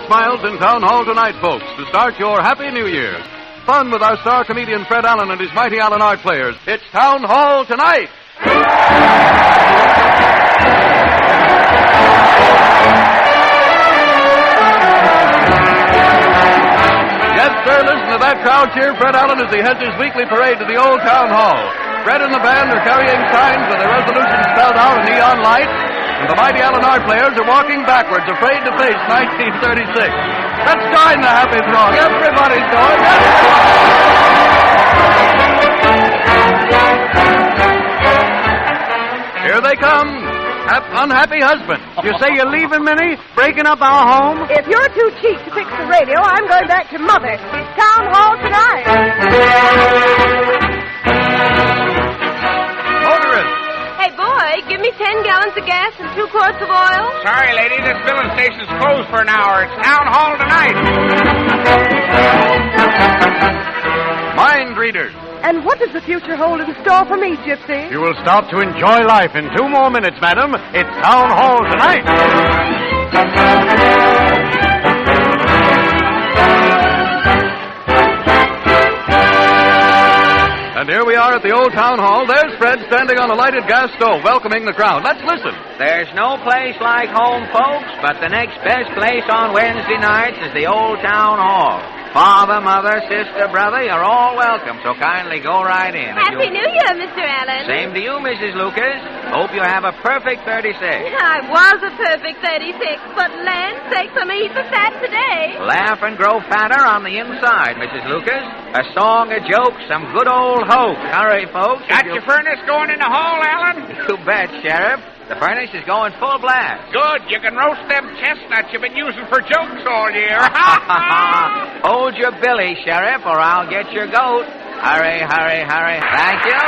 smiles in Town Hall tonight, folks, to start your Happy New Year. Fun with our star comedian Fred Allen and his Mighty Allen Art Players. It's Town Hall tonight. Yes, sir, listen to that crowd cheer Fred Allen as he heads his weekly parade to the old Town Hall. Fred and the band are carrying signs with their resolutions spelled out in neon lights, and the Mighty Allen Art Players are walking backwards, afraid to face 1936. Let's join the happy throng. Everybody's going. Here they come. Unhappy husband. You say you're leaving, Minnie? Breaking up our home? If you're too cheap to fix the radio, I'm going back to Mother. It's Town Hall tonight. Motorist. Hey, boy, give me 10 gallons of gas and 2 quarts of oil. Sorry, lady, this filling station's closed for an hour. It's Town Hall tonight. Mind readers. And what does the future hold in store for me, Gypsy? You will stop to enjoy life in 2 more minutes, madam. It's Town Hall tonight. And here we are at the old Town Hall. There's Fred standing on a lighted gas stove, welcoming the crowd. Let's listen. There's no place like home, folks, but the next best place on Wednesday nights is the old Town Hall. Father, mother, sister, brother, you're all welcome, so kindly go right in. Happy New Year, Mr. Allen. Same to you, Mrs. Lucas. Hope you have a perfect 36. I was a perfect 36, but land sakes, I'm a heap of fat today. Laugh and grow fatter on the inside, Mrs. Lucas. A song, a joke, some good old hope. Hurry, folks. Got your furnace going in the hall, Allen? You bet, Sheriff. The furnace is going full blast. Good. You can roast them chestnuts you've been using for jokes all year. Hold your billy, Sheriff, or I'll get your goat. Hurry, hurry, hurry. Thank you.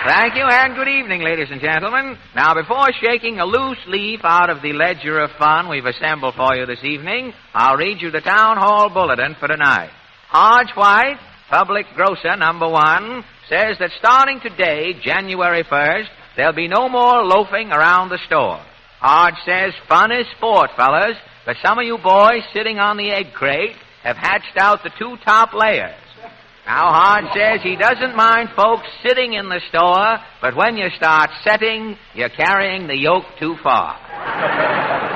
Thank you, and good evening, ladies and gentlemen. Now, before shaking a loose leaf out of the ledger of fun we've assembled for you this evening, I'll read you the Town Hall Bulletin for tonight. Hodge White, Public Grocer number 1, says that starting today, January 1st, there'll be no more loafing around the store. Hodge says fun is sport, fellas, but some of you boys sitting on the egg crate have hatched out the 2 top layers. Now, Hodge says he doesn't mind folks sitting in the store, but when you start setting, you're carrying the yoke too far.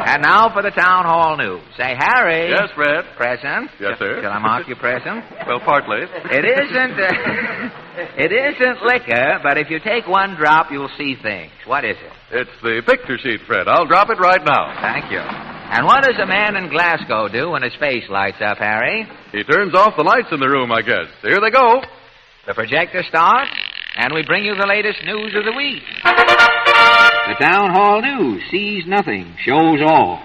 And now for the Town Hall news. Say, Harry. Yes, Fred. Present? Yes, sir. Shall I mark you present? Well, partly. It isn't liquor, but if you take 1 drop, you'll see things. What is it? It's the picture sheet, Fred. I'll drop it right now. Thank you. And what does a man in Glasgow do when his face lights up, Harry? He turns off the lights in the room, I guess. Here they go. The projector starts, and we bring you the latest news of the week. The Town Hall News sees nothing, shows all.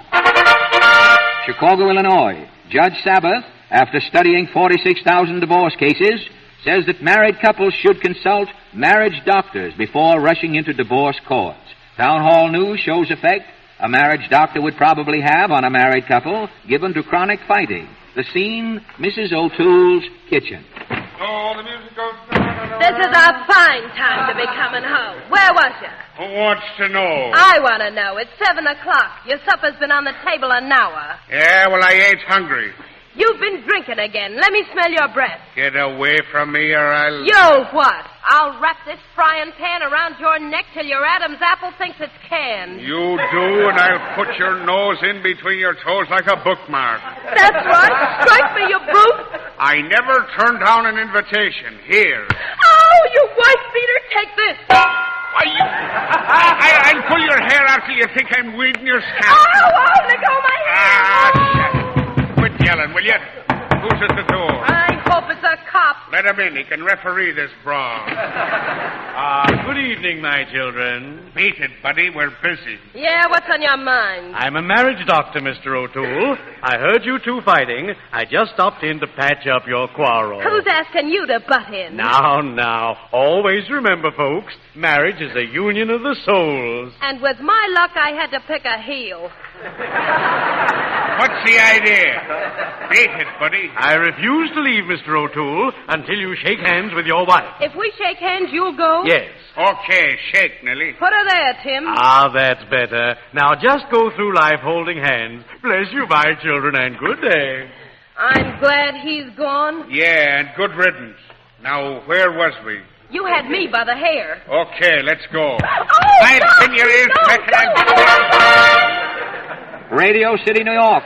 Chicago, Illinois. Judge Sabbath, after studying 46,000 divorce cases, says that married couples should consult marriage doctors before rushing into divorce courts. Town Hall News shows effect a marriage doctor would probably have on a married couple given to chronic fighting. The scene, Mrs. O'Toole's kitchen. Oh, the music goes... This is a fine time to be coming home. Where was you? Who wants to know? I want to know. It's 7 o'clock. Your supper's been on the table an hour. Yeah, well, I ain't hungry. You've been drinking again. Let me smell your breath. Get away from me or I'll... You'll what? I'll wrap this frying pan around your neck till your Adam's apple thinks it's canned. You do, and I'll put your nose in between your toes like a bookmark. That's right. Strike me, you brute. I never turn down an invitation. Here. Oh, you wife beater, take this. Why, I'll pull your hair out till you think I'm weeding your scalp. Oh, let go of my hand. Shut up. Quit yelling, will you? Who's at the door? I hope it's a cop. Let him in. He can referee this brawl. Good evening, my children. Beat it, buddy. We're busy. Yeah, what's on your mind? I'm a marriage doctor, Mr. O'Toole. I heard you 2 fighting. I just stopped in to patch up your quarrel. Who's asking you to butt in? Now. Always remember, folks, marriage is a union of the souls. And with my luck, I had to pick a heel. What's the idea? Beat it, buddy. I refuse to leave, Mr. O'Toole, until you shake hands with your wife. If we shake hands, you'll go? Yes. Okay, shake, Nellie. Put her there, Tim. Ah, that's better. Now just go through life holding hands. Bless you, my children, and good day. I'm glad he's gone. Yeah, and good riddance. Now, where was we? You had me by the hair. Okay, let's go. Oh, I'll spin your ears quick and... Radio City, New York.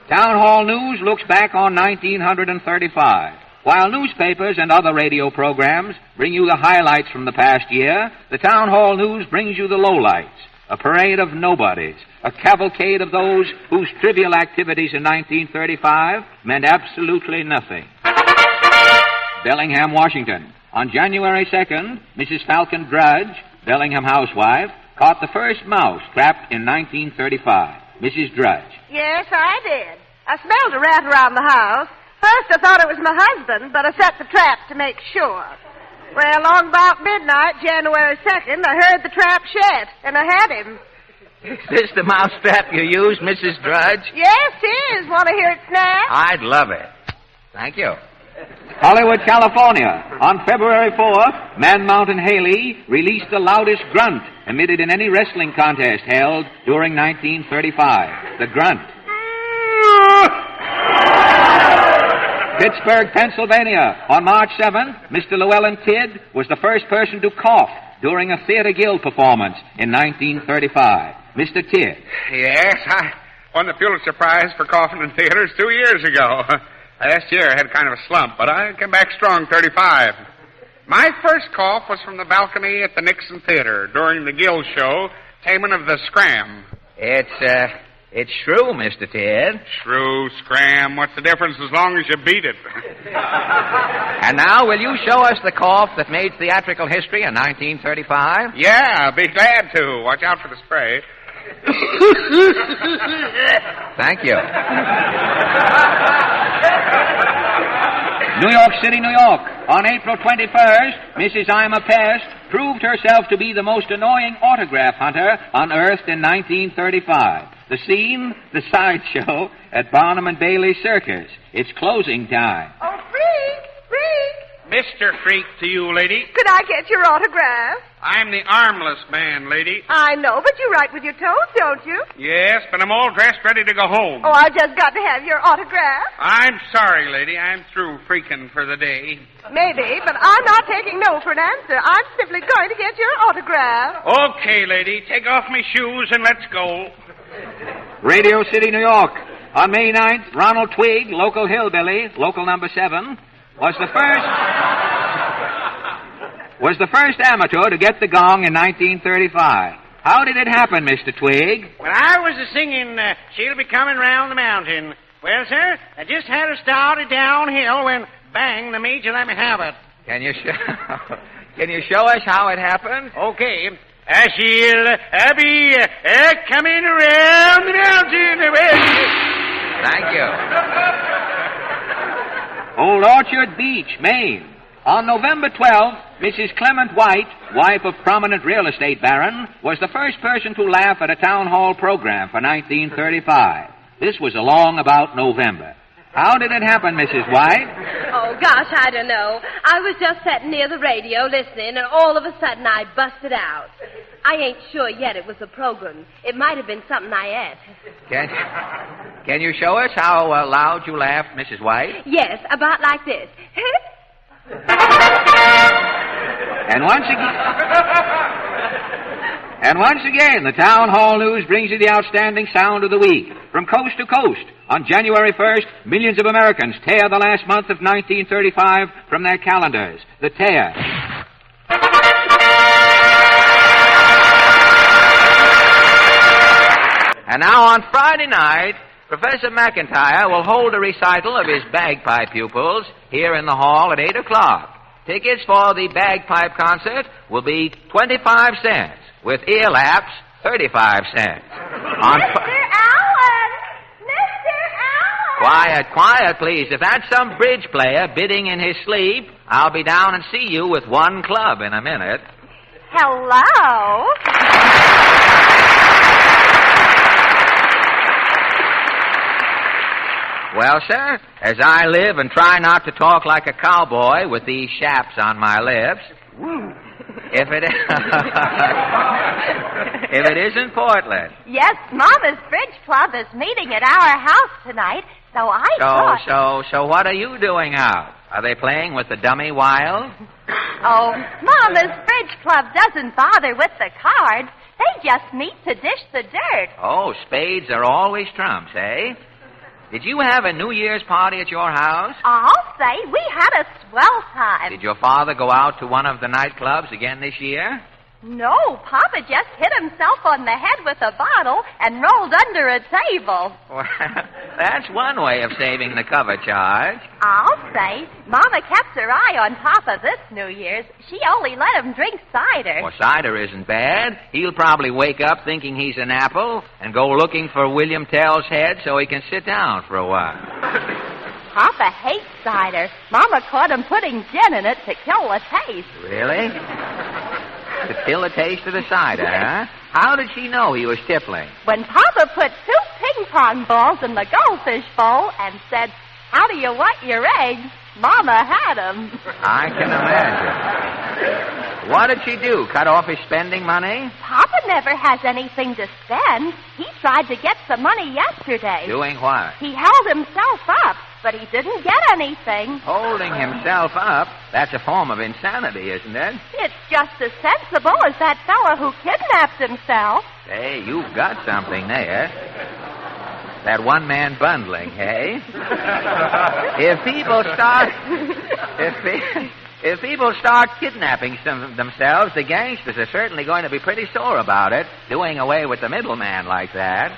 Town Hall News looks back on 1935. While newspapers and other radio programs bring you the highlights from the past year, the Town Hall News brings you the lowlights. A parade of nobodies, a cavalcade of those whose trivial activities in 1935 meant absolutely nothing. Bellingham, Washington. On January 2nd, Mrs. Falcon Drudge, Bellingham housewife, caught the first mouse trapped in 1935. Mrs. Drudge. Yes, I did. I smelled a rat around the house. First I thought it was my husband, but I set the trap to make sure. Well, along about midnight, January 2nd, I heard the trap shed, and I had him. Is this the mouse trap you used, Mrs. Drudge? Yes, it is. Want to hear it snap? I'd love it. Thank you. Hollywood, California. On February 4th, Man Mountain Haley released the loudest grunt emitted in any wrestling contest held during 1935. The grunt. Pittsburgh, Pennsylvania. On March 7th, Mr. Llewellyn Tidd was the first person to cough during a Theater Guild performance in 1935. Mr. Tidd. Yes, I won the Pulitzer Prize for coughing in theaters 2 years ago. Last year I had kind of a slump, but I came back strong 35. My first cough was from the balcony at the Nixon Theater during the Guild show, Taming of the Scram. It's shrew, Mr. Tidd. Shrew, scram, what's the difference as long as you beat it? And now, will you show us the cough that made theatrical history in 1935? Yeah, I'll be glad to. Watch out for the spray. Thank you. New York City, New York. On April 21st, Mrs. Ima Pest proved herself to be the most annoying autograph hunter unearthed in 1935. The scene, the sideshow at Barnum and Bailey Circus. It's closing time. Oh, Freak! Mr. Freak to you, lady. Could I get your autograph? I'm the armless man, lady. I know, but you write with your toes, don't you? Yes, but I'm all dressed, ready to go home. Oh, I just got to have your autograph. I'm sorry, lady. I'm through freaking for the day. Maybe, but I'm not taking no for an answer. I'm simply going to get your autograph. Okay, lady. Take off my shoes and let's go. Radio City, New York. On May 9th, Ronald Twigg, local hillbilly, local number 7, was the first amateur to get the gong in 1935. How did it happen, Mr. Twigg? When I was a-singing, She'll Be Coming Round the Mountain. Well, sir, I just had her started downhill when, bang, the major let me have it. Can you show us how it happened? Okay. She'll be coming around the mountain. Thank you. Old Orchard Beach, Maine. On November 12th, Mrs. Clement White, wife of prominent real estate baron, was the first person to laugh at a town hall program for 1935. This was along about November. How did it happen, Mrs. White? Oh, gosh, I don't know. I was just sitting near the radio listening, and all of a sudden I busted out. I ain't sure yet it was a program. It might have been something I ate. Can you show us how loud you laughed, Mrs. White? Yes, about like this. And once again, the Town Hall News brings you the outstanding sound of the week. From coast to coast, on January 1st, millions of Americans tear the last month of 1935 from their calendars. The tear. And now on Friday night, Professor McIntyre will hold a recital of his bagpipe pupils here in the hall at 8 o'clock. Tickets for the bagpipe concert will be 25 cents, with ear laps, 35 cents. Mr. Allen! Quiet, please. If that's some bridge player bidding in his sleep, I'll be down and see you with one club in a minute. Hello? Well, sir, as I live and try not to talk like a cowboy with these shaps on my lips, if it isn't Portland. Yes, Mama's Bridge Club is meeting at our house tonight, so I thought... So what are you doing out? Are they playing with the dummy wild? Oh, Mama's Bridge Club doesn't bother with the cards. They just meet to dish the dirt. Oh, spades are always trumps, eh? Did you have a New Year's party at your house? I'll say we had a swell time. Did your father go out to one of the nightclubs again this year? No, Papa just hit himself on the head with a bottle and rolled under a table. Well, that's one way of saving the cover charge. I'll say, Mama kept her eye on Papa this New Year's. She only let him drink cider. Well, cider isn't bad. He'll probably wake up thinking he's an apple and go looking for William Tell's head so he can sit down for a while. Papa hates cider. Mama caught him putting gin in it to kill the taste. Really? To kill the taste of the cider, huh? How did she know he was tippling? When Papa put 2 ping-pong balls in the goldfish bowl and said, "How do you want your eggs?" Mama had them. I can imagine. What did she do? Cut off his spending money? Papa never has anything to spend. He tried to get some money yesterday. Doing what? He held himself up, but he didn't get anything. Holding himself up? That's a form of insanity, isn't it? It's just as sensible as that fellow who kidnapped himself. Hey, you've got something there. That one-man bundling, hey? If people start kidnapping themselves, the gangsters are certainly going to be pretty sore about it, doing away with the middleman like that.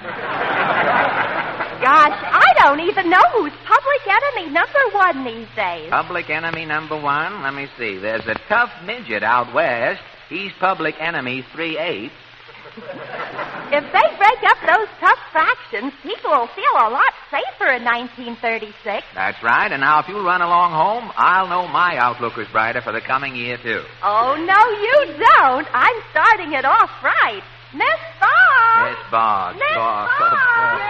Gosh, I don't even know who's public enemy #1 these days. Public enemy #1? Let me see. There's a tough midget out west. He's public enemy 3/8. If they break up those tough fractions, people will feel a lot safer in 1936. That's right. And now if you'll run along home, I'll know my outlook is brighter for the coming year, too. Oh, no, you don't. I'm starting it off right. Miss Boggs! Miss Boggs. Miss Boggs. Boggs!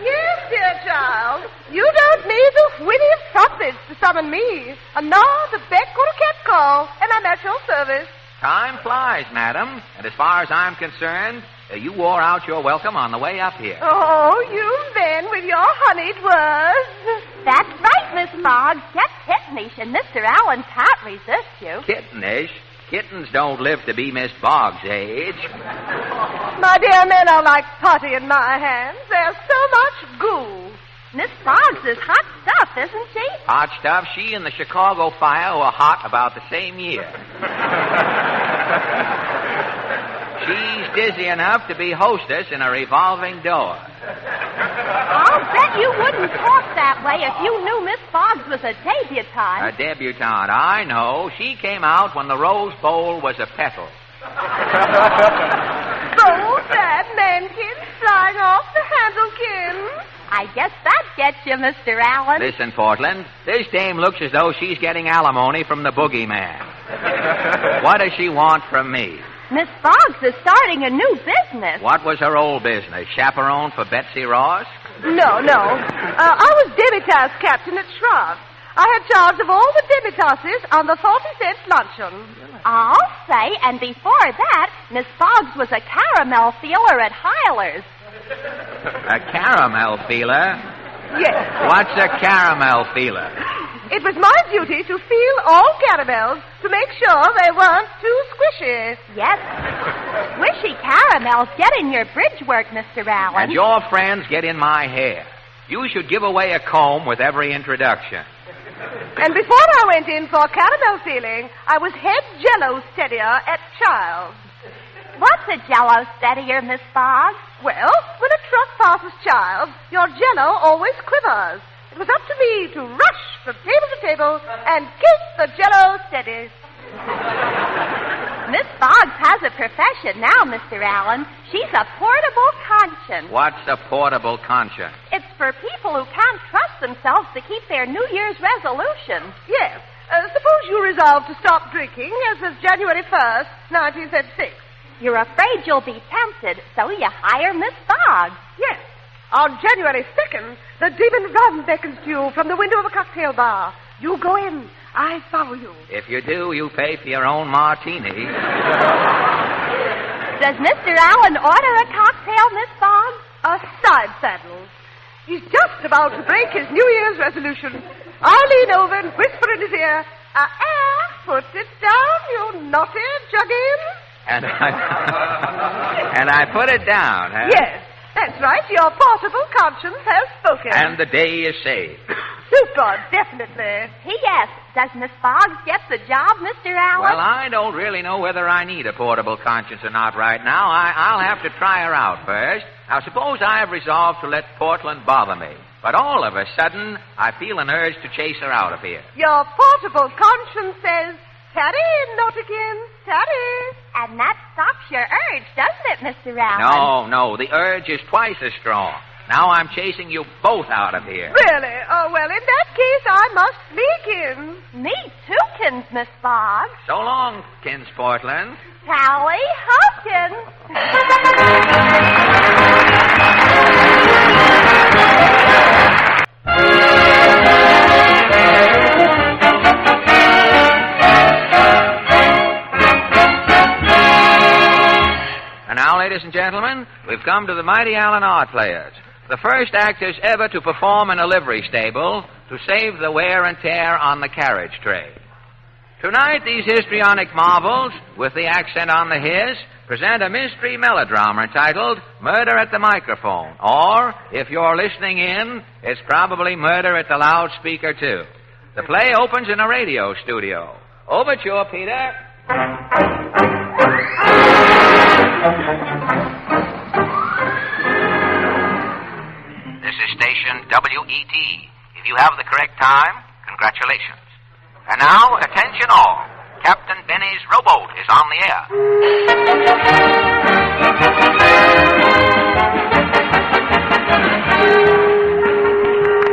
Yes, dear child. You don't need the whinny of trumpets to summon me. A nod, a beck, or a cat call, and I'm at your service. Time flies, madam. And as far as I'm concerned, you wore out your welcome on the way up here. Oh, you then with your honeyed words. That's right, Miss Boggs. Get kittenish, and Mr. Allen can't resist you. Kittenish? Kittens don't live to be Miss Boggs' age. My dear men are like putty in my hands. There's so much goo. Miss Boggs is hot stuff, isn't she? Hot stuff? She and the Chicago Fire were hot about the same year. She's dizzy enough to be hostess in a revolving door. I'll bet you wouldn't talk that way if you knew Miss Boggs was a debutante. A debutante, I know. She came out when the Rose Bowl was a petal. Bold bad mankin flying off the handlekin. I guess that gets you, Mr. Allen. Listen, Portland, this dame looks as though she's getting alimony from the boogeyman. What does she want from me? Miss Boggs is starting a new business. What was her old business? Chaperone for Betsy Ross? No. I was demitasse captain at Shroud. I had charge of all the demitasses on the 40-cent luncheon. I'll say, and before that, Miss Boggs was a caramel feeler at Hyler's. A caramel feeler? Yes. What's a caramel feeler? It was my duty to feel all caramels to make sure they weren't too squishy. Yes. Squishy caramels get in your bridge work, Mr. Allen. And your friends get in my hair. You should give away a comb with every introduction. And before I went in for caramel feeling, I was head jello steadier at Child's. What's a jello steadier, Miss Boggs? Well, when a truck passes Child's, your jello always quivers. It was up to me to rush from table to table and keep the jello steady. Miss Boggs has a profession now, Mr. Allen. She's a portable conscience. What's a portable conscience? It's for people who can't trust themselves to keep their New Year's resolutions. Yes. Suppose you resolve to stop drinking as of January 1st, 1936. You're afraid you'll be tempted, so you hire Miss Boggs. Yes. On January 2nd, the demon Ron beckons to you from the window of a cocktail bar. You go in. I follow you. If you do, you pay for your own martini. Does Mr. Allen order a cocktail, Miss Boggs? A side saddle. He's just about to break his New Year's resolution. I lean over and whisper in his ear, put it down, you naughty juggins. And I put it down, huh? Yes, that's right. Your portable conscience has spoken. And the day is saved. Super, definitely. P.S. Does Miss Boggs get the job, Mr. Allen? Well, I don't really know whether I need a portable conscience or not right now. I'll have to try her out first. Now, suppose I have resolved to let Portland bother me. But all of a sudden, I feel an urge to chase her out of here. Your portable conscience says, Taddy, Naughtykin, Taddy. And that stops your urge, doesn't it, Mr. Allen? No. The urge is twice as strong. Now I'm chasing you both out of here. Really? Oh, well, in that case, I must sneak in. Me too, Kins, Miss Boggs. So long, Kins Portland. Sally Hopkins. And now, ladies and gentlemen, we've come to the Mighty Allen Art Players, the first actors ever to perform in a livery stable to save the wear and tear on the carriage trade. Tonight, these histrionic marvels, with the accent on the his, present a mystery melodrama entitled Murder at the Microphone. Or, if you're listening in, it's probably Murder at the Loudspeaker, too. The play opens in a radio studio. Overture, Peter. This is station WET. If you have the correct time, congratulations. And now, attention all. Captain Benny's rowboat is on the air.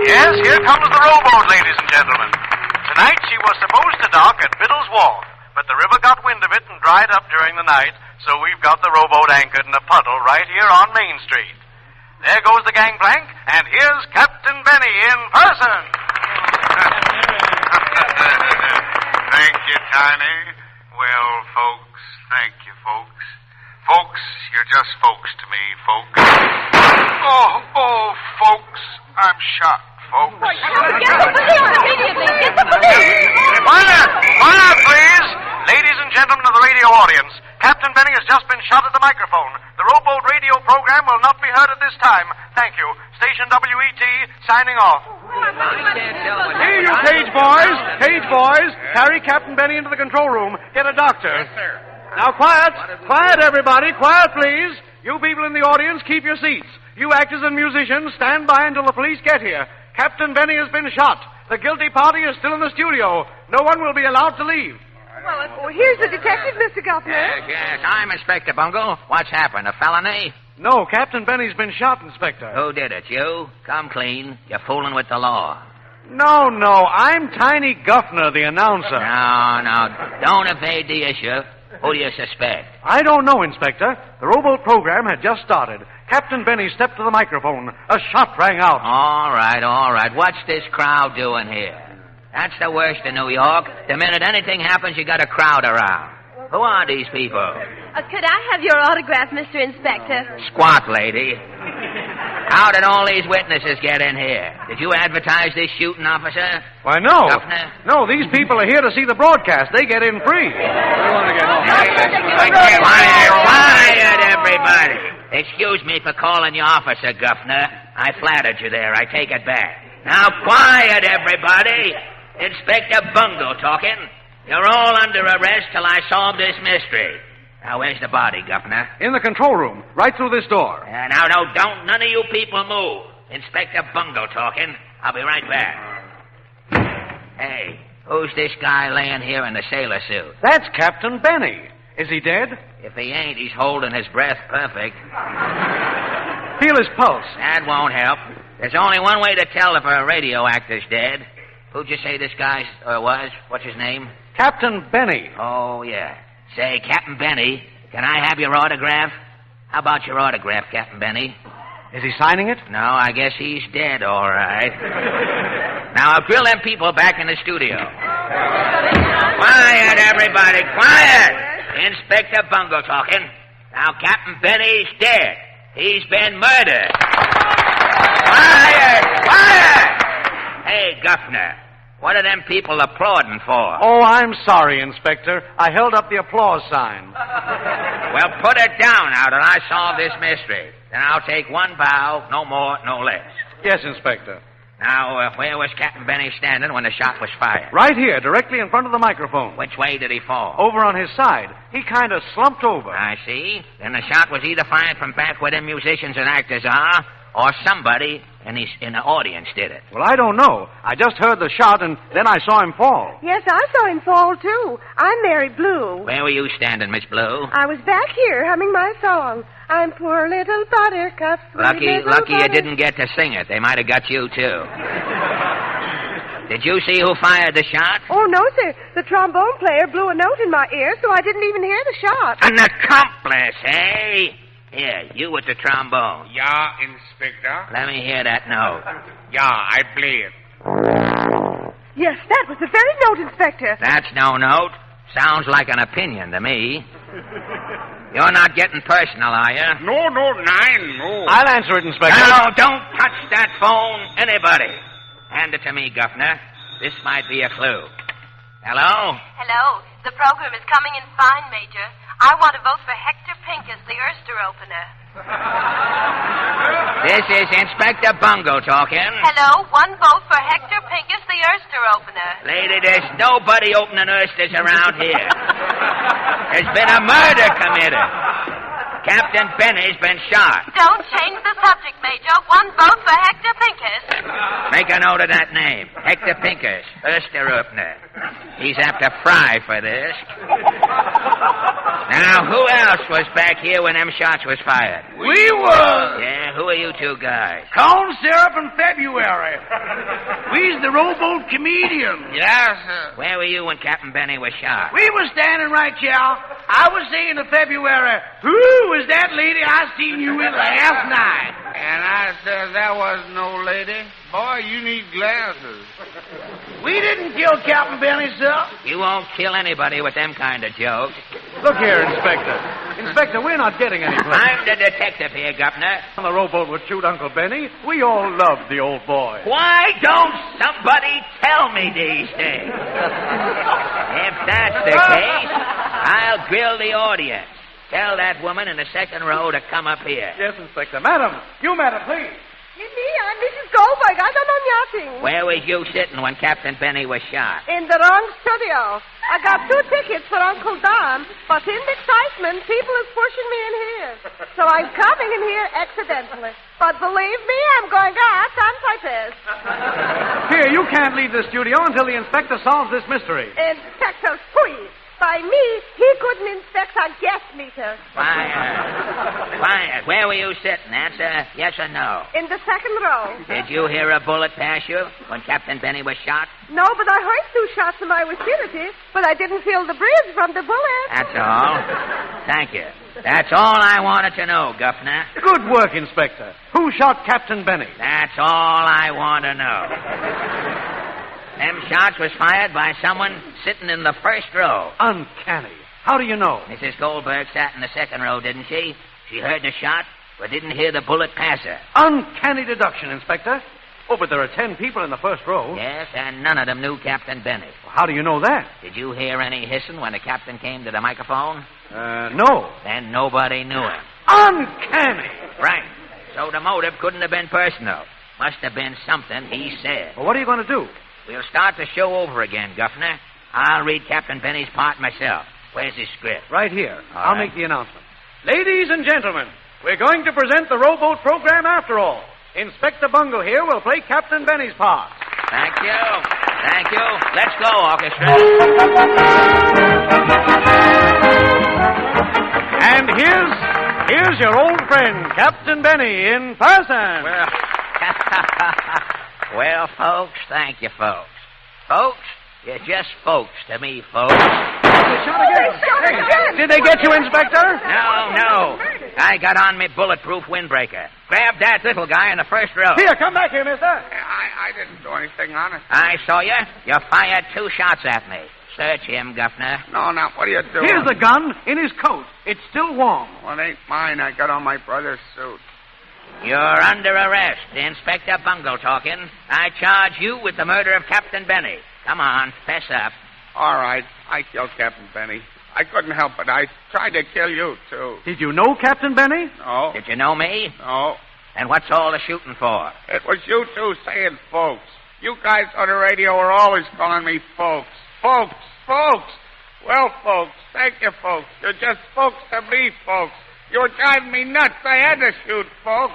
Yes, here comes the rowboat, ladies and gentlemen. Tonight she was supposed to dock at Biddle's Wharf, but the river got wind of it and dried up during the night, so we've got the rowboat anchored in a puddle right here on Main Street. There goes the gangplank, and here's Captain Benny in person. Thank you, Tiny. Well, folks, thank you, folks. Folks, you're just folks to me, folks. Oh, folks, I'm shot, folks. Get the police immediately. Get the police. Quiet, please. Ladies and gentlemen of the radio audience, Captain Benny has just been shot at the microphone. The rowboat radio program will not be heard at this time. Thank you. Station WET, signing off. Hey, you page boys. Carry Captain Benny into the control room. Get a doctor. Yes, sir. Now, quiet, everybody. Quiet, please. You people in the audience, keep your seats. You actors and musicians, stand by until the police get here. Captain Benny has been shot. The guilty party is still in the studio. No one will be allowed to leave. Well, here's the detective, Mr. Governor. Yes, I'm Inspector Bungle. What's happened, a felony? No, Captain Benny's been shot, Inspector. Who did it, you? Come clean. You're fooling with the law. No, I'm Tiny Guffner, the announcer. No, don't evade the issue. Who do you suspect? I don't know, Inspector. The rowboat program had just started. Captain Benny stepped to the microphone. A shot rang out. All right. What's this crowd doing here? That's the worst in New York. The minute anything happens, you got a crowd around. Who are these people? Could I have your autograph, Mr. Inspector? Squat, lady. How did all these witnesses get in here? Did you advertise this shooting, officer? Why, no. Governor? No, these people are here to see the broadcast. They get in free. They want to get home. Quiet, everybody. Excuse me for calling you officer, Governor. I flattered you there. I take it back. Now, quiet, everybody. Inspector Bungle talking. You're all under arrest till I solve this mystery. Now, where's the body, Governor? In the control room, right through this door. Now, don't none of you people move. Inspector Bungle talking. I'll be right back. Hey, who's this guy laying here in the sailor suit? That's Captain Benny. Is he dead? If he ain't, he's holding his breath perfect. Feel his pulse. That won't help. There's only one way to tell if a radio actor's dead. Who'd you say this guy was? What's his name? Captain Benny. Oh, yeah. Say, Captain Benny, can I have your autograph? How about your autograph, Captain Benny? Is he signing it? No, I guess he's dead, all right. Now, I'll grill them people back in the studio. Quiet, everybody, quiet. Inspector Bungo talking. Now, Captain Benny's dead. He's been murdered. Quiet, quiet. Hey, Governor, what are them people applauding for? Oh, I'm sorry, Inspector. I held up the applause sign. Well, put it down now that I solve this mystery. Then I'll take one bow, no more, no less. Yes, Inspector. Now, where was Captain Benny standing when the shot was fired? Right here, directly in front of the microphone. Which way did he fall? Over on his side. He kind of slumped over. I see. Then the shot was either fired from back where them musicians and actors are, or somebody in the audience did it. Well, I don't know. I just heard the shot, and then I saw him fall. Yes, I saw him fall, too. I'm Mary Blue. Where were you standing, Miss Blue? I was back here humming my song. I'm poor little buttercup. Lucky you didn't get to sing it. They might have got you, too. Did you see who fired the shot? Oh, no, sir. The trombone player blew a note in my ear, so I didn't even hear the shot. An accomplice, eh? Here, you with the trombone. Yeah, Inspector. Let me hear that note. Yeah, I play it. Yes, that was the very note, Inspector. That's no note. Sounds like an opinion to me. You're not getting personal, are you? No, no. I'll answer it, Inspector. No, don't touch that phone, anybody. Hand it to me, Governor. This might be a clue. Hello? Hello. The program is coming in fine, Major. I want to vote for Hector Pincus, the Erster opener. This is Inspector Bungo talking. Hello. One vote for Hector Pincus, the Erster opener. Lady, there's nobody opening Ersters around here. There's been a murder committed. Captain Benny's been shot. Don't change the subject, Major. One vote for Hector Pincus. Make a note of that name. Hector Pincus, Erster opener. He's after Fry for this. Now, who else was back here when them shots was fired? We was Yeah, who are you two guys? corn syrup in February. We's the rowboat comedians. Yes, sir. Where were you when Captain Benny was shot? We was standing right here. I was saying to February, who was that lady I seen you with last night? And I said, that was no lady. Boy, you need glasses. We didn't kill Captain Benny, sir. You won't kill anybody with them kind of jokes. Look here, Inspector. Inspector, we're not getting any place. I'm the detective here, Governor. On the rowboat would shoot Uncle Benny. We all loved the old boy. Why don't somebody tell me these things? If that's the case, I'll grill the audience. Tell that woman in the second row to come up here. Yes, Inspector. Madam, please. You me, I'm Mrs. Goldberg. I'm on yachting. Where was you sitting when Captain Benny was shot? In the wrong studio. I got 2 tickets for Uncle Don, but in the excitement, people is pushing me in here. So I'm coming in here accidentally. But believe me, I'm going out on purpose. Here, you can't leave the studio until the inspector solves this mystery. Inspector Squeeze. By me, he couldn't inspect a gas meter. Quiet. Where were you sitting? Answer yes or no. In the second row. Did you hear a bullet pass you when Captain Benny was shot? No, but I heard 2 shots in my vicinity, but I didn't feel the breeze from the bullet. That's all. Thank you. That's all I wanted to know, Governor. Good work, Inspector. Who shot Captain Benny? That's all I want to know. Them shots was fired by someone sitting in the first row. Uncanny. How do you know? Mrs. Goldberg sat in the second row, didn't she? She heard the shot, but didn't hear the bullet pass her. Uncanny deduction, Inspector. Oh, but there are 10 people in the first row. Yes, and none of them knew Captain Benny. Well, how do you know that? Did you hear any hissing when the captain came to the microphone? No. Then nobody knew him. Uncanny. Right. So the motive couldn't have been personal. Must have been something he said. Well, what are you going to do? We'll start the show over again, Governor. I'll read Captain Benny's part myself. Where's his script? Right here. All I'll right. make the announcement. Ladies and gentlemen, we're going to present the rowboat program after all. Inspector Bungo here will play Captain Benny's part. Thank you. Thank you. Let's go, orchestra. And here's your old friend, Captain Benny, in person. Well, folks, thank you, folks. Folks, you're just folks to me, folks. Did they get you, Inspector? No. I got on me bulletproof windbreaker. Grabbed that little guy in the first row. Here, come back here, mister. I didn't do anything, honest. I saw you. You fired 2 shots at me. Search him, Governor. No, now, what are you doing? Here's the gun in his coat. It's still warm. Well, it ain't mine. I got on my brother's suit. You're under arrest. Inspector Bungle talking. I charge you with the murder of Captain Benny. Come on, fess up. All right. I killed Captain Benny. I couldn't help it. I tried to kill you, too. Did you know Captain Benny? No. Did you know me? No. And what's all the shooting for? It was you two saying folks. You guys on the radio were always calling me folks. Folks. Well, folks, thank you, folks. You're just folks to me, folks. You were driving me nuts. I had to shoot, folks.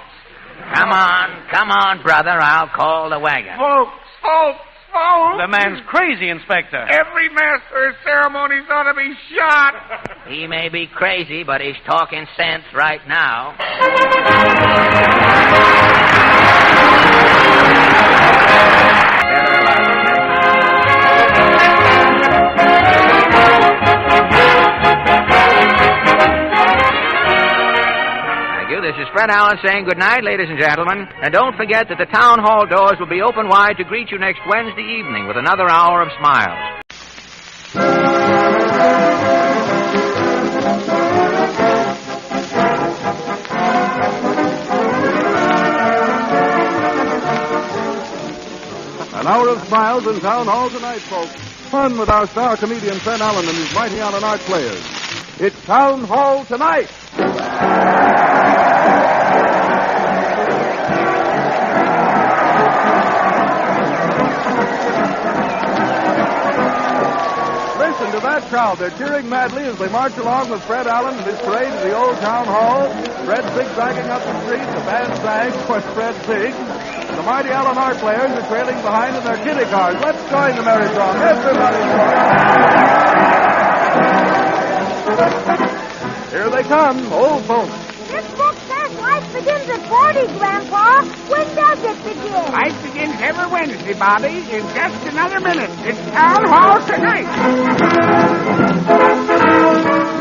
Come on, brother. I'll call the wagon. Folks. The man's crazy, Inspector. Every master of ceremonies ought to be shot. He may be crazy, but he's talking sense right now. This is Fred Allen saying good night, ladies and gentlemen. And don't forget that the town hall doors will be open wide to greet you next Wednesday evening with another hour of smiles. An hour of smiles in town hall tonight, folks. Fun with our star comedian Fred Allen and his mighty Allen Art players. It's Town Hall Tonight. Listen to that crowd. They're cheering madly as they march along with Fred Allen and his parade to the old town hall. Fred zigzagging up the street, the band zags when Fred zigs. The mighty Allen Art players are trailing behind in their kiddie cars. Let's join the merry song. Everybody. Here they come, old folks. This book says life begins at 40, Grandpa. When does it begin? Life begins every Wednesday, Bobby, in just another minute. It's Town Hall Tonight.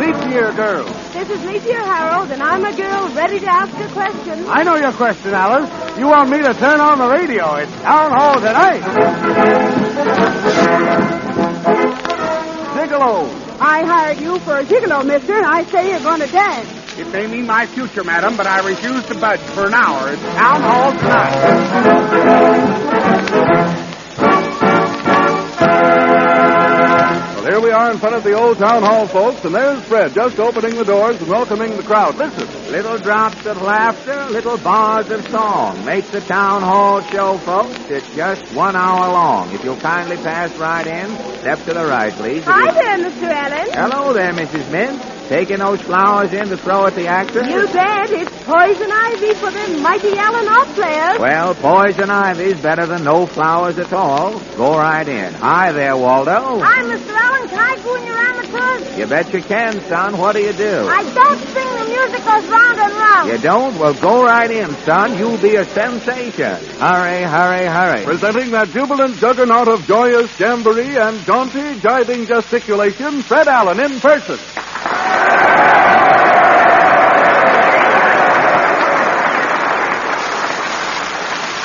Leap year girl. This is Leap Year Harold, and I'm a girl ready to ask a question. I know your question, Alice. You want me to turn on the radio. It's Town Hall Tonight. Gigolo. I hired you for a gigolo, mister, and I say you're going to dance. It may mean my future, madam, but I refuse to budge for an hour. It's Town Hall Tonight. Well, here we are in front of the old town hall, folks, and there's Fred just opening the doors and welcoming the crowd. Listen. Little drops of laughter, little bars of song makes the town hall show, folks. It's just 1 hour long. If you'll kindly pass right in, step to the right, please. Hi there, Mr. Allen. Hello there, Mrs. Mintz. Taking those flowers in to throw at the actors? You bet. It's poison ivy for them mighty Allen Art players. Well, poison ivy's better than no flowers at all. Go right in. Hi there, Waldo. Hi, Mr. Allen. Can I go in your amateurs? You bet you can, son. What do you do? I don't sing the music goes round and round. You don't? Well, go right in, son. You'll be a sensation. Hurry, hurry, hurry. Presenting that jubilant juggernaut of joyous jamboree and jaunty, jibing gesticulation, Fred Allen in person.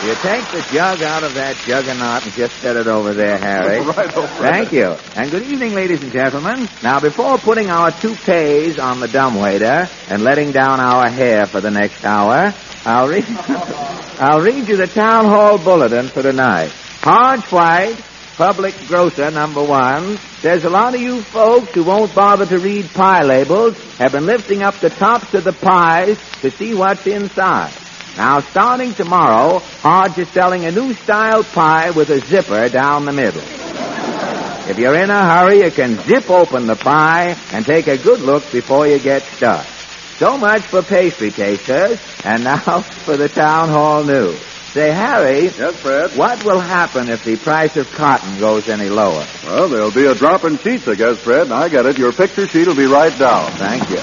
You take the jug out of that juggernaut and just set it over there, Harry. Right over. Thank you. And good evening, ladies and gentlemen. Now, before putting our toupees on the dumbwaiter and letting down our hair for the next hour, I'll read you the town hall bulletin for tonight. Hodge White, public grocer number 1, says a lot of you folks who won't bother to read pie labels have been lifting up the tops of the pies to see what's inside. Now, starting tomorrow, Hodge is selling a new style pie with a zipper down the middle. If you're in a hurry, you can zip open the pie and take a good look before you get stuck. So much for pastry tasters, and now for the town hall news. Say, Harry. Yes, Fred? What will happen if the price of cotton goes any lower? Well, there'll be a drop in sheets, I guess, Fred. I get it. Your picture sheet will be right down. Thank you.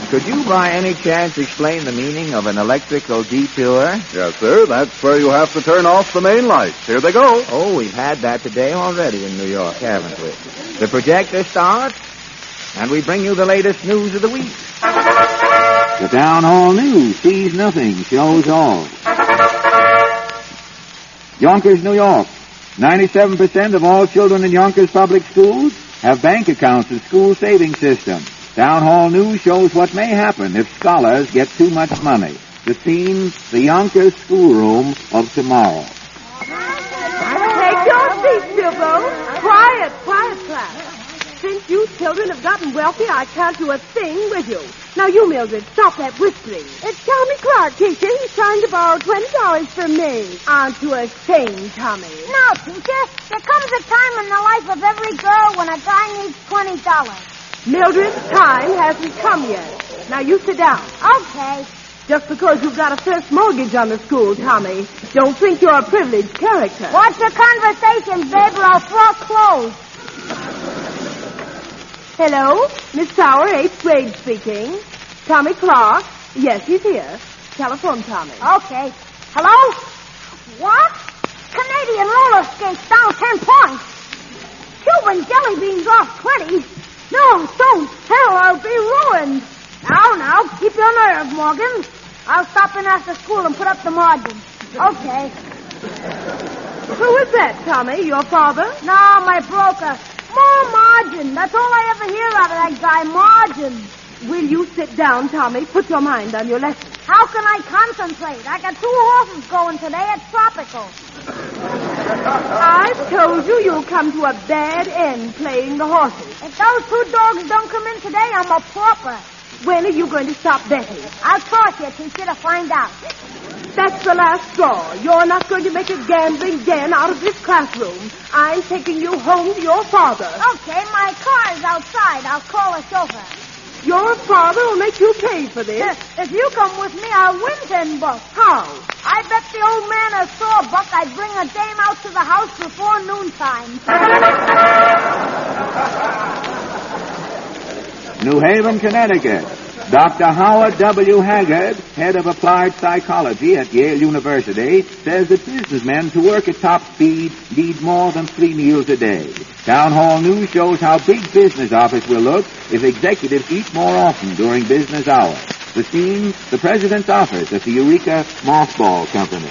Could you by any chance explain the meaning of an electrical detour? Yes, sir. That's where you have to turn off the main lights. Here they go. Oh, we've had that today already in New York, haven't we? The projector starts. and we bring you the latest news of the week. The Town Hall News sees nothing, shows all. Yonkers, New York. 97% of all children in Yonkers public schools have bank accounts in school savings system. Town Hall News shows what may happen if scholars get too much money. The theme, the Yonkers schoolroom of tomorrow. Take your seats, Bilbo. Quiet, class. Since you children have gotten wealthy, I can't do a thing with you. Now, you, Mildred, stop that whispering. It's Tommy Clark, teacher. He's trying to borrow $20 from me. Aren't you ashamed, Tommy? No, teacher. There comes a time in the life of every girl when a guy needs $20. Mildred, time hasn't come yet. Now, you sit down. Okay. Just because you've got a first mortgage on the school, Tommy, don't think you're a privileged character. Watch your conversation, babe, or I'll foreclose. Hello? Miss Tower, 8th grade speaking. Tommy Clark. Yes, he's here. Telephone, Tommy. Okay. Hello? What? Canadian roller skates down 10 points. Cuban jelly beans off 20. No, don't tell, I'll be ruined. Now, keep your nerve, Morgan. I'll stop in after school and put up the margin. Okay. Who is that, Tommy? Your father? No, my broker. More margin. That's all I ever hear out of that guy, margin. Will you sit down, Tommy? Put your mind on your lesson. How can I concentrate? I got 2 horses going today at Tropical. I've told you you'll come to a bad end playing the horses. If those 2 dogs don't come in today, I'm a pauper. When are you going to stop betting? I'll talk you, teacher, to find out. That's the last straw. You're not going to make a gambling den out of this classroom. I'm taking you home to your father. Okay, my car's outside. I'll call a chauffeur. Your father will make you pay for this. If you come with me, I'll win $10. How? I bet the old man a $1 I'd bring a dame out to the house before noontime. New Haven, Connecticut. Dr. Howard W. Haggard, head of applied psychology at Yale University, says that businessmen to work at top speed need more than 3 meals a day. Town Hall News shows how big business office will look if executives eat more often during business hours. The scene, the president's office at the Eureka Mothball Company.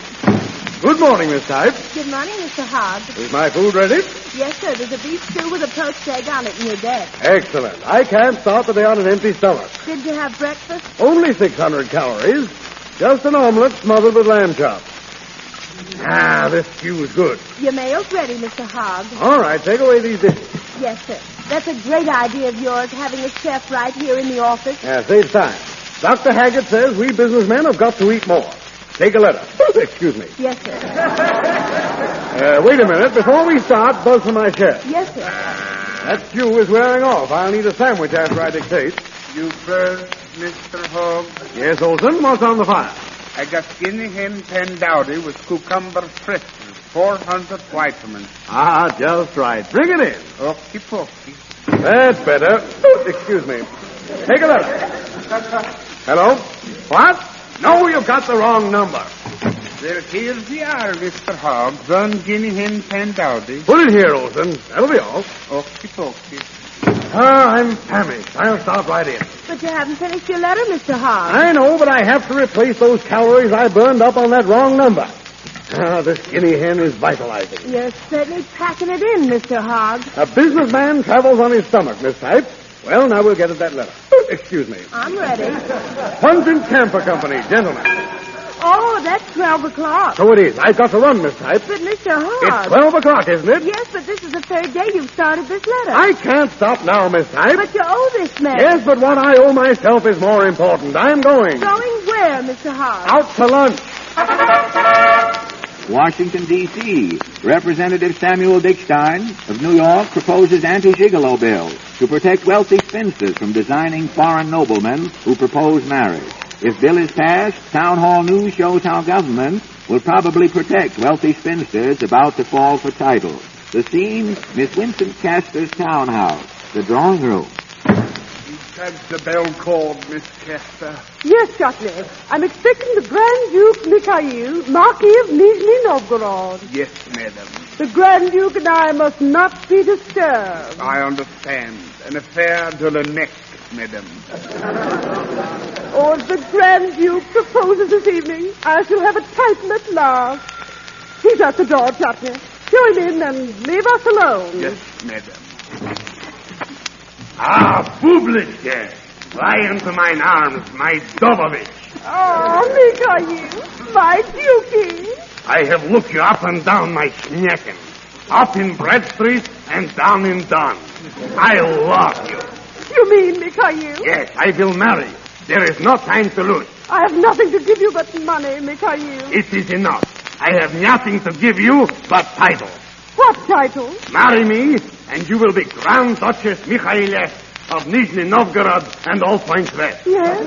Good morning, Miss Type. Good morning, Mr. Hogg. Is my food ready? Yes, sir. There's a beef stew with a poached egg on it in your desk. Excellent. I can't start the day on an empty stomach. Did you have breakfast? Only 600 calories. Just an omelet smothered with lamb chops. This stew's good. Your mail's ready, Mr. Hogg. All right, take away these dishes. Yes, sir. That's a great idea of yours, having a chef right here in the office. Saves time. Dr. Haggard says we businessmen have got to eat more. Take a letter. Excuse me. Yes, sir. Wait a minute. Before we start, buzz for my chef. Yes, sir. That stew is wearing off. I'll need a sandwich after I dictate. You first, Mr. Hogg. Yes, Olson. What's on the fire? I got skinny hen pendowdy with cucumber fritters, 400 vitamins. Just right. Bring it in. Okie pokey. That's better. Excuse me. Take a letter. Hello? What? No, you've got the wrong number. Well, here we are, Mr. Hogg. 1 guinea hen pendowdy. Put it here, Olson. That'll be all. Okie pokey. I'm famished. I'll stop right in. But you haven't finished your letter, Mr. Hogg. I know, but I have to replace those calories I burned up on that wrong number. This guinea hen is vitalizing. You're certainly packing it in, Mr. Hogg. A businessman travels on his stomach, Miss Type. Well, now we'll get at that letter. Excuse me. I'm ready. Pungent Camper Company, gentlemen. Oh, that's 12 o'clock. So it is. I've got to run, Miss Type. But, Mr. Hogg... It's 12 o'clock, isn't it? Yes, but this is the 3rd day you've started this letter. I can't stop now, Miss Type. But you owe this man. Yes, but what I owe myself is more important. I'm going. Going where, Mr. Hogg? Out to lunch. Washington, D.C. Representative Samuel Dickstein of New York proposes anti-gigolo bill to protect wealthy spinsters from designing foreign noblemen who propose marriage. If bill is passed, Town Hall News shows how government will probably protect wealthy spinsters about to fall for titles. The scene, Miss Winston Castor's townhouse, the drawing room. That's the bell called, Miss Casper. Yes, Chutney. I'm expecting the Grand Duke Mikhail, Marquis of Nizhny Novgorod. Yes, madam. The Grand Duke and I must not be disturbed. I understand. An affair de la next, madam. Or if the Grand Duke proposes this evening, I shall have a Titan at last. He's at the door, Chutney. Show him in and leave us alone. Yes, madam. Bublitke! Fly into mine arms, my Dobovich. Oh, Mikhail, my Dukey. I have looked you up and down my schnecken. Up in Bread Street and down in Dunn. I love you. You mean, Mikhail? Yes, I will marry you. There is no time to lose. I have nothing to give you but money, Mikhail. It is enough. I have nothing to give you but title. What title? Marry me, and you will be Grand Duchess Mikhaila of Nizhny Novgorod and all points west. Yes?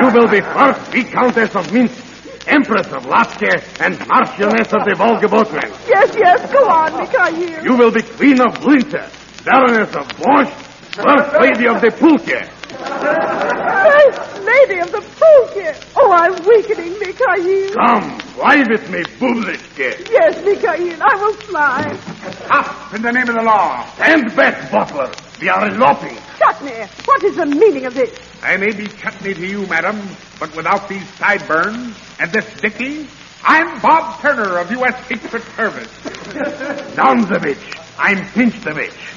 You will be first Viscountess of Minsk, Empress of Latke, and Marchioness of the Volga-Boatmen. Yes, go on, Mikhail. You will be Queen of Blinta, Baroness of Borscht, First Lady of the Pulke. First Lady of the Pulke. Oh, I'm weakening, Mikhail. Come, fly with me, Bublitke. Yes, Mikhail, I will fly. Up in the name of the law. Stand back, butler. We are eloping. Chutney, what is the meaning of this? I may be chutney to you, madam, but without these sideburns and this dicky, I'm Bob Turner of U.S. Secret Service. Donzovich, I'm Pinchdovich.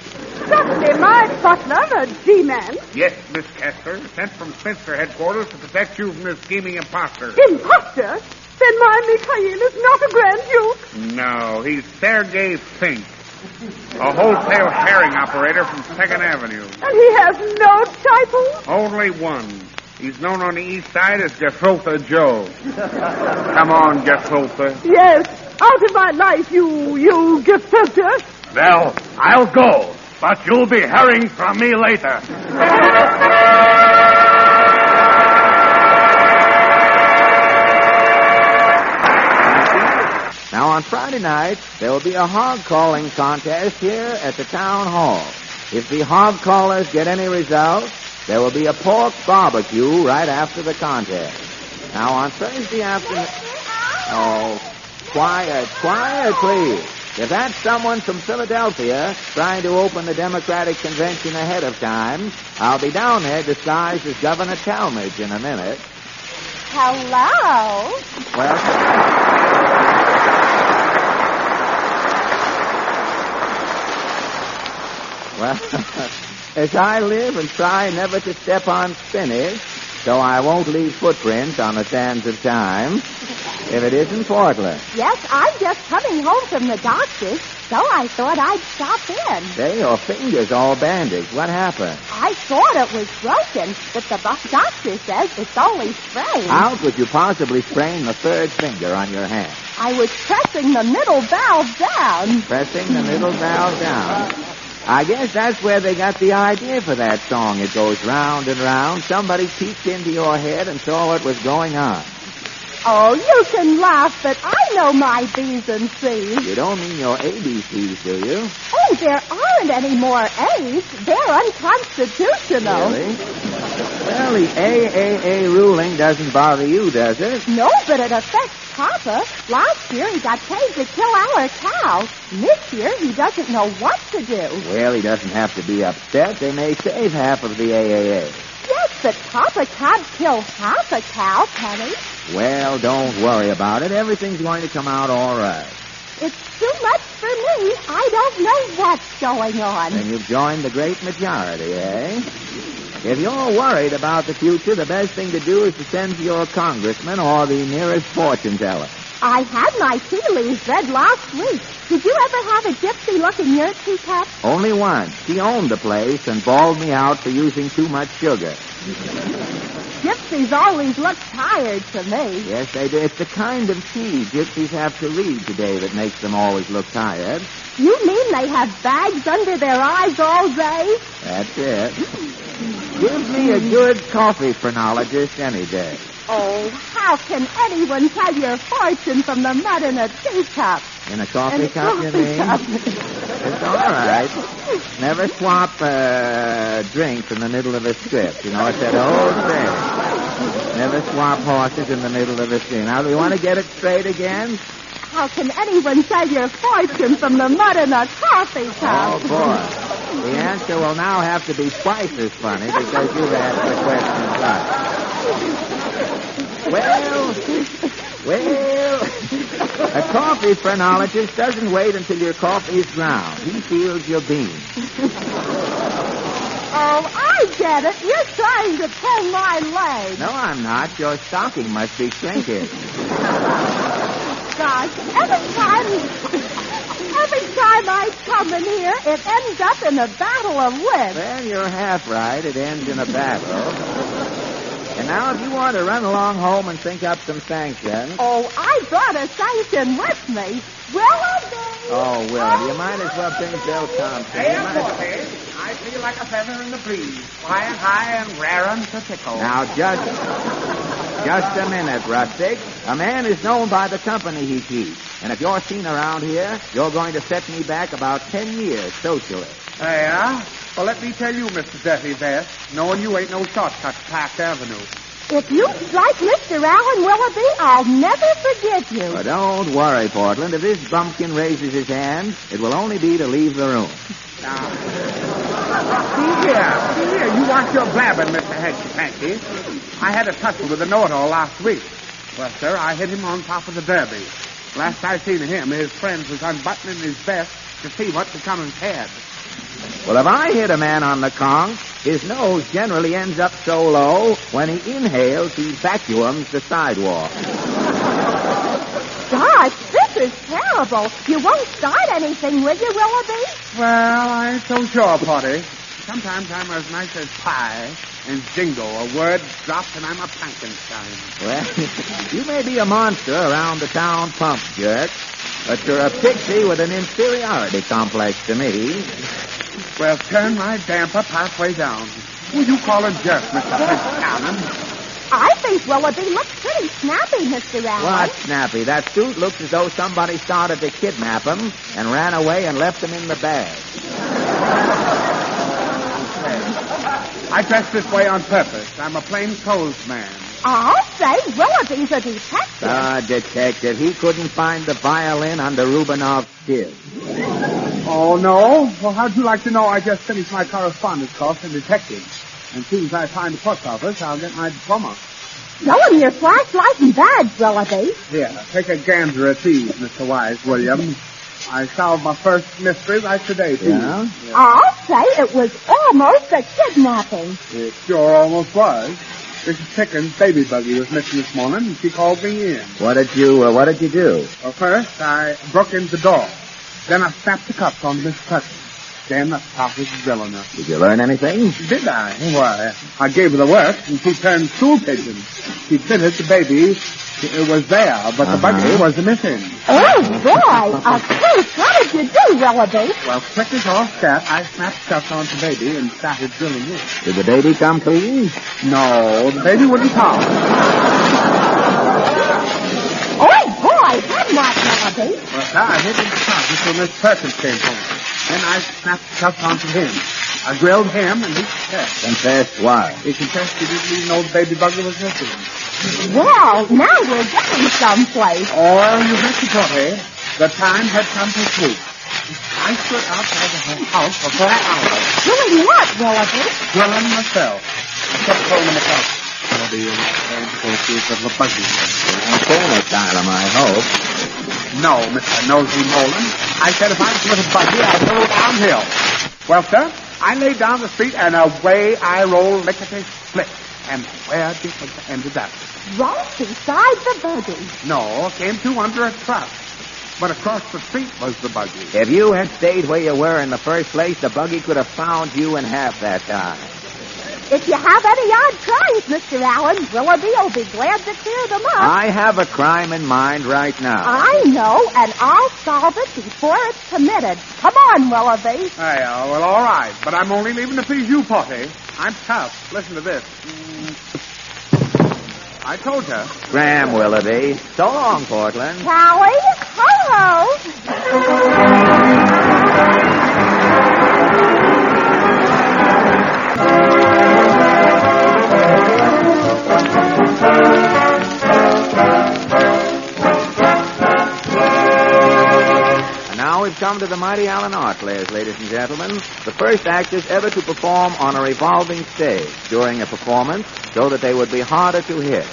Chutney, my butler, a G-man. Yes, Miss Casper, sent from Spencer headquarters to protect you from this scheming imposter. Imposter? Then my Mikhail is not a Grand Duke. No, he's Sergei Fink, a wholesale herring operator from 2nd Avenue. And he has no title? Only one. He's known on the east side as Gefilte Joe. Come on, Gefilte. Yes, out of my life, you Gefilte. Well, I'll go, but you'll be hearing from me later. Now, on Friday night, there will be a hog calling contest here at the town hall. If the hog callers get any results, there will be a pork barbecue right after the contest. Now, on Thursday afternoon... Oh, quiet, please. If that's someone from Philadelphia trying to open the Democratic Convention ahead of time, I'll be down there disguised as Governor Talmadge in a minute. Hello? Well, as I live and try never to step on spinach, so I won't leave footprints on the sands of time, if it isn't Portland. Yes, I'm just coming home from the doctor's, so I thought I'd stop in. Say, your finger's all bandaged. What happened? I thought it was broken, but the doctor says it's only sprained. How could you possibly sprain the third finger on your hand? I was pressing the middle valve down. Pressing the middle valve down. I guess that's where they got the idea for that song. It goes round and round. Somebody peeked into your head and saw what was going on. Oh, you can laugh, but I know my B's and C's. You don't mean your ABCs, do you? Oh, there aren't any more A's. They're unconstitutional. Really? Well, the AAA ruling doesn't bother you, does it? No, but it affects Papa. Last year he got paid to kill our cow. This year he doesn't know what to do. Well, he doesn't have to be upset. They may save half of the AAA. Yes, but Papa can't kill half a cow, can he? Well, don't worry about it. Everything's going to come out all right. It's too much for me. I don't know what's going on. Then you've joined the great majority, eh? If you're worried about the future, the best thing to do is to send to your congressman or the nearest fortune teller. I had my tea leaves read last week. Did you ever have a gypsy look in your teacup? Only once. She owned the place and bawled me out for using too much sugar. Gypsies always look tired to me. Yes, they do. It's the kind of tea gypsies have to read today that makes them always look tired. You mean they have bags under their eyes all day? That's it. Give me a good coffee phrenologist any day. Oh, how can anyone tell your fortune from the mud in a teacup? In a coffee cup, you mean? Cup. It's all right. Never swap drinks in the middle of a script. You know, it's that old thing. Never swap horses in the middle of a scene. Now, do you want to get it straight again? How can anyone save your fortune from the mud in a coffee cup? Oh, boy. The answer will now have to be twice as funny because you've asked the question right. Well, a coffee phrenologist doesn't wait until your coffee is ground. He feels your beans. Oh, I get it. You're trying to pull my leg. No, I'm not. Your stocking must be shrinking. Gosh, every time I come in here, it ends up in a battle of wits. Well, you're half right. It ends in a battle. And now, if you want to run along home and think up some sanctions... Oh, I brought a sanction with me. Willoughby! Oh, Will, you might as well think Bill Thompson. Hey, I feel like a feather in the breeze, flying high and raring to tickle. Now, just a minute, Rustic. A man is known by the company he keeps. And if you're seen around here, you're going to set me back about 10 years socially. Yeah? Well, let me tell you, Mr. Dirty Vest, knowing you ain't no shortcut to Park Avenue. If you strike Mr. Allen Willoughby, I'll never forget you. Well, don't worry, Portland. If this bumpkin raises his hand, it will only be to leave the room. Now, see here. You want your blabbing, Mr. Hanky-Panky. I had a tussle with the know-it-all last week. Well, sir, I hit him on top of the derby. Last I seen him, his friends was unbuttoning his vest to see what become of his head. Well, if I hit a man on the conch, his nose generally ends up so low, when he inhales, he vacuums the sidewalk. Gosh, this is terrible. You won't start anything, will you, Willoughby? Well, I ain't so sure, Potty. Sometimes I'm as nice as pie, and jingo, a word drops and I'm a Frankenstein. Well, you may be a monster around the town pump, jerk, but you're a pixie with an inferiority complex to me. Well, turn my damper halfway down. Who you call a jerk, Mr. Cannon? I think Willoughby looks pretty snappy, Mr. Allen. What snappy? That suit looks as though somebody started to kidnap him and ran away and left him in the bag. I dress this way on purpose. I'm a plain clothes man. I'll say Willoughby's a detective. Detective. He couldn't find the violin under Rubenov's kid. Oh, no? Well, how'd you like to know I just finished my correspondence course in detective? And as soon as I find the post office, I'll get my diploma. Show him your flashlight and badge, Willoughby. Here, take a gander at these, Mr. Wise William. I solved my first mystery right today, too. Yeah? I'll say it was almost a kidnapping. It sure almost was. Mrs. Pickens' baby buggy was missing this morning, and she called me in. What did you do? Well, first, I broke into the door. Then I snapped the cuffs on Miss Hudson. Then the top was villainous. Did you learn anything? Did I? Why, I gave her the work, and she turned stool pigeon. She fitted the baby. It was there, but the buggy wasn't missing. Oh, boy. Of course. What did you do, Willoughby? Well, quick as all that, I snapped cuffs onto the baby and started drilling it. Did the baby come clean? No, the baby wouldn't talk. Oh, boy. That's not Willoughby. Well, sir, I hid in the closet till Miss Perkins came home. Then I snapped cuffs onto him. I grilled him, and he confessed. Confessed what? He confessed he didn't even know the baby buggy was missing. Well, now we're getting someplace. Oh, you bet you thought, eh? The time had come to sleep. I stood outside the house for 4 hours. Doing what, Willoughby? Drilling myself. I kept calling myself. Willoughby, you're not going to go see if the buggy. Phone asylum, I hope. No, Mr. Nosey Nolan. I said if I was with a buggy, I'd roll downhill. Well, sir, I laid down the street, and away I rolled lickety-split. And where do you think I ended up? Right beside the buggy. No, came to under a truck. But across the street was the buggy. If you had stayed where you were in the first place, the buggy could have found you in half that time. If you have any odd crimes, Mr. Allen, Willoughby will be glad to clear them up. I have a crime in mind right now. I know, and I'll solve it before it's committed. Come on, Willoughby. Well, all right. But I'm only leaving to please you, Potty. I'm tough. Listen to this. I told you. Scram, Willoughby. So long, Portland. Callie, hello. come to the Mighty Allen Art Players, ladies and gentlemen, the first actors ever to perform on a revolving stage during a performance so that they would be harder to hit.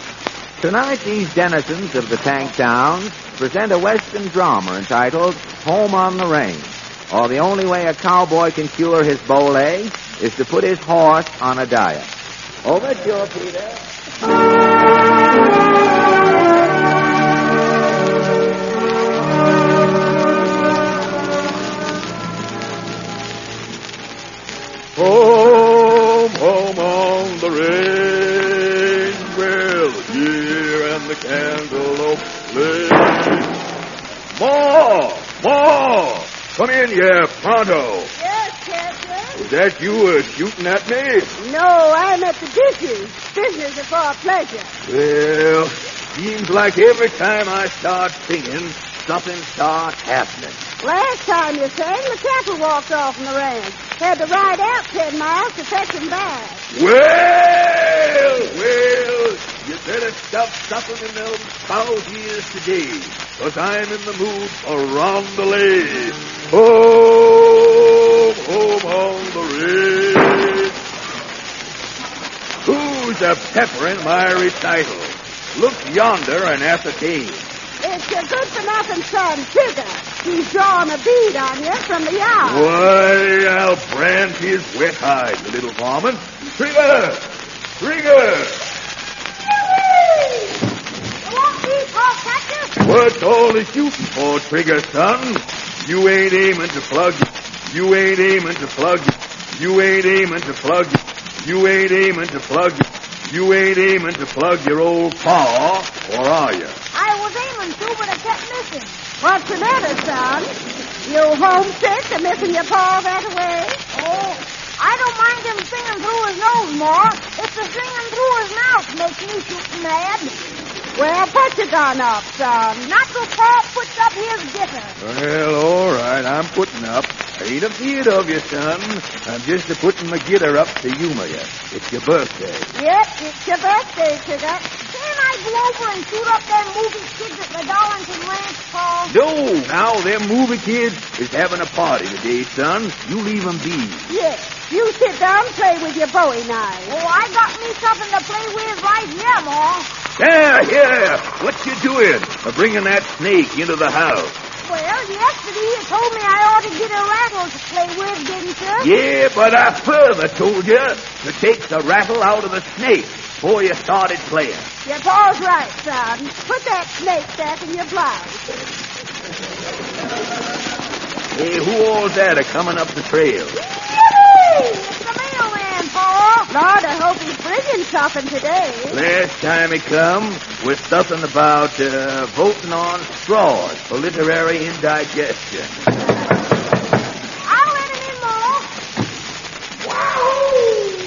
Tonight, these denizens of the Tank Towns present a Western drama entitled Home on the Range, or the only way a cowboy can cure his bow leg is to put his horse on a diet. Overture, Peter. Home, home on the range, well, the deer and the cantaloupe play. Ma! Come in here, pronto. Yes, Captain. Is that you shooting at me? No, I'm at the dishes. Business is for a pleasure. Well, seems like every time I start singing, something starts happening. Last time you sang, the cattle walked off from the ranch. Had to ride out 10 miles to fetch them back. Well, you better stop sucking in those foul ears today, 'cause I'm in the mood for rondelay. Home on the range. Who's a pepperin' my recital? Look yonder and ascertain. It's your good-for-nothing son, Trigger. He's drawing a bead on you from the yard. Why, I'll brand his wet hide, the little varmint. Trigger! Trigger! You won't be, Paul Catcher? What's all the shooting for, Trigger, son? You ain't aiming to plug you. You ain't aiming to plug you. You ain't aiming to plug you. You ain't aiming to plug you. You ain't aiming to plug your old paw, or are you? I was aiming to, but I kept missing. What's the matter, son? You homesick for missing your paw that way? Oh, I don't mind him singing through his nose more. It's the singing through his mouth makes me shoot mad. Well, put your gun up, son. Not till Paul puts up his gitter. Well, all right, I'm putting up. I ain't afeard of you, son. I'm just a-putting my gitter up to humor you. It's your birthday. Yep, it's your birthday, Sugar. Can't I go over and shoot up them movie kids at the Darlington Ranch, Paul? No, now them movie kids is having a party today, son. You leave 'em be. Yes. You sit down and play with your Bowie knife. Oh, I got me something to play with right here, Ma. Here. What you doing? Bringing that snake into the house. Well, yesterday you told me I ought to get a rattle to play with, didn't you? Yeah, but I further told you to take the rattle out of the snake before you started playing. Your Paul's right, son. Put that snake back in your blouse. Hey, who all's that coming up the trail? Yippee! It's the mailman, Paul. Lord, I hope he's bringing something today. Last time he come was something about voting on straws for literary indigestion. I'll let him in, Ma. Wahoo!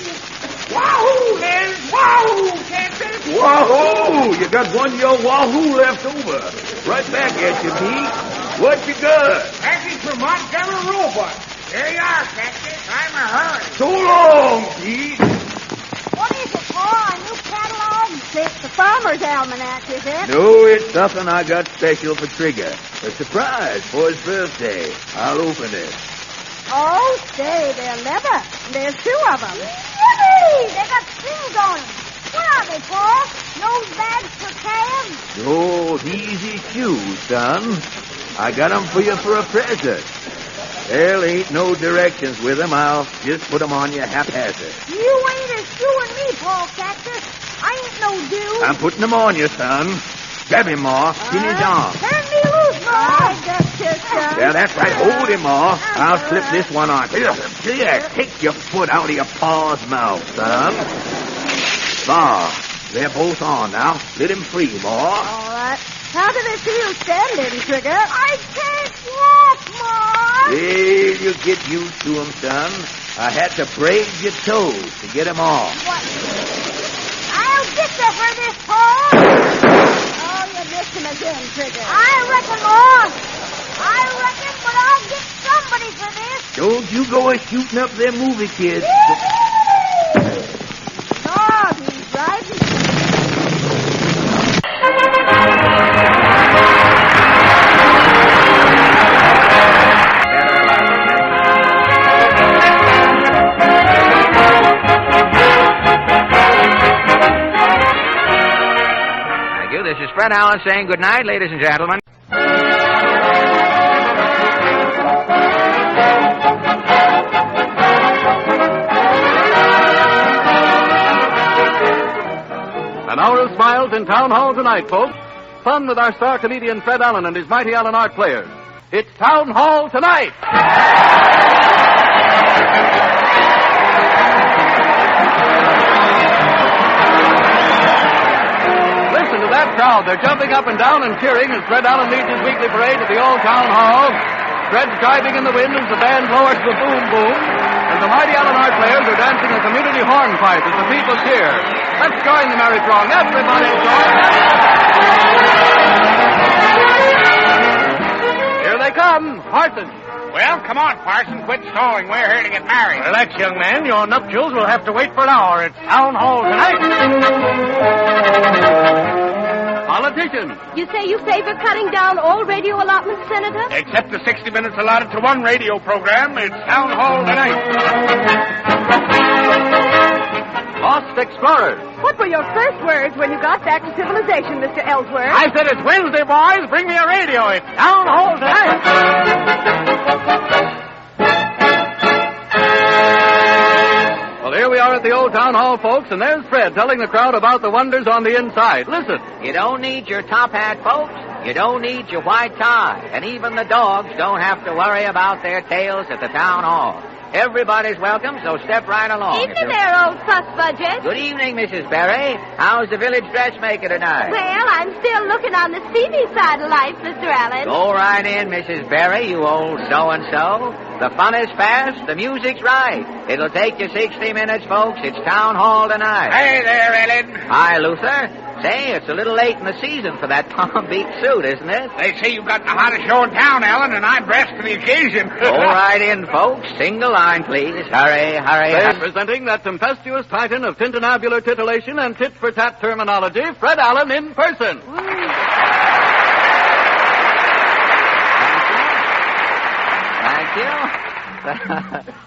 Wahoo, Liz! Wahoo, Captain! Wahoo! You got one of your wahoo left over. Right back at you, Pete. What you got? Package from Montgomery Robot. There you are, Captain. I'm a hurry. So long, Pete. What is it, Paul? A new catalog? It's the Farmer's Almanac, is it? No, it's something I got special for Trigger. A surprise for his birthday. I'll open it. Oh, say, they're leather. There's 2 of them. Yippee! They got strings on them. What are they, Paul? Nose bags for calves? Oh, easy shoes, son. I got 'em for you for a present. There ain't no directions with 'em. I'll just put 'em on you haphazard. You ain't eschewing me, Paul Cactus. I ain't no dude. I'm putting 'em on you, son. Grab him, Ma. In his arm. Turn me loose, Ma. I got you, son. Yeah, that's right. Hold him, Ma. I'll slip this one on. Here, take your foot out of your pa's mouth, son. Ma, they're both on now. Let him free, Ma. All right. How do they feel standing, Trigger? I can't walk, Ma. Well, you get used to 'em, son. I had to braid your toes to get 'em off. What? I'll get you for this, Paul. Oh, you missed him again, Trigger. I reckon, Ma. I reckon, but I'll get somebody for this. Don't you go a-shooting up them movie kids. Lord, he's riding. Fred Allen saying good night, ladies and gentlemen. An hour of smiles in Town Hall tonight, folks. Fun with our star comedian Fred Allen and his mighty Allen Art players. It's Town Hall tonight. Listen to that crowd. They're jumping up and down and cheering as Fred Allen leads his weekly parade to the old Town Hall. Fred's driving in the wind as the band lowers the boom boom. And the mighty Allen Art players are dancing a community hornpipe as the people cheer. Let's join the merry throng. Everybody join. Here they come. Parson. Well, come on, Parson. Quit stalling. We're here to get married. Relax, young man. Your nuptials will have to wait for an hour. It's Town Hall tonight. Politicians. You say you favor cutting down all radio allotments, Senator? Except the 60 minutes allotted to one radio program, it's Town Hall tonight. Lost explorers. What were your first words when you got back to civilization, Mr. Ellsworth? I said it's Wednesday, boys. Bring me a radio. It's Town Hall tonight. Well, here we are at the old Town Hall, folks, and there's Fred telling the crowd about the wonders on the inside. Listen. You don't need your top hat, folks. You don't need your white tie. And even the dogs don't have to worry about their tails at the Town Hall. Everybody's welcome, so step right along. Evening there, old fuss budget. Good evening, Mrs. Berry. How's the village dressmaker tonight? Well, I'm still looking on the seamy side of life, Mr. Allen. Go right in, Mrs. Berry, you old so-and-so. The fun is fast, the music's right. It'll take you 60 minutes, folks. It's Town Hall tonight. Hey there, Ellen. Hi, Luther. Say, it's a little late in the season for that Palm Beach suit, isn't it? They say you've got the hottest show in town, Ellen, and I'm dressed for the occasion. Go right in, folks. Single line, please. Hurry, hurry, They're hurry. presenting that tempestuous titan of tintinabular titillation and tit-for-tat terminology, Fred Allen in person. Thank you.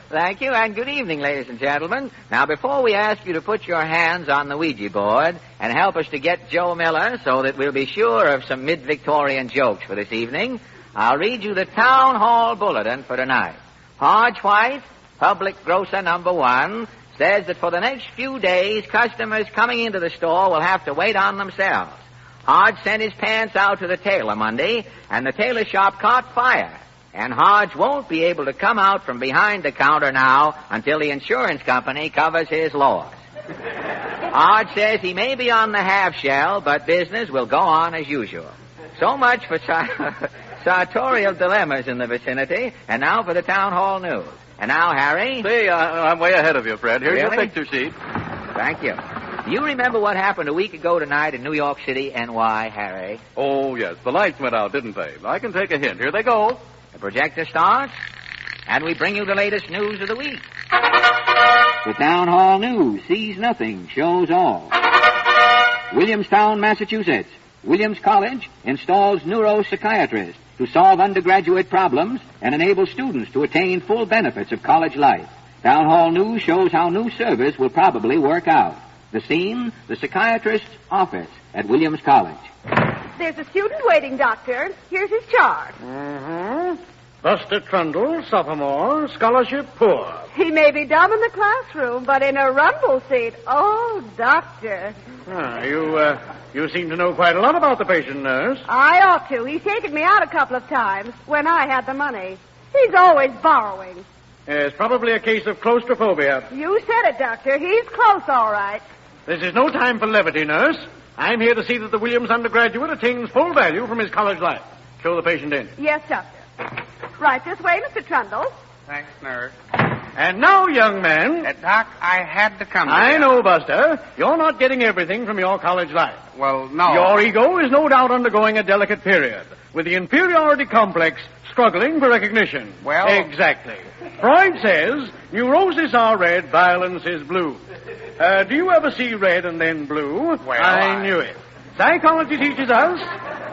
Thank you, and good evening, ladies and gentlemen. Now, before we ask you to put your hands on the Ouija board and help us to get Joe Miller so that we'll be sure of some mid-Victorian jokes for this evening, I'll read you the Town Hall Bulletin for tonight. Hodge White, public grocer number 1, says that for the next few days, customers coming into the store will have to wait on themselves. Hodge sent his pants out to the tailor Monday, and the tailor shop caught fire. And Hodge won't be able to come out from behind the counter now until the insurance company covers his loss. Hodge says he may be on the half shell, but business will go on as usual. So much for sartorial dilemmas in the vicinity, and now for the Town Hall news. And now, Harry? See, I'm way ahead of you, Fred. Here's your Really? picture sheet. Thank you. Do you remember what happened a week ago tonight in New York City, NY, Harry? Oh, yes. The lights went out, didn't they? I can take a hint. Here they go. The projector starts, and we bring you the latest news of the week. The Town Hall News sees nothing, shows all. Williamstown, Massachusetts. Williams College installs neuropsychiatrist to solve undergraduate problems and enable students to attain full benefits of college life. Town Hall News shows how new service will probably work out. The scene, the psychiatrist's office at Williams College. There's a student waiting, Doctor. Here's his chart. Mm-hmm. Buster Trundle, sophomore, scholarship poor. He may be dumb in the classroom, but in a rumble seat, oh, Doctor. You seem to know quite a lot about the patient, nurse. I ought to. He's taken me out a couple of times when I had the money. He's always borrowing. It's probably a case of claustrophobia. You said it, Doctor. He's close, all right. This is no time for levity, nurse. I'm here to see that the Williams undergraduate attains full value from his college life. Show the patient in. Yes, Doctor. Right this way, Mr. Trundle. Thanks, nurse. And now, young man... Doc, I had to come I here. know, Buster. You're not getting everything from your college life. Well, no. Your ego is no doubt undergoing a delicate period, with the inferiority complex struggling for recognition. Well... Exactly. Freud says neurosis are red, violence is blue. Do you ever see red and then blue? Well, I knew it. Psychology teaches us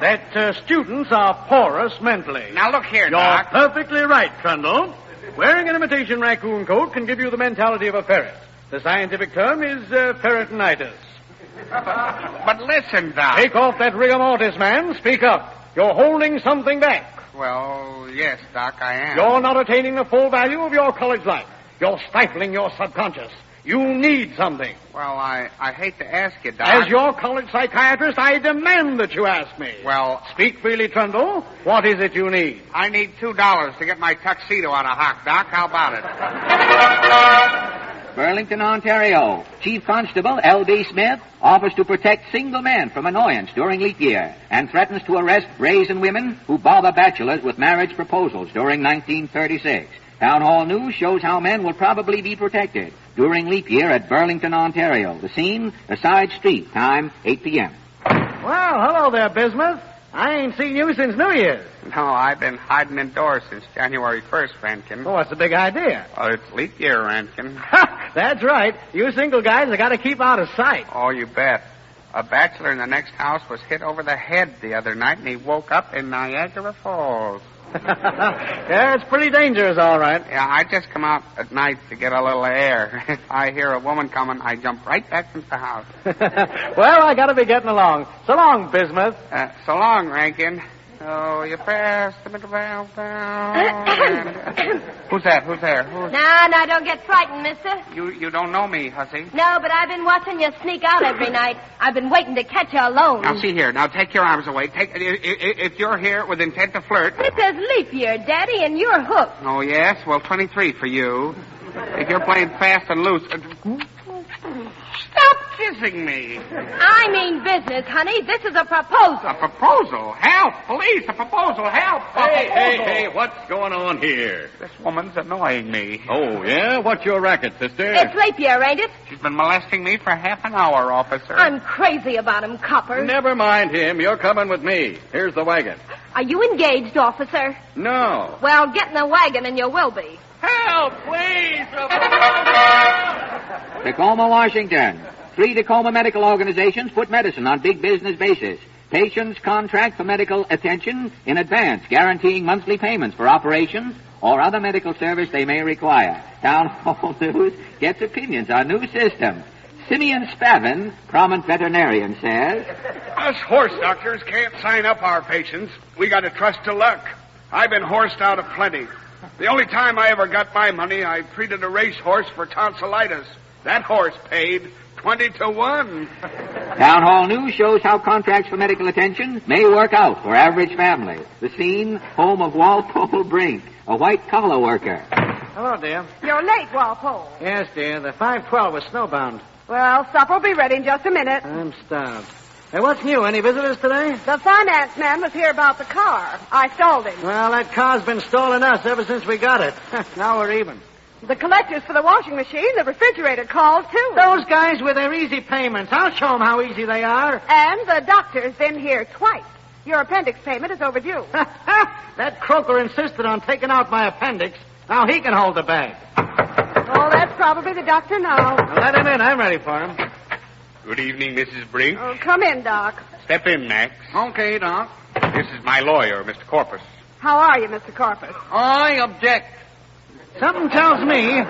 that students are porous mentally. Now, look here, You're Doc. perfectly right, Trundle. Wearing an imitation raccoon coat can give you the mentality of a ferret. The scientific term is ferretinitis. But listen, Doc. Take off that rigor mortis, man. Speak up. You're holding something back. Well, yes, Doc, I am. You're not attaining the full value of your college life. You're stifling your subconscious. You need something. Well, I hate to ask you, Doc. As your college psychiatrist, I demand that you ask me. Well, speak freely, Trundle. What is it you need? I need $2 to get my tuxedo on a hock, Doc. How about it? Burlington, Ontario. Chief Constable L.B. Smith offers to protect single men from annoyance during leap year and threatens to arrest brazen women who bother bachelors with marriage proposals during 1936. Town Hall News shows how men will probably be protected during leap year at Burlington, Ontario. The scene, a side street, time 8 p.m. Well, hello there, Bismuth. I ain't seen you since New Year's. No, I've been hiding indoors since January 1st, Rankin. Oh, what's the big idea? Oh, it's leap year, Rankin. That's right. You single guys have got to keep out of sight. Oh, you bet. A bachelor in the next house was hit over the head the other night, and he woke up in Niagara Falls. Yeah, it's pretty dangerous, all right. Yeah, I just come out at night to get a little air. If I hear a woman coming, I jump right back into the house. Well, I gotta be getting along. So long, Bismuth. So long, Rankin. Oh, you passed the middle valve down. Who's that? Who's there? No, don't get frightened, mister. You don't know me, hussy. No, but I've been watching you sneak out every night. I've been waiting to catch you alone. Now, see here. Now, take your arms away. If you're here with intent to flirt... It says leap year, Daddy, and you're hooked. Oh, yes? Well, 23 for you. If you're playing fast and loose... Stop kissing me. I mean business, honey. This is a proposal. A proposal? Help! Police! A proposal! Help! Hey, what's going on here? This woman's annoying me. Oh, yeah? What's your racket, sister? It's leap year, ain't it? She's been molesting me for half an hour, officer. I'm crazy about him, copper. Never mind him. You're coming with me. Here's the wagon. Are you engaged, officer? No. Well, get in the wagon and you will be. Help, please! Tacoma, Washington. 3 Tacoma medical organizations put medicine on big business basis. Patients contract for medical attention in advance, guaranteeing monthly payments for operations or other medical service they may require. Town Hall News gets opinions on new systems. Simeon Spavin, prominent veterinarian, says, Us horse doctors can't sign up our patients. We got to trust to luck. I've been horsed out of plenty. The only time I ever got my money, I treated a racehorse for tonsillitis. That horse paid 20-1. Town Hall News shows how contracts for medical attention may work out for average families. The scene, home of Walpole Brink, a white-collar worker. Hello, dear. You're late, Walpole. Yes, dear. The 512 was snowbound. Well, supper will be ready in just a minute. I'm starved. Hey, what's new? Any visitors today? The finance man was here about the car. I stalled him. Well, that car's been stalling us ever since we got it. Now we're even. The collectors for the washing machine, the refrigerator called, too. Those guys with their easy payments. I'll show them how easy they are. And the doctor's been here twice. Your appendix payment is overdue. That croaker insisted on taking out my appendix. Now he can hold the bag. Oh, that's probably the doctor now. Now let him in. I'm ready for him. Good evening, Mrs. Brink. Oh, come in, Doc. Step in, Max. Okay, Doc. This is my lawyer, Mr. Corpus. How are you, Mr. Corpus? I object. Something tells me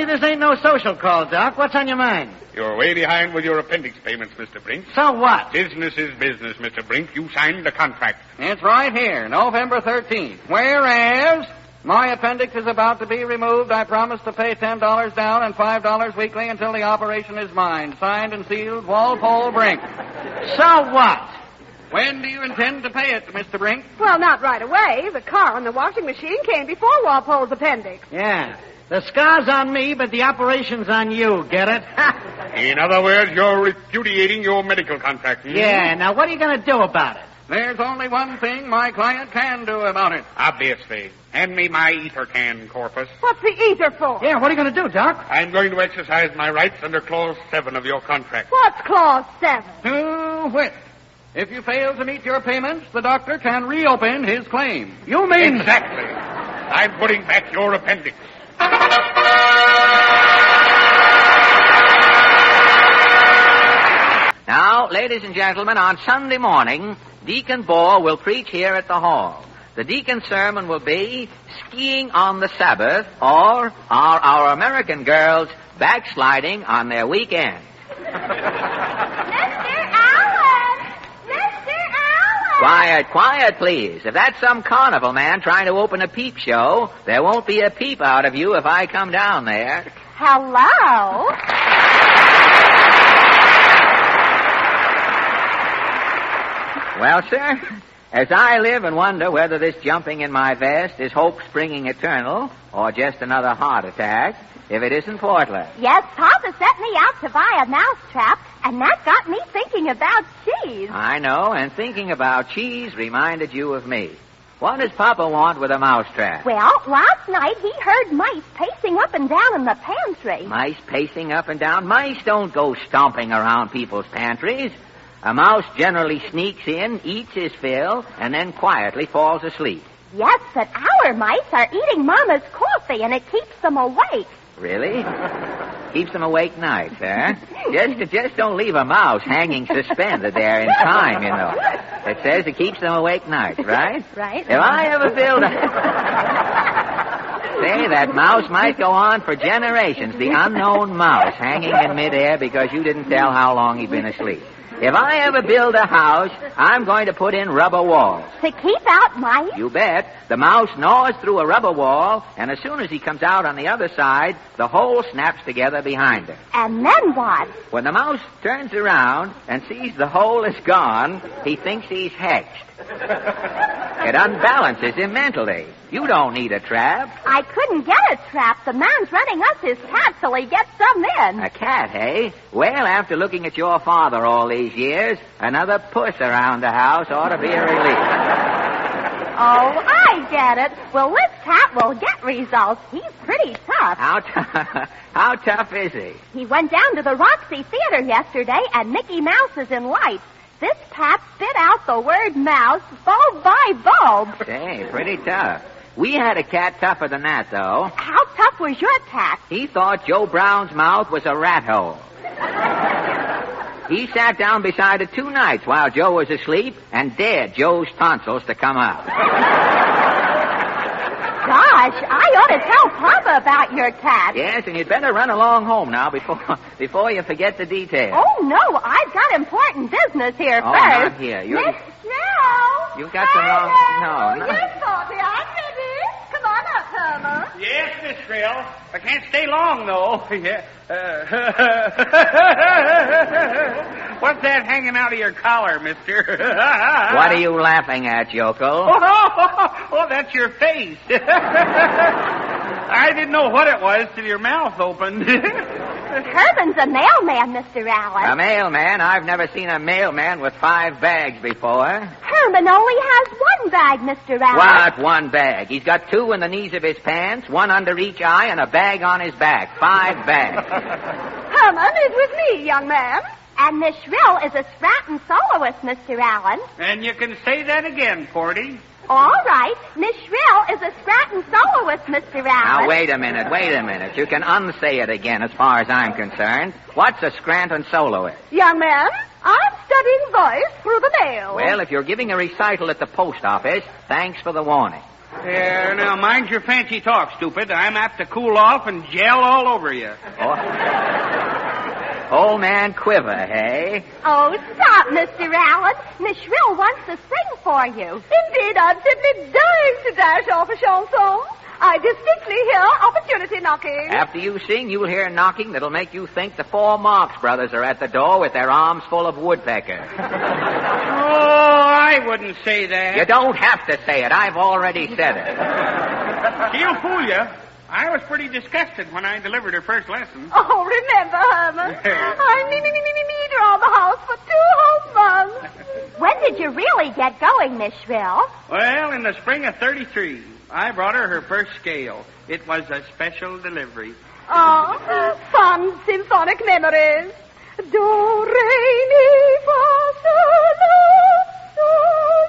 this ain't no social call, Doc. What's on your mind? You're way behind with your appendix payments, Mr. Brink. So what? Business is business, Mr. Brink. You signed the contract. It's right here, November 13th. Whereas my appendix is about to be removed, I promise to pay $10 down and $5 weekly until the operation is mine. Signed and sealed, Walpole Brink. So what? When do you intend to pay it, Mr. Brink? Well, not right away. The car and the washing machine came before Walpole's appendix. Yeah. The scar's on me, but the operation's on you. Get it? In other words, you're repudiating your medical contract. Yeah. Now, what are you going to do about it? There's only one thing my client can do about it. Obviously. Hand me my ether can, Corpus. What's the ether for? Yeah, what are you going to do, Doc? I'm going to exercise my rights under Clause 7 of your contract. What's Clause 7? To wit, if you fail to meet your payments, the doctor can reopen his claim. You mean... Exactly. I'm putting back your appendix. Now, ladies and gentlemen, on Sunday morning, Deacon Bohr will preach here at the hall. The deacon's sermon will be Skiing on the Sabbath, or Are Our American Girls Backsliding on Their Weekend? Quiet, quiet, please. If that's some carnival man trying to open a peep show, there won't be a peep out of you if I come down there. Hello? Well, sir, as I live and wonder whether this jumping in my vest is hope springing eternal or just another heart attack, if it isn't Portland. Yes, Papa sent me out to buy a mousetrap, and that got me thinking about cheese. I know, and thinking about cheese reminded you of me. What does Papa want with a mousetrap? Well, last night he heard mice pacing up and down in the pantry. Mice pacing up and down? Mice don't go stomping around people's pantries. A mouse generally sneaks in, eats his fill, and then quietly falls asleep. Yes, but our mice are eating Mama's coffee, and it keeps them awake. Really? Keeps them awake nights, huh? Just don't leave a mouse hanging suspended there in time, you know. It says it keeps them awake nights, right? Right. If I ever build a... Say, that mouse might go on for generations, the unknown mouse hanging in midair because you didn't tell how long he'd been asleep. If I ever build a house, I'm going to put in rubber walls. To keep out mice? You bet. The mouse gnaws through a rubber wall, and as soon as he comes out on the other side, the hole snaps together behind him. And then what? When the mouse turns around and sees the hole is gone, he thinks he's hatched. It unbalances him mentally. You don't need a trap. I couldn't get a trap. The man's running us his cat till he gets some in. A cat, eh? Well, after looking at your father all these years, another puss around the house ought to be a relief. Oh, I get it. Well, this cat will get results. He's pretty tough. How tough is he? He went down to the Roxy Theater yesterday, and Mickey Mouse is in lights. This cat spit out the word mouse bulb by bulb. Say, pretty tough. We had a cat tougher than that, though. How tough was your cat? He thought Joe Brown's mouth was a rat hole. He sat down beside it 2 nights while Joe was asleep and dared Joe's tonsils to come out. Gosh, I ought to tell Papa about your cat. Yes, and you'd better run along home now before you forget the details. Oh, no, I've got important business here Oh, first. not here. Miss Snow! You've got the wrong... No. Yes, Bobby, I'm ready. Come on up, Herman. Yes, Miss Frill. I can't stay long, though. What's that hanging out of your collar, mister? What are you laughing at, yokel? Oh, that's your face. I didn't know what it was till your mouth opened. Herman's a mailman, Mr. Allen. A mailman? I've never seen a mailman with 5 bags before. Herman only has 1 bag, Mr. Allen. What, 1 bag? He's got 2 in the knees of his pants, 1 under each eye, and a bag on his back. 5 bags. Herman is with me, young man. And Miss Shrill is a Stratton soloist, Mr. Allen. And you can say that again, Porty. All right. Miss Shrill is a Stratton soloist, Mr. Allen. Now, wait a minute. You can unsay it again as far as I'm concerned. What's a Scranton soloist? Young man, I'm studying voice through the mail. Well, if you're giving a recital at the post office, thanks for the warning. There, now, mind your fancy talk, stupid. I'm apt to cool off and gel all over you. Old man quiver, hey? Oh, stop, Mr. Allen. Miss Shrill wants to sing for you. Indeed, I'm simply dying to dash off a chanson. I distinctly hear opportunity knocking. After you sing, you'll hear knocking that'll make you think the 4 Marx brothers are at the door with their arms full of woodpecker. Oh, I wouldn't say that. You don't have to say it. I've already said it. She'll fool you. I was pretty disgusted when I delivered her first lesson. Oh, remember, Herman, I need around the house for 2 whole months. When did you really get going, Miss Shrill? Well, in the spring of 33, I brought her first scale. It was a special delivery. Oh, fun symphonic memories. Do, re, mi, fa, sol, sol.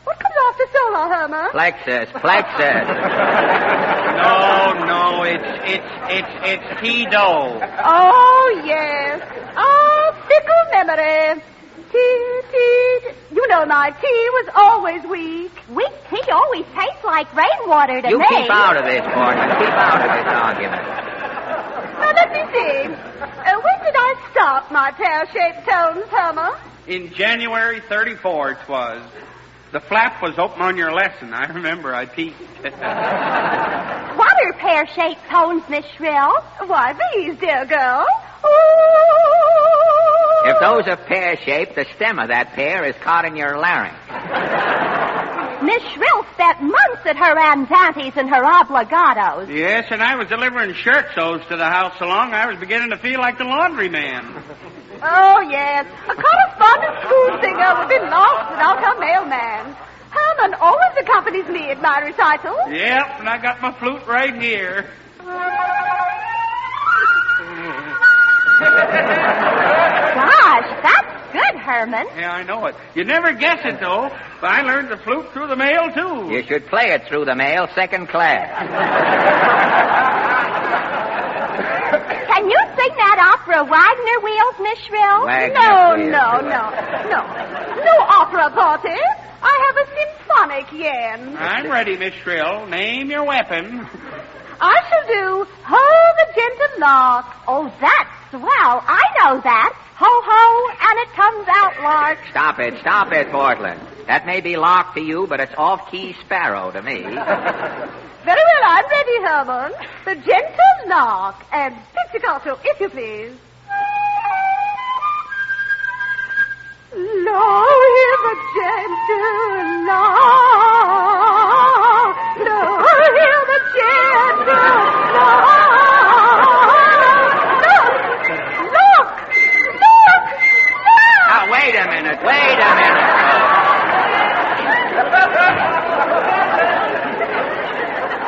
What comes after solo, Herman? Plexus. No, it's T-do. Oh, yes. Oh, fickle memory. Tea. You know my tea was always weak. Weak tea always tastes like rainwater to you me. Keep out of this, Portman. Keep out of this argument. Now, the Let me see. When did I stop my pear-shaped tones, Herman? In January 34, 'twas. The flap was open on your lesson. I remember. I peeked. What are pear-shaped tones, Miss Shrill? Why, these, dear girl. If those are pear-shaped, the stem of that pear is caught in your larynx. Miss Shrill spent months at her Aunt Auntie's in her obligatos. Yes, and I was delivering shirt sews to the house so long I was beginning to feel like the laundryman. Oh, yes. A correspondent school singer would be lost without her mailman. Herman always accompanies me at my recital. Yep, and I got my flute right here. Gosh, that's good, Herman. Yeah, I know it. You'd never guess it, though. But I learned the flute through the mail, too. You should play it through the mail, second class. Can you sing that opera, Wagner Wheels, Miss Shrill? No opera party. I have a symphonic yen. I'm ready, Miss Shrill. Name your weapon. I shall do Ho the Gentle Lark. Oh, that's swell. I know that. Ho-ho, and it comes out lark. Stop it, Portland. That may be lark to you, but it's off-key sparrow to me. Very well, I'm ready, Herman. The Gentle Lark and pizzicato, if you please. Lo, hear the gentle lark. Lo, hear the gentle lark. Look! Now, wait a minute.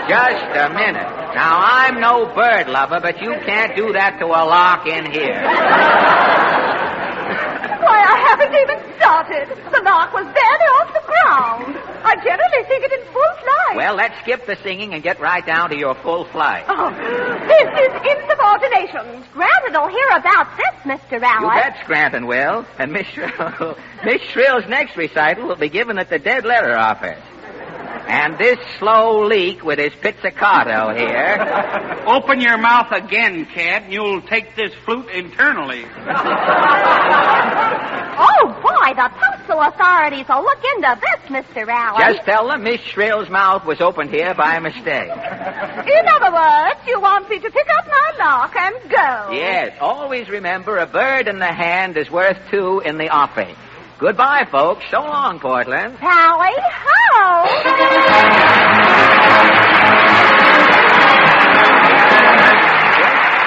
Just a minute. Now, I'm no bird lover, but you can't do that to a lark in here. Why, I haven't even started. The lark was barely off the ground. I generally sing it in full flight. Well, let's skip the singing and get right down to your full flight. Oh, this is insubordination. Scranton will hear about this, Mr. Allen. You bet Scranton will. And Miss Shrill's next recital will be given at the Dead Letter Office. And this slow leak with his pizzicato here. Open your mouth again, Cad, and you'll take this flute internally. Oh, boy, the postal authorities will look into this, Mr. Allen. Just tell them Miss Shrill's mouth was opened here by mistake. In other words, you want me to pick up my lark and go. Yes, always remember a bird in the hand is worth two in the offing. Goodbye, folks. So long, Portland. Tally ho!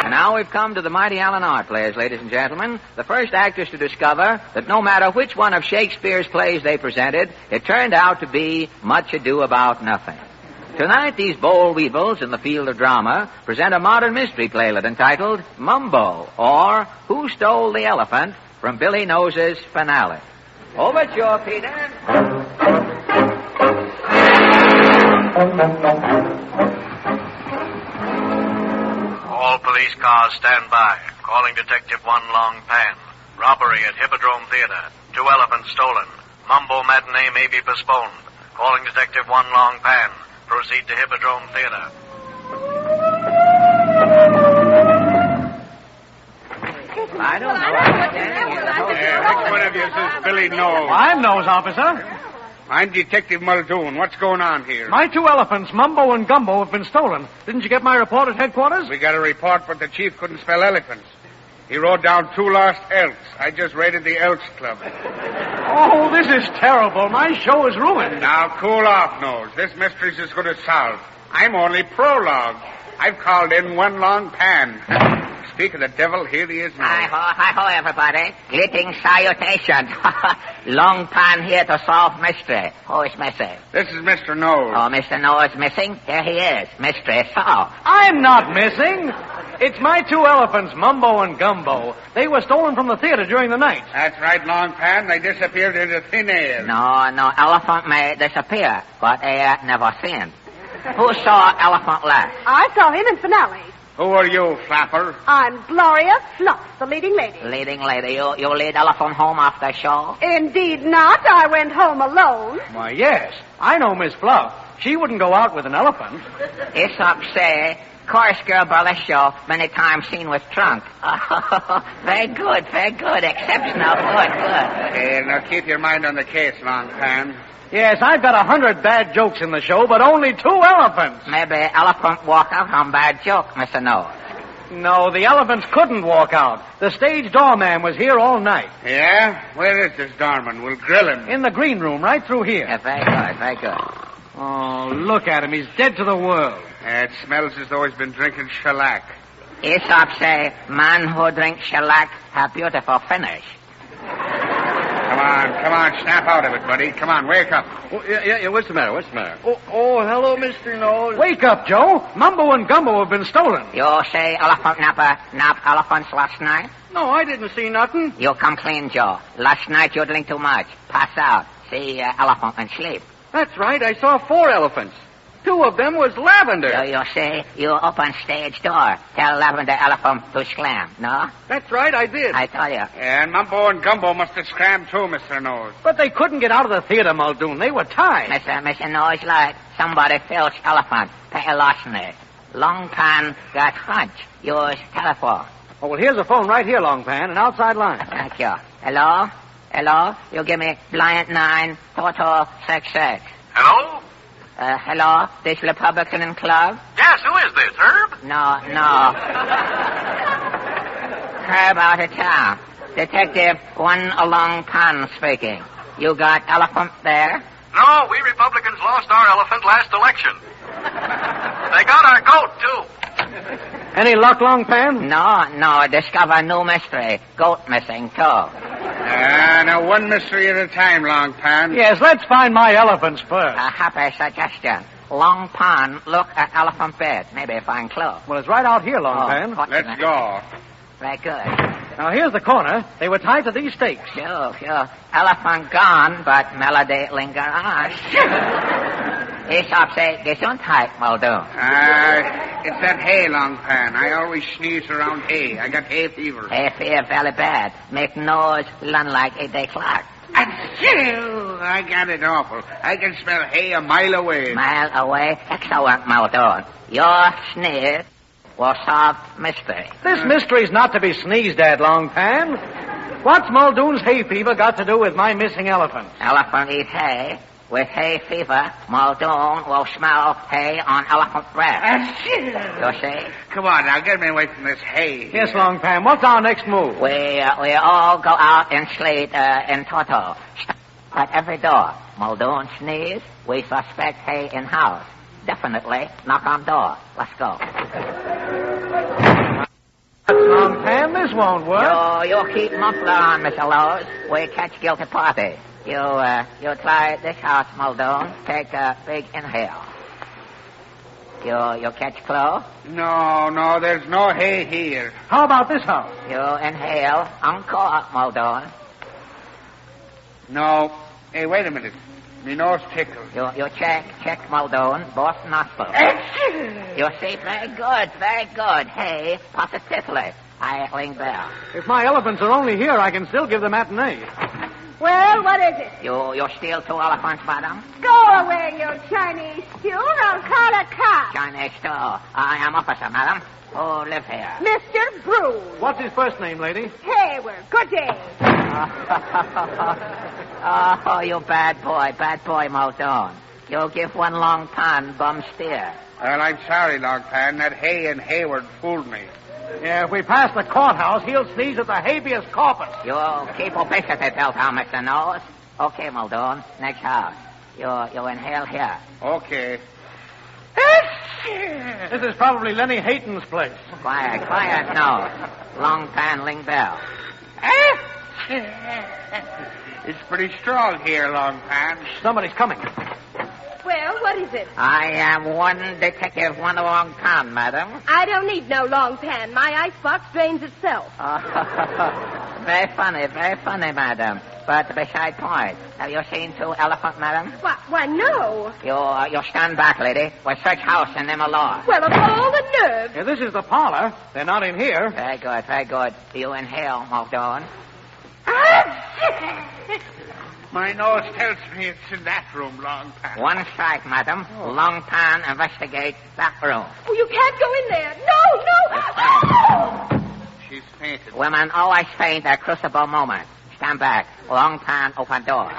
And now we've come to the Mighty Allen Art Players, ladies and gentlemen. The first actors to discover that no matter which one of Shakespeare's plays they presented, it turned out to be Much Ado About Nothing. Tonight, these bold weevils in the field of drama present a modern mystery playlet entitled Mumbo, or Who Stole the Elephant, from Billy Nose's finale. Overture, Peter. All police cars stand by. Calling Detective One Long Pan. Robbery at Hippodrome Theater. 2 elephants stolen. Mumbo matinee may be postponed. Calling Detective One Long Pan. Proceed to Hippodrome Theater. I don't know. Which one of you is Billy Nose? I'm Nose, officer. I'm Detective Muldoon. What's going on here? My 2 elephants, Mumbo and Gumbo, have been stolen. Didn't you get my report at headquarters? We got a report, but the chief couldn't spell elephants. He wrote down 2 lost elks. I just raided the Elks Club. Oh, this is terrible. My show is ruined. Now, cool off, Nose. This mystery's as good as solved. I'm only prologue. I've called in One Long Pan. Speak of the devil, here he is now. Hi-ho, everybody. Greetings, salutations. Long Pan here to solve mystery. Who is missing? This is Mr. Nose. Oh, Mr. Nose missing? Here he is. Mystery solved. I'm not missing. It's my 2 elephants, Mumbo and Gumbo. They were stolen from the theater during the night. That's right, Long Pan. They disappeared into thin air. No, elephant may disappear, but air never seen. Who saw elephant last? I saw him in finale. Who are you, Flapper? I'm Gloria Fluff, the leading lady. Leading lady. You lead elephant home after show? Indeed not. I went home alone. Why, yes. I know Miss Fluff. She wouldn't go out with an elephant. Aesop say, Chorus girl burlesque show, many times seen with trunk. Oh, very good, exceptional, good. Hey, now keep your mind on the case, Long Pan. Yes, I've got 100 bad jokes in the show, but only 2 elephants. Maybe elephant walk out on bad joke, Mr. Nose. No, the elephants couldn't walk out. The stage doorman was here all night. Yeah? Where is this doorman? We'll grill him. In the green room, right through here. Yeah, very good. Oh, look at him. He's dead to the world. It smells as though he's been drinking shellac. Aesop say, man who drinks shellac have beautiful finish. Come on, snap out of it, buddy. Come on, wake up. Oh, yeah, what's the matter? Oh, hello, Mr. Nose. Wake up, Joe. Mumbo and Gumbo have been stolen. You say elephant napper nap elephants last night? No, I didn't see nothing. You come clean, Joe. Last night you drink too much. Pass out. See elephant and sleep. That's right. I saw 4 elephants. 2 of them was lavender. So you say you open stage door. Tell lavender elephant to scram, no? That's right, I did. I tell you. And Mumbo and Gumbo must have scrammed too, Mr. Nose. But they couldn't get out of the theater, Muldoon. They were tied. Mr. Nose like somebody filched elephant. Pay larceny. Long Pan got hunch. Use telephone. Oh, well, here's a phone right here, Long Pan, an outside line. Thank you. Hello? You give me Blind 9, Toto 66. Hello? Hello? This Republican Club? Yes, who is this, Herb? No. Herb out of town. Detective One Long Pan speaking. You got elephant there? No, we Republicans lost our elephant last election. They got our goat, too. Any luck, Long Pan? No. Discover new mystery. Goat missing, too. Now one mystery at a time, Long Pan. Yes, let's find my elephants first. A happy suggestion. Long Pan, look at elephant bed. Maybe find clue. Well, it's right out here, Long Pan. Let's go. Very good. Now, here's the corner. They were tied to these stakes. Sure. Elephant gone, but melody linger on. Aesop say, Gesundheit, Muldoon. It's that hay, Long Pan. I always sneeze around hay. I got hay fever. Hay fever very bad. Make nose run like 8-day clock. Achoo! I got it awful. I can smell hay a mile away. Mile away? Excellent, Muldoon. Your sneeze will solve mystery. This mystery's not to be sneezed at, Long Pan. What's Muldoon's hay fever got to do with my missing elephant? Elephant eat hay. With hay fever, Muldoon will smell hay on elephant breath. You see? Come on, now, get me away from this hay. Yes, Long Pan. What's our next move? We all go out and sleep in Toto. At every door. Muldoon sneeze, we suspect hay in house. Definitely knock on door. Let's go. Long Pan, this won't work. You keep muffler on, Mr. Lowe's. We catch guilty party. You try this house, Muldoon. Take a big inhale. You catch clue? No, there's no hay here. How about this house? You inhale. Encore, Muldoon. No. Hey, wait a minute. Me nose tickles. You check, Muldoon. Both nostrils. You see, very good. Hey, positively. I ring bell. If my elephants are only here, I can still give the matinee. Well, what is it? You steal 2 elephants, madam? Go away, you Chinese stew, and I'll call a cop. Chinese store. I am officer, madam. Who live here? Mr. Bruce. What's his first name, lady? Hayward. Good day. Oh, you bad boy, Muldoon. You give one Long Pan bum steer. Well, I'm sorry, Long Pan. That hay in Hayward fooled me. Yeah, if we pass the courthouse, he'll sneeze at the habeas corpus. You keep obesity pills on, Mr. Nose. Okay, Muldoon. Next house. You inhale here. Okay. This is probably Lenny Hayton's place. Quiet, Nose. Long Pan, ring bell. It's pretty strong here, Long Pan. Somebody's coming. Well, what is it? I am one detective, one Long Pan, madam. I don't need no long pan. My icebox drains itself. Very funny, madam. But beside point, have you seen 2 elephants, madam? Why, no. You stand back, lady. We search house and them alone. Well, of all the nerve. Yeah, this is the parlor. They're not in here. Very good. You inhale, Muldoon. My nose tells me it's in that room, Long Pan. One strike, madam. Long Pan investigate that room. Oh, you can't go in there. No, no. Oh! She's fainted. Women always faint at crucible moment. Stand back. Long Pan, open door.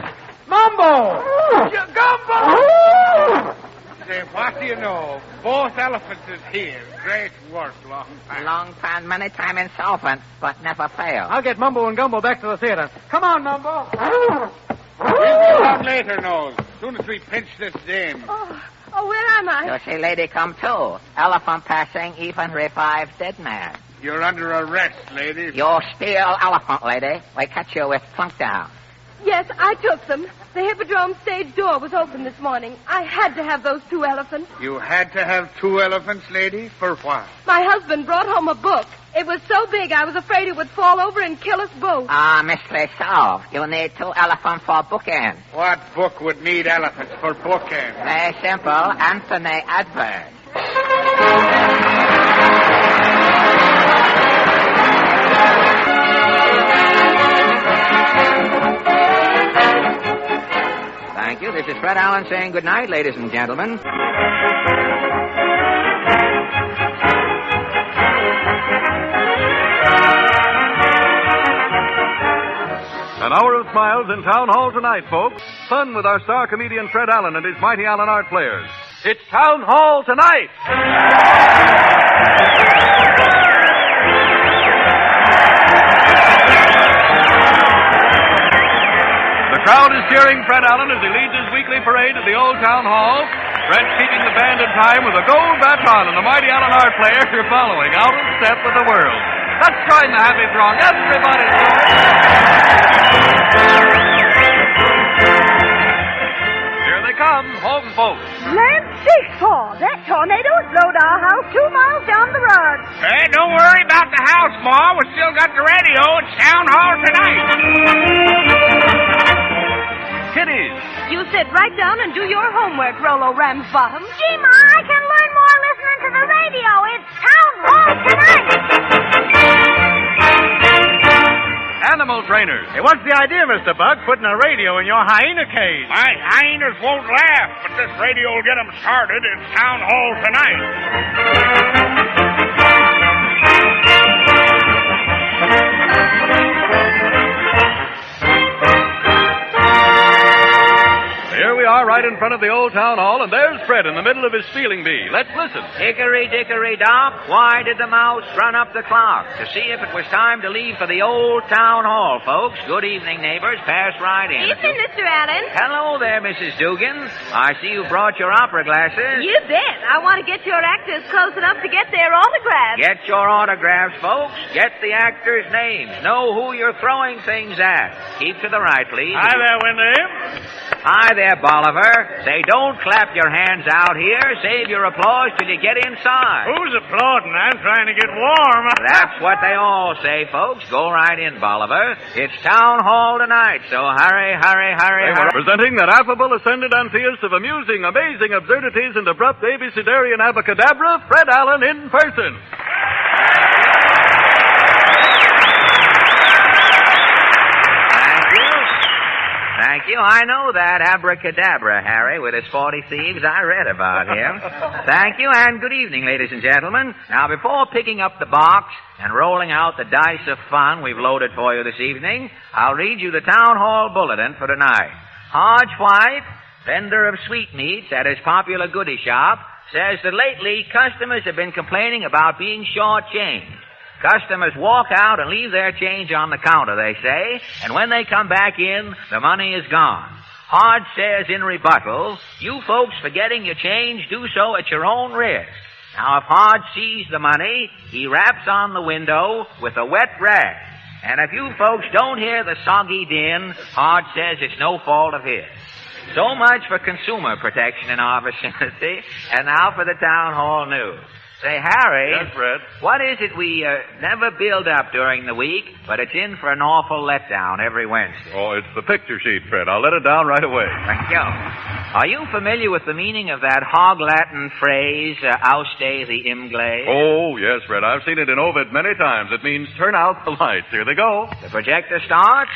Mumbo! Gumbo! Say, what do you know? Both elephants is here. Great work, Long Pan. Long Pan many times insolvent, but never fail. I'll get Mumbo and Gumbo back to the theater. Come on, Mumbo. We'll be along later, Nose. As soon as we pinch this dame. Oh, where am I? You see, lady, come too. Elephant passing, even revive dead man. You're under arrest, lady. You steal elephant, lady. We catch you with plunk down. Yes, I took them. The Hippodrome stage door was open this morning. I had to have those 2 elephants. You had to have 2 elephants, lady? For what? My husband brought home a book. It was so big I was afraid it would fall over and kill us both. Mystery solved. You need 2 elephants for bookend. What book would need elephants for bookend? Very simple. Anthony Adverb. Thank you. This is Fred Allen saying good night, ladies and gentlemen. An hour of smiles in Town Hall tonight, folks. Fun with our star comedian Fred Allen and his mighty Allen Art players. It's Town Hall tonight. The crowd is cheering Fred Allen as he leads his weekly parade at the Old Town Hall. Fred's keeping the band in time with a gold baton, and the mighty Allen Art players are following, out of step with the world. Let's join the happy throng. Everybody. Here they come, home folks. Land seesaw. That tornado's blowed our house 2 miles down the road. Hey, don't worry about the house, Ma. We still got the radio. It's Town Hall tonight. Kiddies. You sit right down and do your homework, Rollo Ramsbottom. Gee, Ma, I can learn more listening to the radio. It's Town Hall tonight. Animal trainers. Hey, what's the idea, Mr. Buck, putting a radio in your hyena cage? My hyenas won't laugh, but this radio will get them started. It's Town Hall tonight. Here we are right in front of the Old Town Hall, and there's Fred in the middle of his spieling bee. Let's listen. Hickory dickory dock, why did the mouse run up the clock? To see if it was time to leave for the Old Town Hall, folks. Good evening, neighbors. Pass right in. Evening, Mr. Allen. Hello there, Mrs. Dugan. I see you brought your opera glasses. You bet. I want to get your actors close enough to get their autographs. Get your autographs, folks. Get the actors' names. Know who you're throwing things at. Keep to the right, please. Hi there, Wyndham. Hi there, Bolivar. Say, don't clap your hands out here. Save your applause till you get inside. Who's applauding? I'm trying to get warm. That's what they all say, folks. Go right in, Bolivar. It's Town Hall tonight, so hurry, hurry, hurry, hurry. Presenting that affable ascendant and theist of amusing, amazing absurdities and abrupt abecedarian abacadabra, Fred Allen in person. Thank you. I know that abracadabra, Harry, with his 40 thieves. I read about him. Thank you, and good evening, ladies and gentlemen. Now, before picking up the box and rolling out the dice of fun we've loaded for you this evening, I'll read you the Town Hall bulletin for tonight. Hodge White, vendor of sweetmeats at his popular goodie shop, says that lately customers have been complaining about being shortchanged. Customers walk out and leave their change on the counter, they say, and when they come back in, the money is gone. Hodge says in rebuttal, you folks forgetting your change, do so at your own risk. Now, if Hodge sees the money, he raps on the window with a wet rag. And if you folks don't hear the soggy din, Hodge says it's no fault of his. So much for consumer protection in our vicinity, and now for the Town Hall news. Say, Harry. Yes, Fred. What is it we never build up during the week, but it's in for an awful letdown every Wednesday? Oh, it's the picture sheet, Fred. I'll let it down right away. Thank you. Are you familiar with the meaning of that hog Latin phrase, auste the imgle? Oh, yes, Fred. I've seen it in Ovid many times. It means turn out the lights. Here they go. The projector starts,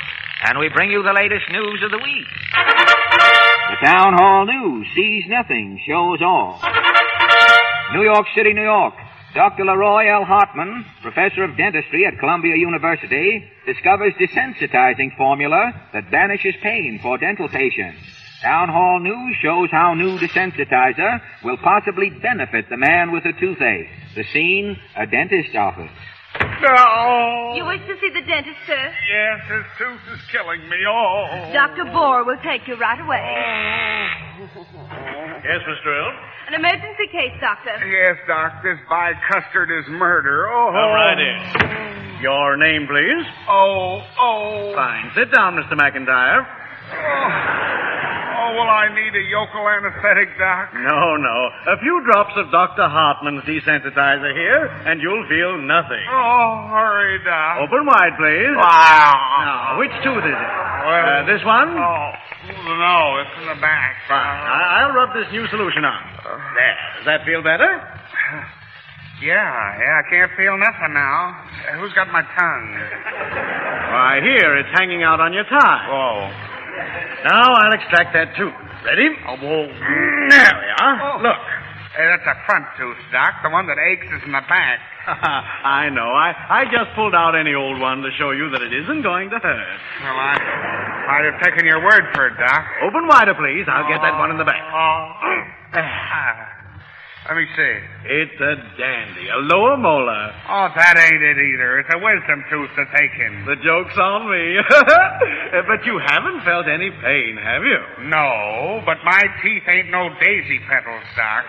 and we bring you the latest news of the week. The Town Hall News sees nothing, shows all. New York City, New York. Dr. Leroy L. Hartman, professor of dentistry at Columbia University, discovers desensitizing formula that banishes pain for dental patients. Town Hall News shows how new desensitizer will possibly benefit the man with a toothache. The scene, a dentist's office. No. You wish to see the dentist, sir? Yes, his tooth is killing me. Oh. Dr. Bohr will take you right away. Yes, Mr. Earl? An emergency case, Doctor. Yes, Doc, this bicustard is murder. Oh. Come right in. Your name, please? Oh. Fine. Sit down, Mr. McIntyre. Oh, will I need a yokel anesthetic, Doc? No. A few drops of Dr. Hartman's desensitizer here, and you'll feel nothing. Oh, hurry, Doc. Open wide, please. Wow. Now, which tooth is it? Well, this one? Oh, no, it's in the back. Fine. I'll rub this new solution on. There. Does that feel better? Yeah, I can't feel nothing now. Who's got my tongue? Why, here, it's hanging out on your tie. Oh. Now I'll extract that tooth. Ready? Oh, whoa. There we are. Oh. Look. Hey, that's a front tooth, Doc. The one that aches is in the back. I know. I just pulled out any old one to show you that it isn't going to hurt. Well, I'd have taken your word for it, Doc. Open wider, please. I'll get that one in the back. Let me see. It's a dandy. A lower molar. Oh, that ain't it either. It's a wisdom tooth to take in. The joke's on me. But you haven't felt any pain, have you? No, but my teeth ain't no daisy petals, Doc.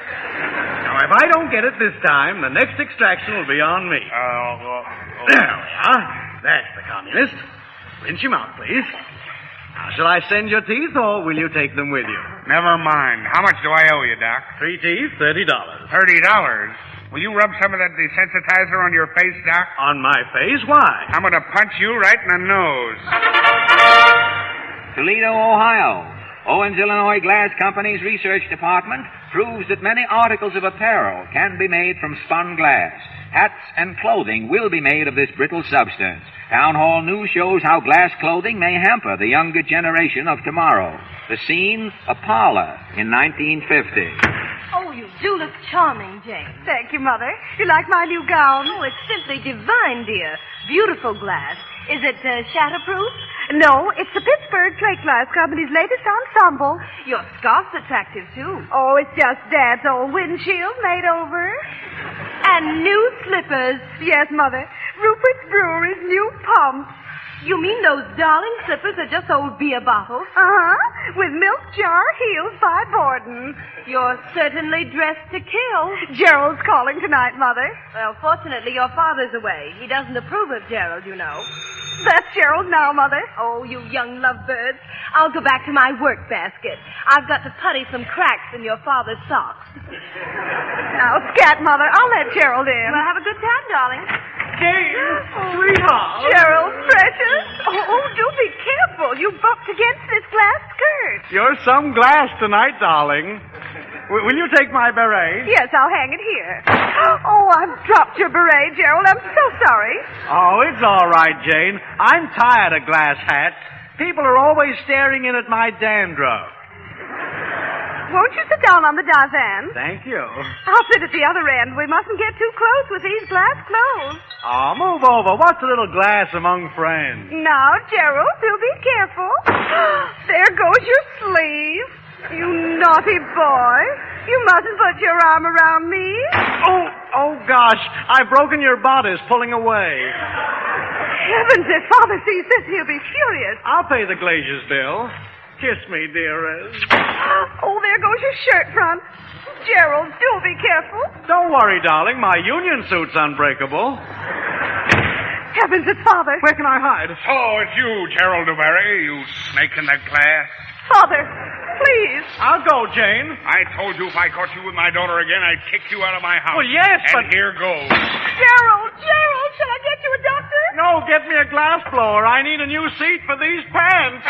Now, if I don't get it this time, the next extraction will be on me. There we are. That's the communist. Rinse him out, please. Now, shall I send your teeth, or will you take them with you? Never mind. How much do I owe you, Doc? 3 teeth, $30. $30? Will you rub some of that desensitizer on your face, Doc? On my face? Why? I'm going to punch you right in the nose. Toledo, Ohio. Owens, Illinois Glass Company's research department proves that many articles of apparel can be made from spun glass. Hats and clothing will be made of this brittle substance. Town Hall News shows how glass clothing may hamper the younger generation of tomorrow. The scene, a parlor in 1950. Oh, you do look charming, Jane. Thank you, Mother. You like my new gown? Oh, it's simply divine, dear. Beautiful glass. Is it shatterproof? No, it's the Pittsburgh Plate Glass Company's latest ensemble. Your scarf's attractive, too. Oh, it's just Dad's old windshield made over. And new slippers. Yes, Mother. Rupert's Brewery's new pumps. You mean those darling slippers are just old beer bottles? Uh-huh. With milk jar heels by Borden. You're certainly dressed to kill. Gerald's calling tonight, Mother. Well, fortunately, your father's away. He doesn't approve of Gerald, you know. That's Gerald now, Mother. Oh, you young lovebirds. I'll go back to my work basket. I've got to putty some cracks in your father's socks. Now, scat, Mother. I'll let Gerald in. Well, have a good time, darling. Jane, sweetheart. Gerald, precious. Oh, do be careful. You bumped against this glass skirt. You're some glass tonight, darling. Will you take my beret? Yes, I'll hang it here. Oh, I've dropped your beret, Gerald. I'm so sorry. Oh, it's all right, Jane. I'm tired of glass hats. People are always staring in at my dandruff. Won't you sit down on the divan? Thank you. I'll sit at the other end. We mustn't get too close with these glass clothes. Oh, move over. What's a little glass among friends? Now, Gerald, do be careful. There goes your sleeve. You naughty boy. You mustn't put your arm around me. Oh, gosh. I've broken your bodice pulling away. Heavens, if Father sees this, he'll be furious. I'll pay the glazier's bill. Kiss me, dearest. Oh, there goes your shirt front. Gerald, do be careful. Don't worry, darling. My union suit's unbreakable. Heavens, it's Father. Where can I hide? So it's you, Gerald DeBerry, you snake in that glass. Father, please. I'll go, Jane. I told you if I caught you with my daughter again, I'd kick you out of my house. Well, yes, and here goes. Gerald, shall I get you a doctor? No, get me a glass blower. I need a new seat for these pants.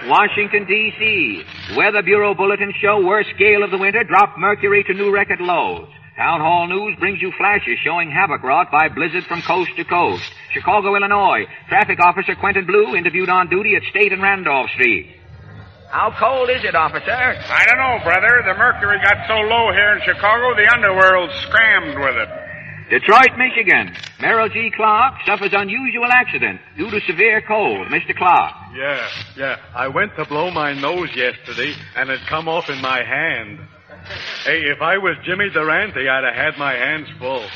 Washington, D.C. Weather Bureau bulletins show worst gale of the winter dropped mercury to new record lows. Town Hall News brings you flashes showing havoc wrought by blizzard from coast to coast. Chicago, Illinois. Traffic Officer Quentin Blue interviewed on duty at State and Randolph Street. How cold is it, officer? I don't know, brother. The mercury got so low here in Chicago, the underworld scrammed with it. Detroit, Michigan. Merrill G. Clark suffers unusual accident due to severe cold. Mr. Clark. Yeah. I went to blow my nose yesterday, and it come off in my hand. Hey, if I was Jimmy Durante, I'd have had my hands full.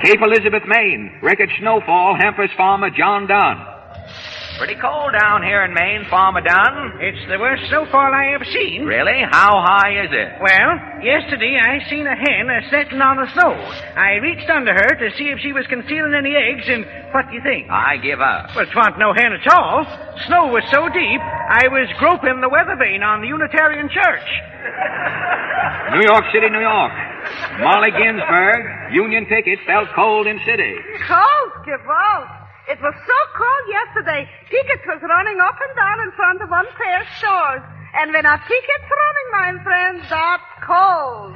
Cape Elizabeth, Maine. Record snowfall hampers farmer John Dunn. Pretty cold down here in Maine, Farmer Dunn. It's the worst snowfall I ever seen. Really? How high is it? Well, yesterday I seen a hen setting on the snow. I reached under her to see if she was concealing any eggs, and what do you think? I give up. Well, 'twa'n't no hen at all. Snow was so deep, I was groping the weather vane on the Unitarian Church. New York City, New York. Molly Ginsburg, union picket, felt cold in city. Cold, Gibble. It was so cold yesterday, tickets was running up and down in front of one pair of stores. And when a ticket's running, my friend, that's cold.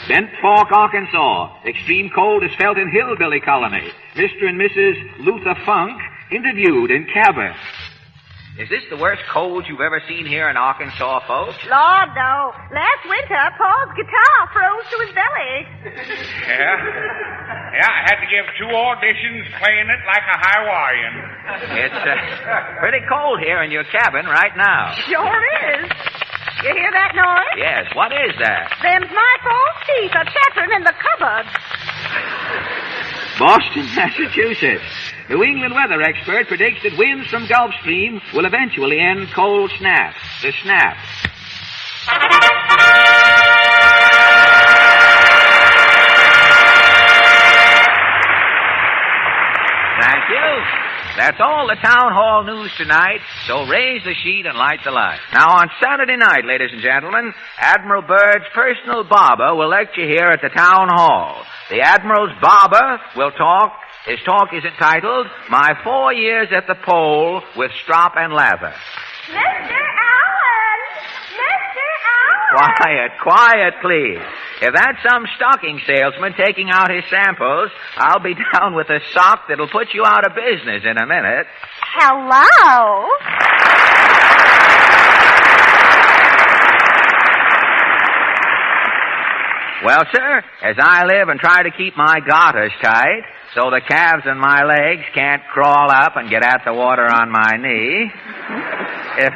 Bent Fork, Arkansas. Extreme cold is felt in Hillbilly Colony. Mr. and Mrs. Luther Funk interviewed in cabin. Is this the worst cold you've ever seen here in Arkansas, folks? Lord, no. Last winter, Paul's guitar froze to his belly. Yeah, I had to give 2 auditions playing it like a Hawaiian. It's pretty cold here in your cabin right now. Sure is. You hear that noise? Yes, what is that? Them's my false teeth are chattering in the cupboard. Boston, Massachusetts. New England weather expert predicts that winds from Gulf Stream will eventually end cold snap. The snap. Thank you. That's all the Town Hall News tonight, so raise the sheet and light the light. Now, on Saturday night, ladies and gentlemen, Admiral Byrd's personal barber will lecture here at the Town Hall. The Admiral's barber will talk. His talk is entitled, My 4 Years at the Pole with Strop and Lather. Mr. Allen! Mr. Allen! Quiet, please. If that's some stocking salesman taking out his samples, I'll be down with a sock that'll put you out of business in a minute. Hello? Well, sir, as I live and try to keep my garters tight so the calves in my legs can't crawl up and get at the water on my knee, if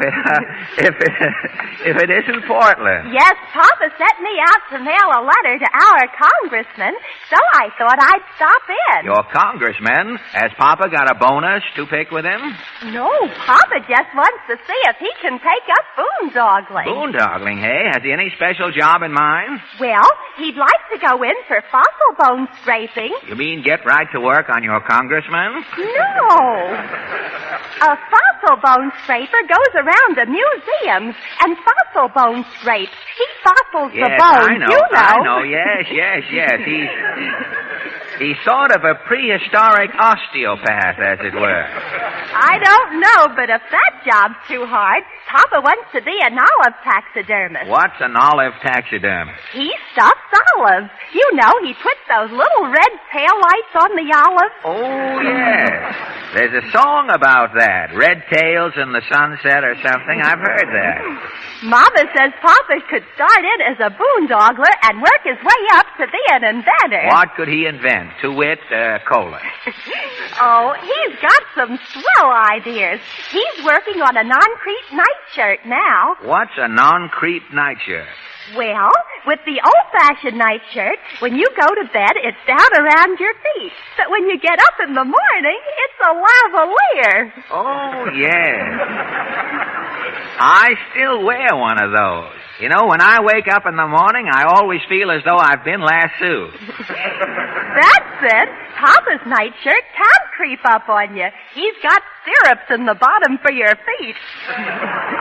it isn't Portland. Yes, Papa sent me out to mail a letter to our congressman, so I thought I'd stop in. Your congressman? Has Papa got a bonus to pick with him? No, Papa just wants to see if he can take up boondoggling. Boondoggling, hey? Has he any special job in mind? Well, he'd like to go in for fossil bone scraping. You mean get right to work on your congressman? No. A fossil bone scraper goes around the museums and fossil bone scrapes. He fossils the bones, I know. Yes. He's sort of a prehistoric osteopath, as it were. I don't know, but if that job's too hard, Papa wants to be an olive taxidermist. What's an olive taxidermist? He stuffs olives. You know, he puts those little red taillights on the olives. Oh, yes. There's a song about that. Red tails in the sunset or something. I've heard that. Mama says Papa could start in as a boondoggler and work his way up to be an inventor. What could he invent? To wit, cola. Oh, he's got some swell ideas. He's working on a non-creep nightshirt now. What's a non-creep nightshirt? Well, with the old-fashioned nightshirt, when you go to bed, it's down around your feet. But when you get up in the morning, it's a lavalier. Oh, yes. I still wear one of those. You know, when I wake up in the morning, I always feel as though I've been lassoed. That's it. Papa's nightshirt can creep up on you. He's got stirrups in the bottom for your feet.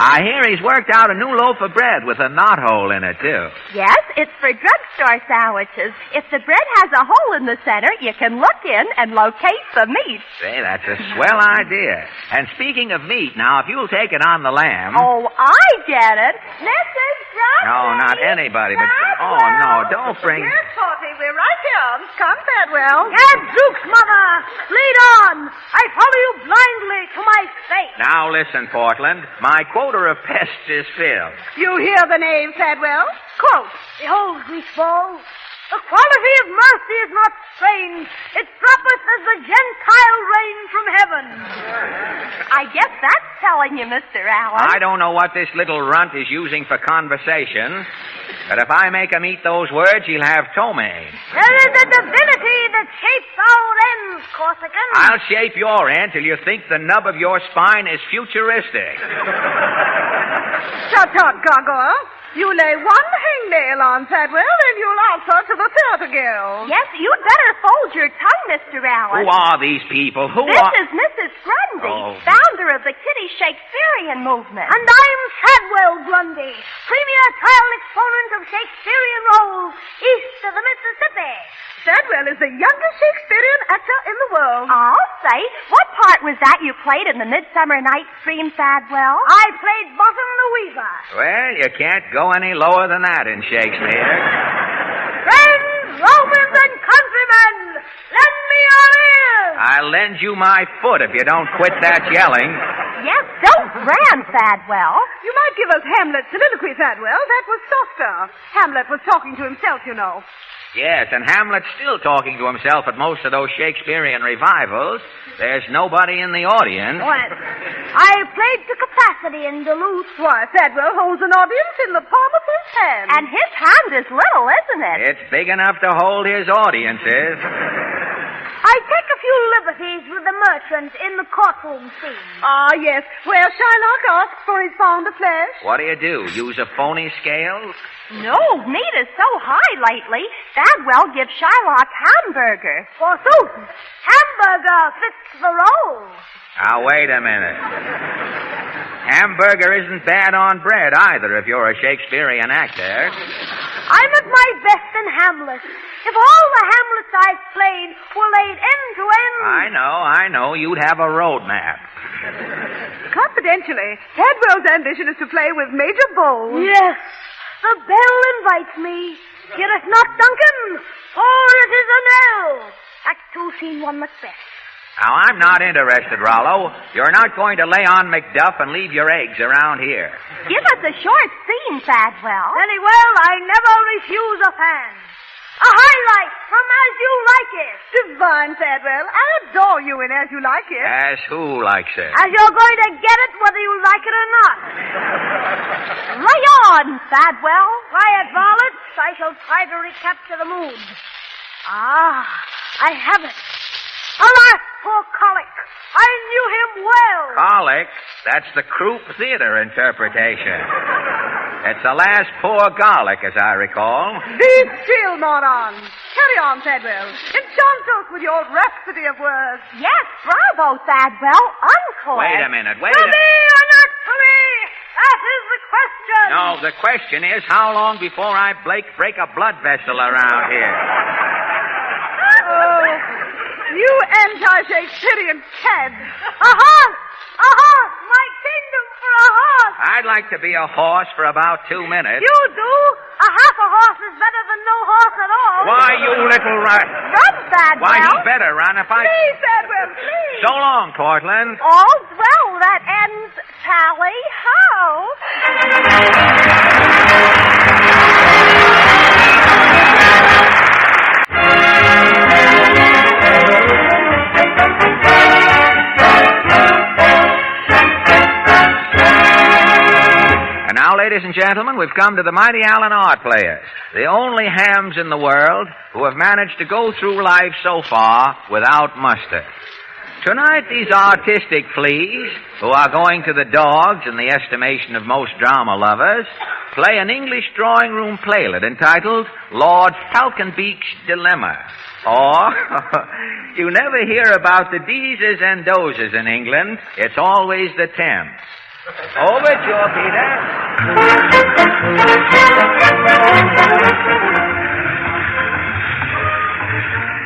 I hear he's worked out a new loaf of bread with a knothole in it, too. Yes, it's for drugstore sandwiches. If the bread has a hole in the center, you can look in and locate the meat. Say, that's a swell idea. And speaking of meat, now, if you'll take it on the lamb... Oh, I get it. Mrs. Broccoli. No, not anybody, but... Oh, no, don't bring... Yes, Porty, we're right here. Come, Fedwell. Gadzooks, Mother! Lead on! I follow you blindly to my fate. Now, listen, Portland. My quota of pests is filled. You hear the name, Fedwell? Quote, behold, Greaseball, the quality of mercy is not strange. It droppeth as the Gentile rain from heaven. I guess that's telling you, Mr. Allen. I don't know what this little runt is using for conversation, but if I make him eat those words, he'll have ptomaine. There is a divinity that shapes our ends, Corsican. I'll shape your end till you think the nub of your spine is futuristic. Shut up, Gargoyle. You lay one hangnail on Fedwell, and you'll answer to the Theater Guild. Yes, you'd better fold your tongue, Mr. Allen. Who are these people? This is Mrs. Grundy, founder of the Kitty Shakespearean movement. And I'm Shadwell Grundy, premier trial exponent of Shakespearean roles east of the Mississippi. Shadwell is the youngest Shakespearean actor in the world. I'll say. What part was that you played in the Midsummer Night's Dream, Shadwell? I played Bottom the Weaver. Well, you can't go any lower than that in Shakespeare. Friends, Romans, and countrymen, lend me your ears. I'll lend you my foot if you don't quit that yelling. Yes, don't brand, Fadwell. You might give us Hamlet's soliloquy, Fadwell. That was softer. Hamlet was talking to himself, you know. Yes, and Hamlet's still talking to himself at most of those Shakespearean revivals. There's nobody in the audience. What? I played to capacity in Duluth. Why, Fadwell holds an audience in the palm of his hand. And his hand is little, isn't it? It's big enough to hold his audiences. I take a few liberties with the merchant in the courtroom scene. Ah, yes, where Shylock asks for his pound of flesh. What do? Use a phony scale? No, meat is so high lately. Fadwell gives Shylock hamburger. Forsooth, hamburger fits the role. Now, wait a minute. Hamburger isn't bad on bread either if you're a Shakespearean actor. I'm at my best in Hamlet. If all the Hamlets I've played were laid end to end... I know. You'd have a road map. Confidentially, Fadwell's ambition is to play with Major Bowles. Yes. The bell invites me. Heareth not, Duncan, for it is a knell. Act 2, Scene 1, Macbeth. Now, I'm not interested, Rollo. You're not going to lay on Macduff and leave your eggs around here. Give us a short scene, Fadwell. Very well, I never refuse a fan. A highlight from As You Like It. Divine, Fadwell. I adore you in As You Like It. As who likes it? As you're going to get it whether you like it or not. Lay on, Fadwell. Quiet, varlets. I shall try to recapture the mood. Ah, I have it. Alas, poor Colic. I knew him well. Colic? That's the croup theater interpretation. It's the last poor garlic, as I recall. Be still, moron. Carry on, Fadwell. Enchant us with your rhapsody of words. Yes, bravo, Fadwell. Encore. Wait a minute. To me or not to me? That is the question. No, the question is how long before I break a blood vessel around here? Oh, you anti-Shakespearean cad. A horse! A horse! My kingdom for a horse! I'd like to be a horse for about 2 minutes. You do? A half a horse is better than no horse at all. Why, you little rat. Run, Fadwell. Why, he better run if I... Please, Fadwell, please. So long, Portland. All's well that ends tally-ho. And now, ladies and gentlemen, we've come to the Mighty Allen Art Players, the only hams in the world who have managed to go through life so far without mustard. Tonight, these artistic fleas, who are going to the dogs in the estimation of most drama lovers, play an English drawing room playlet entitled Lord Falconbeek's Dilemma. Or, you never hear about the Deeses and Dozes in England. It's always the Thames. Overture, Peter.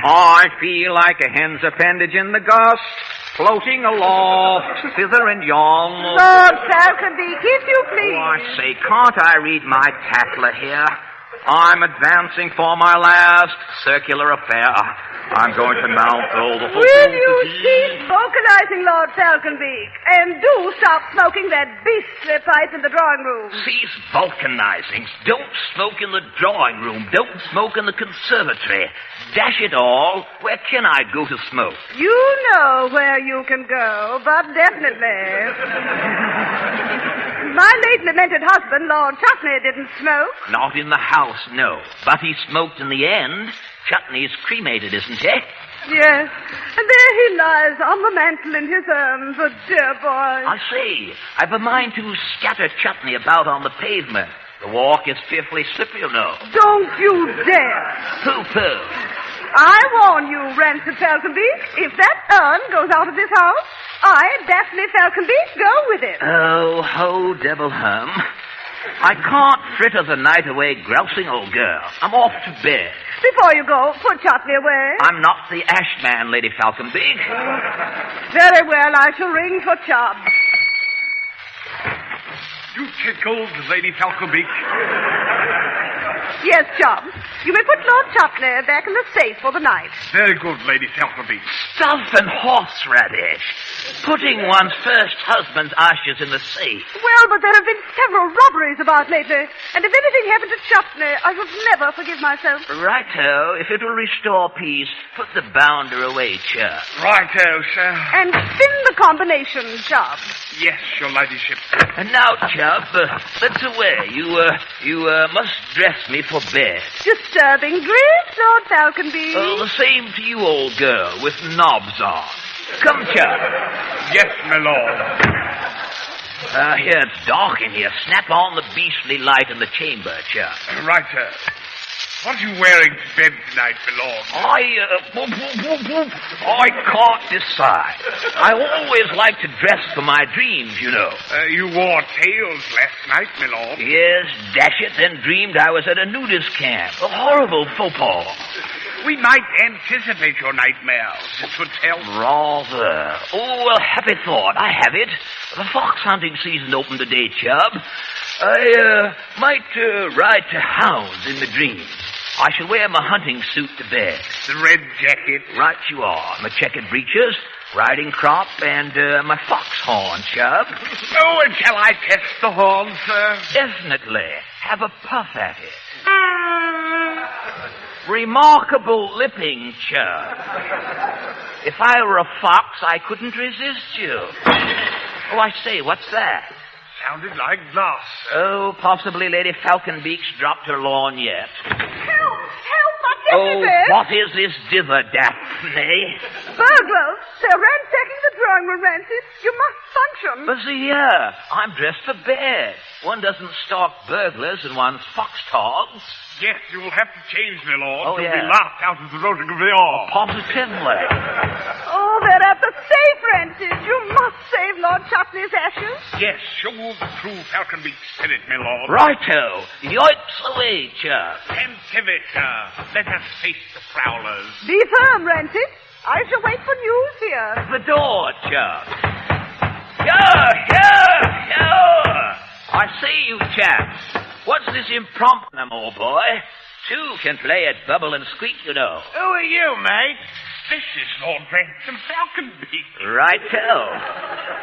I feel like a hen's appendage in the gust, floating aloft, thither and yon. Lord Falconbeek, if you please. Oh, I say, can't I read my Tatler here? I'm advancing for my last circular affair. I'm going to mount all the... Will you cease vocalizing, Lord Falconbeek, and do stop smoking that beastly pipe in the drawing room? Cease vulcanizing. Don't smoke in the drawing room. Don't smoke in the conservatory. Dash it all. Where can I go to smoke? You know where you can go, but definitely. My late lamented husband, Lord Chutney, didn't smoke. Not in the house, no. But he smoked in the end. Chutney's cremated, isn't he? Yes. And there he lies on the mantel in his urn, the dear boy. I see. I've a mind to scatter Chutney about on the pavement. The walk is fearfully slippery, you know. Don't you dare. Pooh-pooh. I warn you, Rancid Falconbeek, if that urn goes out of this house, I, Daphne Falconbeek, go with it. Oh, ho, devil hum. I can't fritter the night away grousing, old girl. I'm off to bed. Before you go, put Chutney away. I'm not the ash man, Lady Falconbeek. Very well, I shall ring for Chubb. You tickled, Lady Falconbeek? Yes, Chubb. You may put Lord Chutney back in the safe for the night. Very good, Lady Falconbeek. Stuff and horseradish. Putting one's first husband's ashes in the safe. Well, but there have been several robberies about lately, and if anything happened to Chutney, I would never forgive myself. Righto. If it'll restore peace, put the bounder away, Chubb. Righto, sir. And spin the combination, Chubb. Yes, your ladyship. And now, Chubb, let's away. You must dress me for bed. Disturbing dreams, Lord Falconbeek. Oh, the same to you, old girl, with knobs on. Come, Chubb. Yes, my lord. Here, it's dark in here. Snap on the beastly light in the chamber, Chubb. Right, sir. What are you wearing to bed tonight, my lord? I can't decide. I always like to dress for my dreams, you know. You wore tails last night, my lord. Yes, dash it, then dreamed I was at a nudist camp. A horrible faux pas. We might anticipate your nightmares, it would tell. Rather. Oh, a happy thought. I have it. The fox hunting season opened today, Chubb. I might ride to hounds in the dreams. I shall wear my hunting suit to bed. The red jacket. Right you are. My checkered breeches, riding crop, and my fox horn, Chubb. Oh, and shall I test the horn, sir? Definitely. Have a puff at it. Remarkable lipping, Chubb. If I were a fox, I couldn't resist you. Oh, I say, what's that? Sounded like glass, sir. Oh, possibly Lady Falconbeek's dropped her lorgnette. Help! What is it? What is this dither, Daphne? Burglars! They're ransacking the drawing room, Rancid. You must function. But see here, I'm dressed for bed. One doesn't stalk burglars in one's fox togs. Yes, you will have to change, my lord. Oh, You'll yeah. be laughed out of the Rotogravillon. Positively. Oh, they're at the safe, Rancid. You must save Lord Chutney's ashes. Yes, show the true Falconbeek spirit, my lord. Righto. Yoips away, Chubb. Antivita, let us face the prowlers. Be firm, Rancid. I shall wait for news here. The door, Chubb. Here. I see you, chaps. What's this impromptu, old boy? Two can play at bubble and squeak, you know. Who are you, mate? This is Lord Ransom Falconbeek. Righto.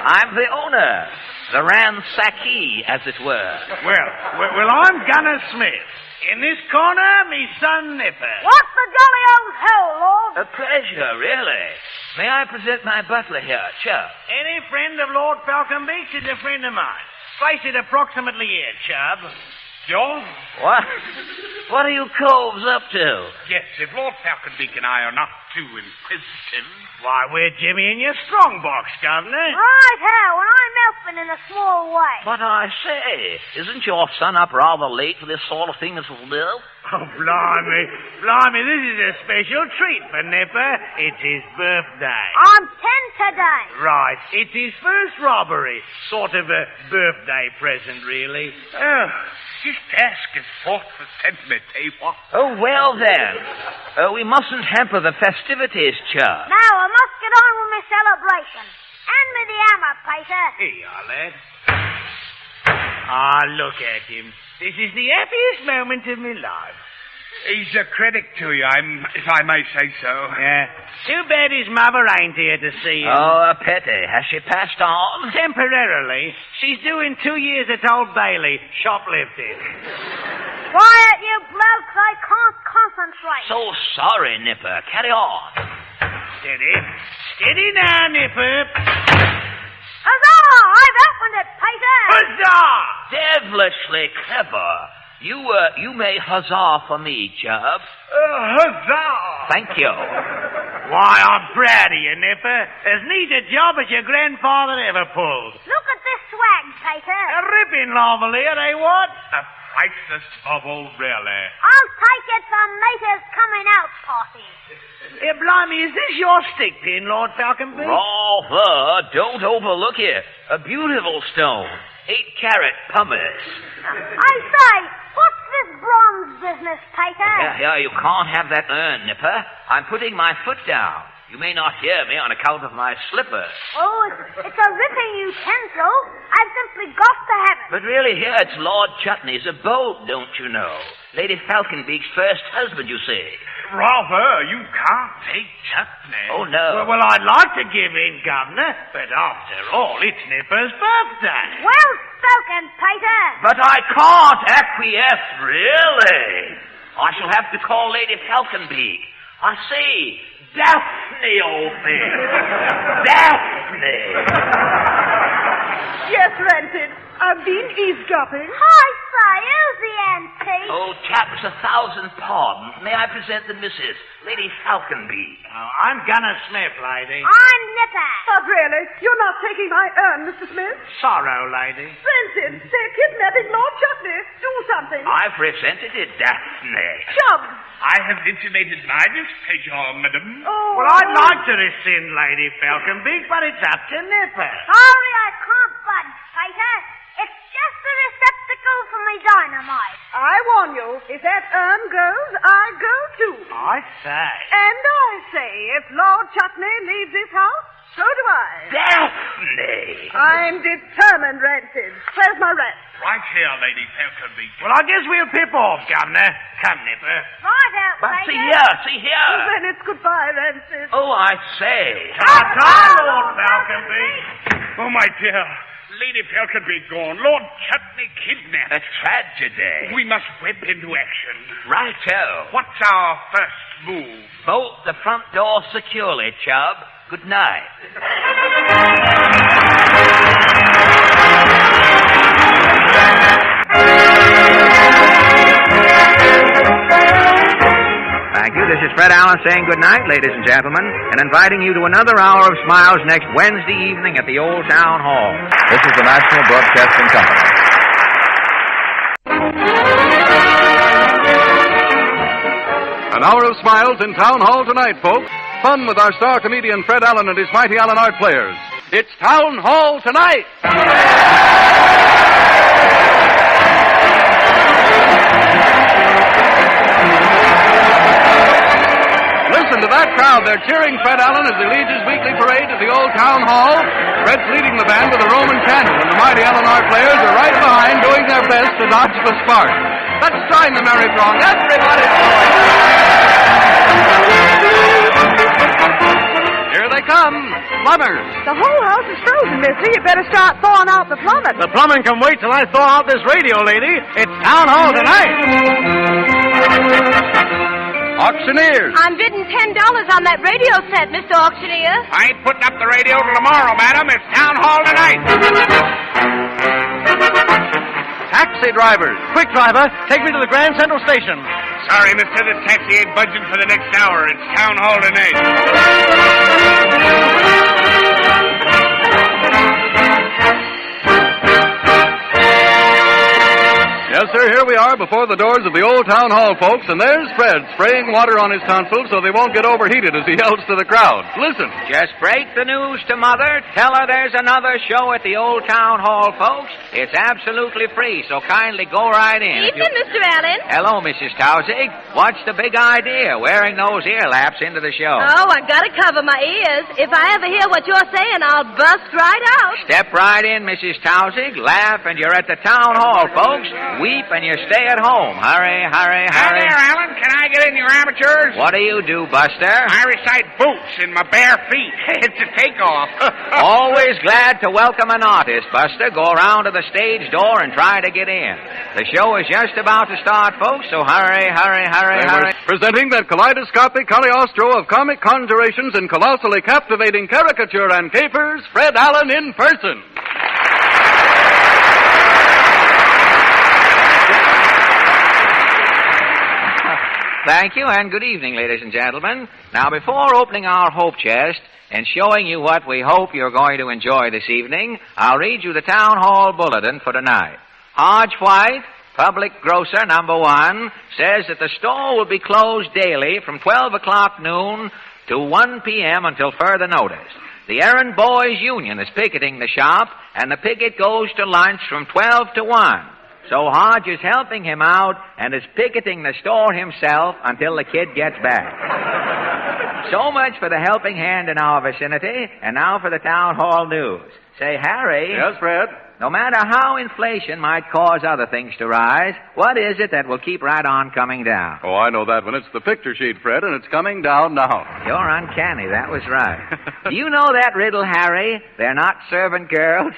I'm the owner. The ransackee, as it were. Well, I'm Gunner Smith. In this corner, me son Nipper. What the jolly old hell, Lord? A pleasure, really. May I present my butler here, Chubb? Any friend of Lord Falconbeek's is a friend of mine. Place it approximately here, Chubb. George? What? What are you coves up to? Yes, if Lord Falconbeak and I are not too inquisitive. Why, we're Jimmy in your strong box, Governor. Right here, when I'm helping in a small way. But I say, isn't your son up rather late for this sort of thing as well? Oh, blimey. Blimey, this is a special treat for Nipper. It's his birthday. I'm 10 today. Right. It's his first robbery. Sort of a birthday present, really. Oh, just ask his fourth for sentiment, eh, what? Oh, well then. We mustn't hamper the festivities, Chubb. Now, I must get on with my celebration. Hand me the hammer, Peter. Here you are, lad. Ah, look at him. This is the happiest moment of my life. He's a credit to you, if I may say so. Yeah. Too bad his mother ain't here to see him. Oh, a pity. Has she passed on? Temporarily. She's doing 2 years at Old Bailey, shoplifting. Quiet, you blokes. I can't concentrate. So sorry, Nipper. Carry on. Steady. Steady now, Nipper. Huzzah! I've opened it, Peter. Huzzah! Devilishly clever. You may huzzah for me, Chubb. Huzzah! Thank you. Why, I'm proud of you, Nipper. As neat a job as your grandfather ever pulled. Look at this swag, Peter. A ripping lavalier, eh, what? A priceless bubble, really. I'll take it for Mater's coming out party. Blimey, is this your stick pin, Lord Falconbeak? Rather. Don't overlook it. A beautiful stone. 8-carat pumice. I say, what's this bronze business, Peter? Yeah, you can't have that urn, Nipper. I'm putting my foot down. You may not hear me on account of my slippers. Oh, it's a ripping utensil. I've simply got to have it. But really, here it's Lord Chutney's abode, don't you know? Lady Falconbeak's first husband, you see. Rather, you can't take Chutney. Oh, no. Well, I'd like to give in, Governor, but after all, it's Nipper's birthday. Well spoken, Peter. But I can't acquiesce, really. I shall have to call Lady Falconbeak. I see, Daphne, old thing. Daphne. Yes, Renton. I've been eavesdropping. Hi, say, who's the auntie? Oh, chaps, 1,000 pardons. May I present the missus, Lady Falconbeak? Oh, I'm Gunner Smith, lady. I'm Nipper. But really, you're not taking my urn, Mr. Smith. Sorrow, lady. Renton, they're kidnapping Lord Chutney. Do something. I've presented it, Daphne. Chubb. I have intimated my displeasure, madam. Oh. Well, I'd like to rescind Lady Falconbeak, but it's up to Nipper. Sorry, I can't budge, Peter. It's just a receptacle for my dynamite. I warn you, if that urn goes, I go too. I say. And I say, if Lord Chutney leaves this house, so do I. Daphne! I'm determined, Renton. Where's my rat? Right here, Lady Falconbeak. Well, I guess we'll pip off, Governor. Come, Nipper. Right out, But Peter. see here. Then it's goodbye, Renton. Oh, I say. Ta-ta, Lord Falconbeak. Oh, my dear. Lady Falconbeak gone. Lord Chutney kidnapped. A tragedy. We must whip into action. Righto. What's our first move? Bolt the front door securely, Chubb. Good night. Thank you. This is Fred Allen saying good night, ladies and gentlemen, and inviting you to another hour of smiles next Wednesday evening at the Old Town Hall. This is the National Broadcasting Company. An hour of smiles in Town Hall tonight, folks. Fun with our star comedian Fred Allen and his mighty Allen Art players. It's Town Hall tonight. Listen to that crowd. They're cheering Fred Allen as he leads his weekly parade to the Old Town Hall. Fred's leading the band with a Roman candle, and the mighty Allen Art players are right behind doing their best to dodge the spark. Let's join the merry throng. Everybody join. Here they come, plumbers. The whole house is frozen, mister. You better start thawing out the plumbing. The plumbing can wait till I thaw out this radio, lady. It's Town Hall tonight. Auctioneers. I'm bidding $10 on that radio set, Mr. Auctioneer. I ain't putting up the radio till tomorrow, madam. It's Town Hall tonight. taxi drivers. Quick, driver, take me to the Grand Central Station. Sorry, mister, the taxi ain't budging for the next hour. It's town hall tonight. Yes, sir, here we are before the doors of the old town hall, folks, and there's Fred spraying water on his tonsils so they won't get overheated as he yells to the crowd. Listen. Just break the news to Mother. Tell her there's another show at the old town hall, folks. It's absolutely free, so kindly go right in. Evening, Mr. Allen. Hello, Mrs. Towsig. What's the big idea, wearing those ear laps into the show? Oh, I gotta cover my ears. If I ever hear what you're saying, I'll bust right out. Step right in, Mrs. Towsig. Laugh, and you're at the town hall, folks. Weep, and you stay at home. Hurry, hurry, Hi hurry. there, Alan. Can I get in your amateurs? What do you do, Buster? I recite boots in my bare feet. It's a takeoff. Always glad to welcome an artist, Buster. Go around to the stage door and try to get in. The show is just about to start, folks, so hurry, hurry, hurry, hurry. Presenting that kaleidoscopic Cagliostro of comic conjurations and colossally captivating caricature and capers, Fred Allen in person. Thank you, and good evening, ladies and gentlemen. Now, before opening our hope chest and showing you what we hope you're going to enjoy this evening, I'll read you the town hall bulletin for tonight. Hodge White, public grocer number 1, says that the store will be closed daily from 12 o'clock noon to 1 p.m. until further notice. The Errand Boys Union is picketing the shop, and the picket goes to lunch from 12 to 1. So Hodge is helping him out and is picketing the store himself until the kid gets back. So much for the helping hand in our vicinity, and now for the town hall news. Say, Harry. Yes, Fred? No matter how inflation might cause other things to rise, what is it that will keep right on coming down? Oh, I know that one. It's the picture sheet, Fred, and it's coming down now. You're uncanny. That was right. Do you know that riddle, Harry? They're not servant girls,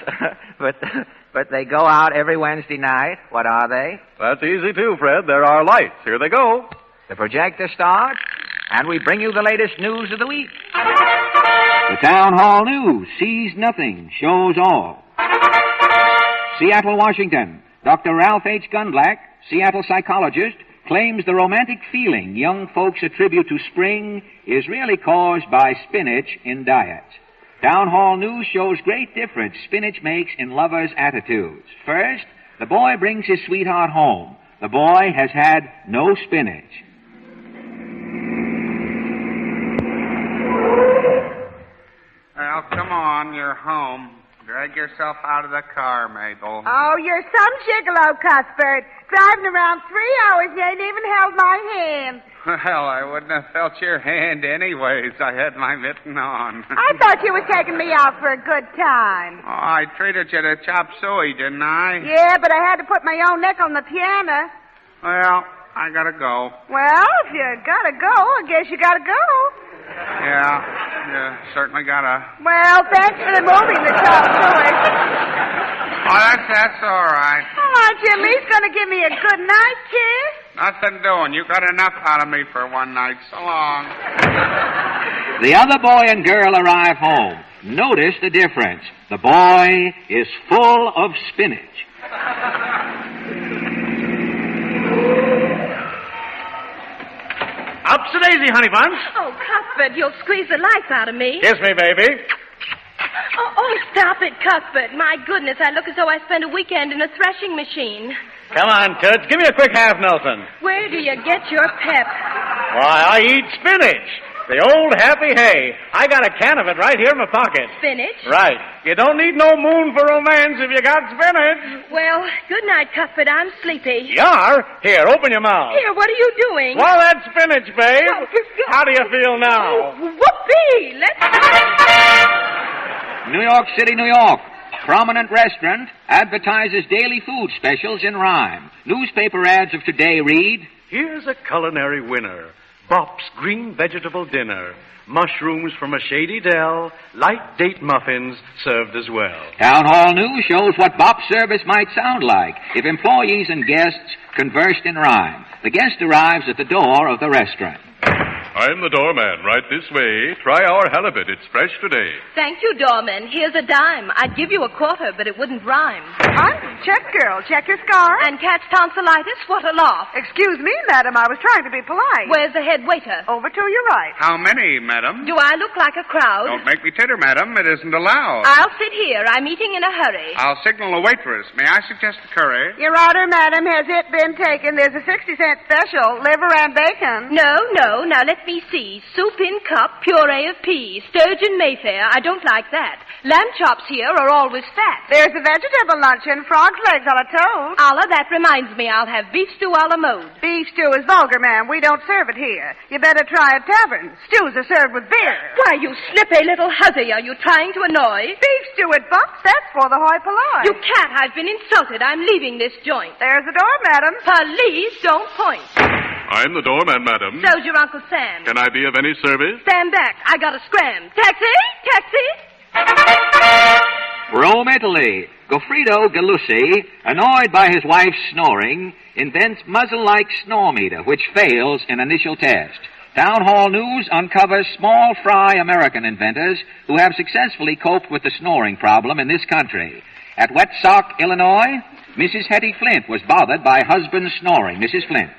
but they go out every Wednesday night. What are they? That's easy, too, Fred. There are lights. Here they go. The projector starts, and we bring you the latest news of the week. The Town Hall News sees nothing, shows all. Seattle, Washington. Dr. Ralph H. Gunblack, Seattle psychologist, claims the romantic feeling young folks attribute to spring is really caused by spinach in diets. Town Hall News shows great difference spinach makes in lovers' attitudes. First, the boy brings his sweetheart home. The boy has had no spinach. Well, come on, you're home. Drag yourself out of the car, Mabel. Oh, you're some gigolo, Cuthbert. Driving around 3 hours, you ain't even held my hand. Well, I wouldn't have felt your hand anyways. I had my mitten on. I thought you were taking me out for a good time. Oh, I treated you to chop suey, didn't I? Yeah, but I had to put my own neck on the piano. Well, I gotta go. Well, if you gotta go, I guess you gotta go. Yeah, you certainly gotta. Well, thanks for the moving the chop suey. Oh, that's all right. Oh, aren't you at least gonna give me a good night kiss? Nothing doing. You got enough out of me for one night. So long. The other boy and girl arrive home. Notice the difference. The boy is full of spinach. Ups-a-daisy, honey buns. Oh, Cuthbert, you'll squeeze the life out of me. Kiss me, baby. Oh, stop it, Cuthbert. My goodness, I look as though I spent a weekend in a threshing machine. Come on, Toots. Give me a quick half, Nelson. Where do you get your pep? Why, I eat spinach. The old happy hay. I got a can of it right here in my pocket. Spinach? Right. You don't need no moon for romance if you got spinach. Well, good night, Cuthbert. I'm sleepy. You are? Here, open your mouth. Here, what are you doing? Well, that's spinach, babe. How do you feel now? Whoopee! Let's... New York City, New York. Prominent restaurant advertises daily food specials in rhyme. Newspaper ads of today read, Here's a culinary winner. Bop's Green Vegetable Dinner. Mushrooms from a shady dell. Light date muffins served as well. Town Hall News shows what Bop's service might sound like if employees and guests conversed in rhyme. The guest arrives at the door of the restaurant. I'm the doorman. Right this way. Try our halibut. It's fresh today. Thank you, doorman. Here's a dime. I'd give you a quarter, but it wouldn't rhyme. Check, girl. Check your scar. And catch tonsillitis? What a laugh. Excuse me, madam. I was trying to be polite. Where's the head waiter? Over to your right. How many, madam? Do I look like a crowd? Don't make me titter, madam. It isn't allowed. I'll sit here. I'm eating in a hurry. I'll signal a waitress. May I suggest the curry? Your order, madam. Has it been taken? There's a 60-cent special. Liver and bacon. No. Now let me see. Soup in cup, puree of peas, sturgeon Mayfair. I don't like that. Lamb chops here are always fat. There's a vegetable luncheon, frog's legs on a toast. Allah, that reminds me, I'll have beef stew a la mode. Beef stew is vulgar, ma'am. We don't serve it here. You better try a tavern. Stews are served with beer. Why, you snippy little hussy, are you trying to annoy? Beef stew at Buck's, that's for the hoi polloi. You can't. I've been insulted. I'm leaving this joint. There's the door, madam. Please don't point. I'm the doorman, madam. So's your Uncle Sam. Can I be of any service? Stand back. I got a scram. Taxi! Taxi! Rome, Italy. Goffredo Galussi, annoyed by his wife's snoring, invents muzzle-like snore meter, which fails in initial test. Town Hall News uncovers small fry American inventors who have successfully coped with the snoring problem in this country. At Wetsock, Illinois, Mrs. Hetty Flint was bothered by husband's snoring. Mrs. Flint.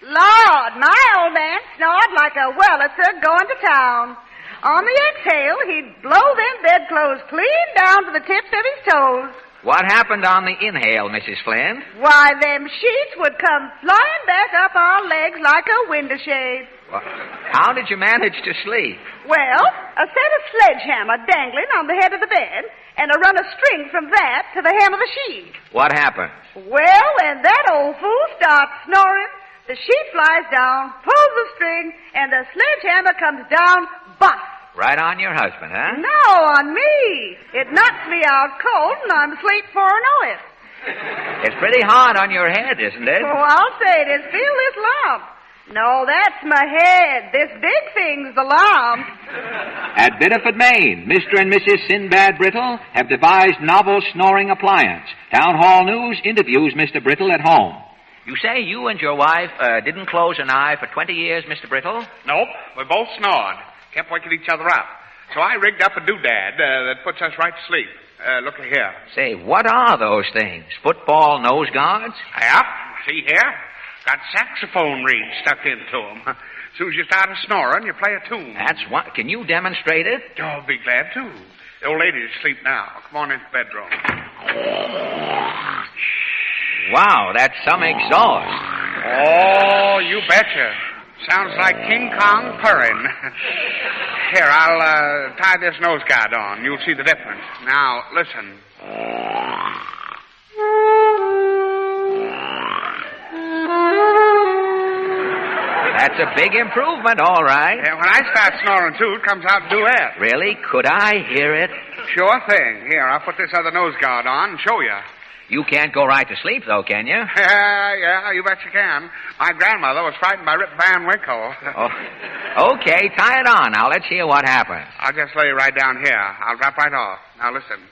Lord, my old man snored like a Wurlitzer going to town. On the exhale, he'd blow them bedclothes clean down to the tips of his toes. What happened on the inhale, Mrs. Flint? Why, them sheets would come flying back up our legs like a window shade. Well, how did you manage to sleep? Well, a set of sledgehammer dangling on the head of the bed, and a run of string from that to the hem of the sheet. What happened? Well, when that old fool starts snoring, the sheet flies down, pulls the string, and the sledgehammer comes down, bust. Right on your husband, huh? No, on me. It knocks me out cold, and I'm asleep before I know it. It's pretty hard on your head, isn't it? Oh, I'll say it is. Feel this lump. No, that's my head. This big thing's the lump. At Biddeford, Maine, Mr. and Mrs. Sinbad Brittle have devised novel snoring appliance. Town Hall News interviews Mr. Brittle at home. You say you and your wife didn't close an eye for 20 years, Mr. Brittle? Nope. We both snored. Kept waking each other up. So I rigged up a doodad that puts us right to sleep. Look here. Say, what are those things? Football nose guards? Yep. See here? Got saxophone reeds stuck into them. As soon as you start a snoring, you play a tune. That's what. Can you demonstrate it? Oh, I'll be glad to. The old lady's asleep now. Come on into the bedroom. Wow, that's some exhaust. Oh, you betcha. Sounds like King Kong purring. Here, I'll tie this nose guard on. You'll see the difference. Now, listen. That's a big improvement, all right. Yeah, when I start snoring, too, it comes out duet. Really? Could I hear it? Sure thing. Here, I'll put this other nose guard on and show you. You can't go right to sleep, though, can you? Yeah, you bet you can. My grandmother was frightened by Rip Van Winkle. Oh, okay, tie it on. Now, let's hear what happens. I'll just lay right down here. I'll drop right off. Now, listen.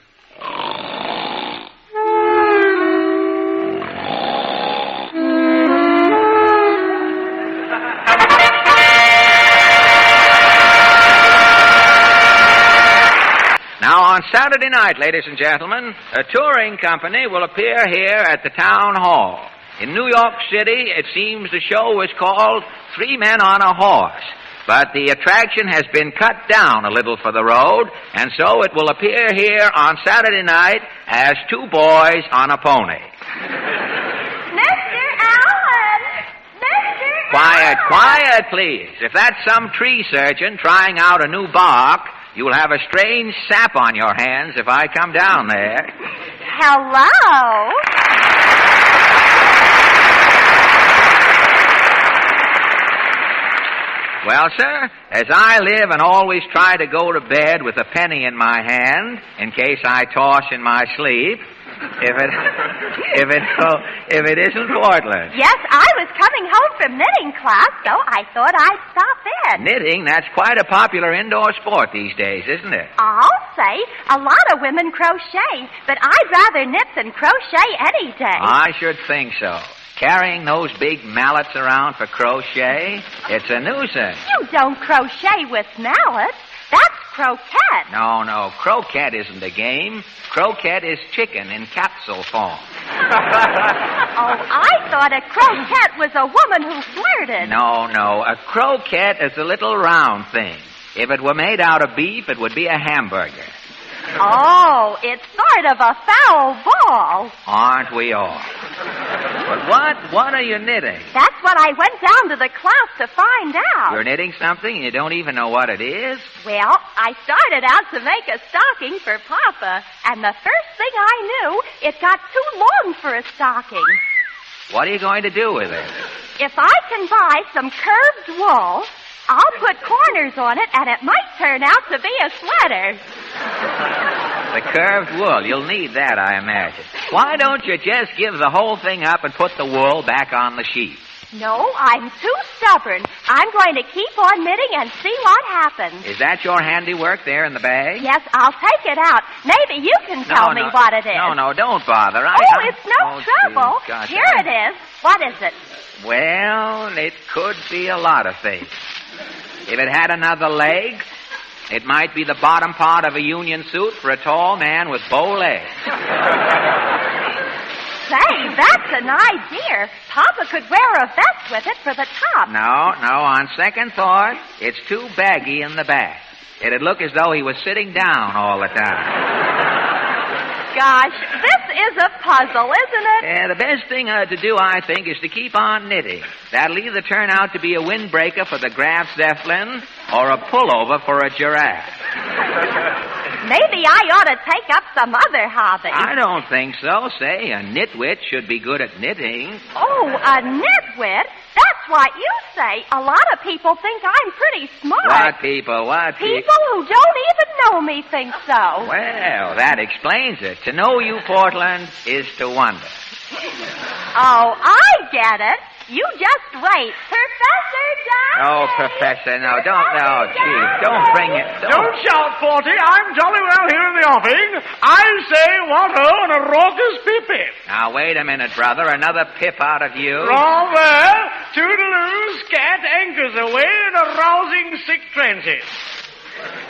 Now, on Saturday night, ladies and gentlemen, a touring company will appear here at the Town Hall. In New York City, it seems the show is called Three Men on a Horse. But the attraction has been cut down a little for the road, and so it will appear here on Saturday night as Two Boys on a Pony. Mr. Allen! Quiet, please. If that's some tree surgeon trying out a new bark, you'll have a strange sap on your hands if I come down there. Hello? Well, sir, as I live and always try to go to bed with a penny in my hand in case I toss in my sleep, if it isn't Portland. Yes, I was coming home from knitting class, so I thought I'd stop in. Knitting, that's quite a popular indoor sport these days, isn't it? I'll say, a lot of women crochet, but I'd rather knit than crochet any day. I should think so. Carrying those big mallets around for crochet, it's a nuisance. You don't crochet with mallets. That's croquet. No, croquet isn't a game. Croquet is chicken in capsule form. Oh, I thought a croquette was a woman who flirted. No, a croquet is a little round thing. If it were made out of beef, it would be a hamburger. Oh, it's sort of a foul ball. Aren't we all? But what are you knitting? That's what I went down to the class to find out. You're knitting something and you don't even know what it is? Well, I started out to make a stocking for Papa, and the first thing I knew, it got too long for a stocking. What are you going to do with it? If I can buy some curved wool, I'll put corners on it, and it might turn out to be a sweater. The curved wool. You'll need that, I imagine. Why don't you just give the whole thing up and put the wool back on the sheet? No, I'm too stubborn. I'm going to keep on knitting and see what happens. Is that your handiwork there in the bag? Yes, I'll take it out. Maybe you can tell me what it is. No, don't bother. It's no trouble. Gosh, Here it is. What is it? Well, it could be a lot of things. If it had another leg, it might be the bottom part of a union suit for a tall man with bow legs. Say, that's an idea. Papa could wear a vest with it for the top. No, on second thought, it's too baggy in the back. It'd look as though he was sitting down all the time. Gosh, this is a puzzle, isn't it? Yeah, the best thing to do, I think, is to keep on knitting. That'll either turn out to be a windbreaker for the Graf Zeppelin or a pullover for a giraffe. Maybe I ought to take up some other hobby. I don't think so. Say, a nitwit should be good at knitting. Oh, a nitwit? That's what you say. A lot of people think I'm pretty smart. What people? People who don't even know me think so. Well, that explains it. To know you, Portland, is to wonder. Oh, I get it. You just wait. Professor Duck! Oh, Professor, no, don't bring it. Don't shout, Forty. I'm jolly well here in the offing. I say what-ho and a raucous pip-pip. Now, wait a minute, brother. Another pip out of you. Wrong there. Toodaloo, scat anchors away in a rousing sick transit.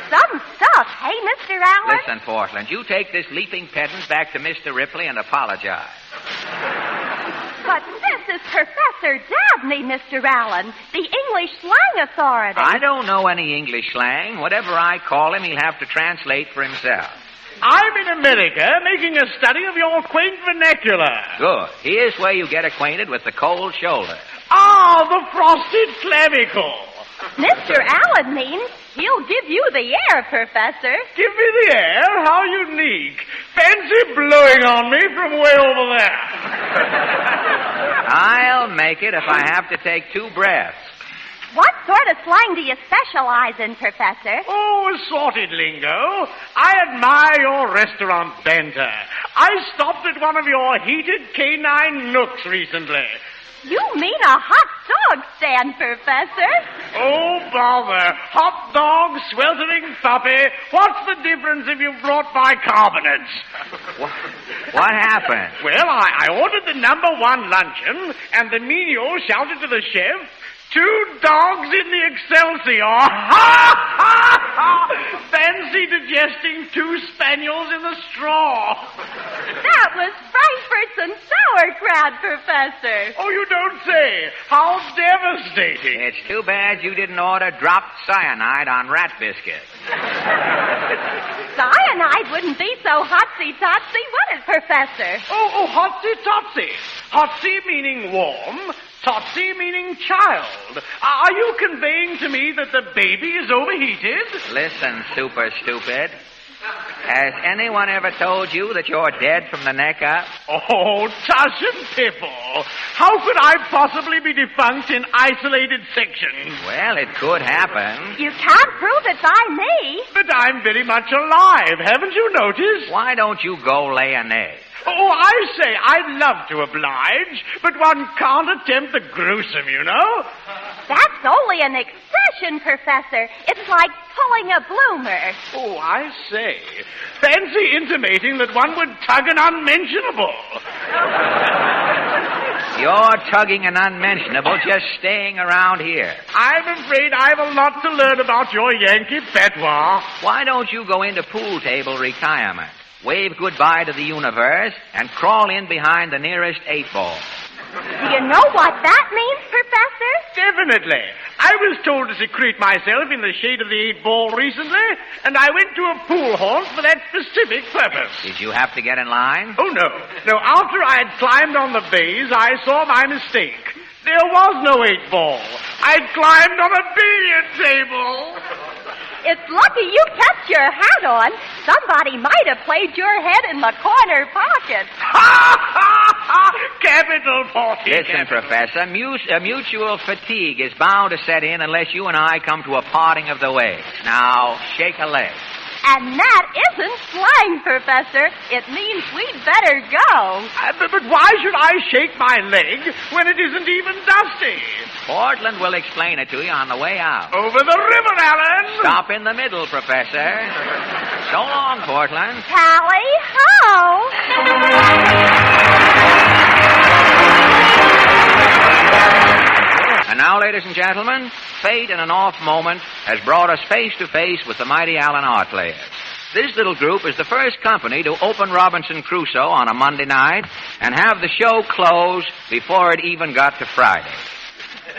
Some stuff, hey, Mr. Allen? Listen, Portland, you take this leaping pedant back to Mr. Ripley and apologize. But this is Professor Dabney, Mr. Allen, the English slang authority. I don't know any English slang. Whatever I call him, he'll have to translate for himself. I'm in America making a study of your quaint vernacular. Good. Here's where you get acquainted with the cold shoulder. Ah, the frosted clavicle. Mr. Allen means he'll give you the air, Professor. Give me the air? How unique. Fancy blowing on me from way over there. I'll make it if I have to take 2 breaths. What sort of slang do you specialize in, Professor? Oh, assorted lingo. I admire your restaurant banter. I stopped at one of your heated canine nooks recently. You mean a hot dog stand, Professor? Oh, bother. Hot dog, sweltering puppy. What's the difference if you brought bicarbonates? What happened? Well, I ordered the #1 luncheon, and the menial shouted to the chef, 2 dogs in the Excelsior. Ha, ha, ha! Fancy digesting 2 spaniels in the straw. That was Frankfurt's and sauerkraut, Professor. Oh, you don't say. How devastating. It's too bad you didn't order dropped cyanide on rat biscuits. Cyanide wouldn't be so hotsy-totsy, would it, Professor? Oh, hotsy-totsy. Hotsy meaning warm. Totsy meaning child. Are you conveying to me that the baby is overheated? Listen, super stupid. Has anyone ever told you that you're dead from the neck up? Oh, tush and pipple. How could I possibly be defunct in isolated sections? Well, it could happen. You can't prove it by me. But I'm very much alive. Haven't you noticed? Why don't you go lay an egg? Oh, I say, I'd love to oblige, but one can't attempt the gruesome, you know. That's only an expression, Professor. It's like pulling a bloomer. Oh, I say. Fancy intimating that one would tug an unmentionable. You're tugging an unmentionable just staying around here. I'm afraid I've a lot to learn about your Yankee patois. Why don't you go into pool table retirement, wave goodbye to the universe, and crawl in behind the nearest 8-ball? You know what that means, Professor? Definitely. I was told to secrete myself in the shade of the 8-ball recently, and I went to a pool hall for that specific purpose. Did you have to get in line? Oh, no. No, after I had climbed on the baize, I saw my mistake. There was no 8-ball. I'd climbed on a billiard table. It's lucky you kept your hat on. Somebody might have played your head in the corner pocket. Capital, Porty. Listen, Professor, mutual fatigue is bound to set in unless you and I come to a parting of the ways. Now, shake a leg. And that isn't slang, Professor. It means we'd better go. But why should I shake my leg when it isn't even dusty? Portland will explain it to you on the way out. Over the river, Alan. Stop in the middle, Professor. So long, Portland. Tally-ho! And now, ladies and gentlemen, fate in an off moment has brought us face to face with the mighty Allen Art Players. This little group is the first company to open Robinson Crusoe on a Monday night and have the show close before it even got to Friday.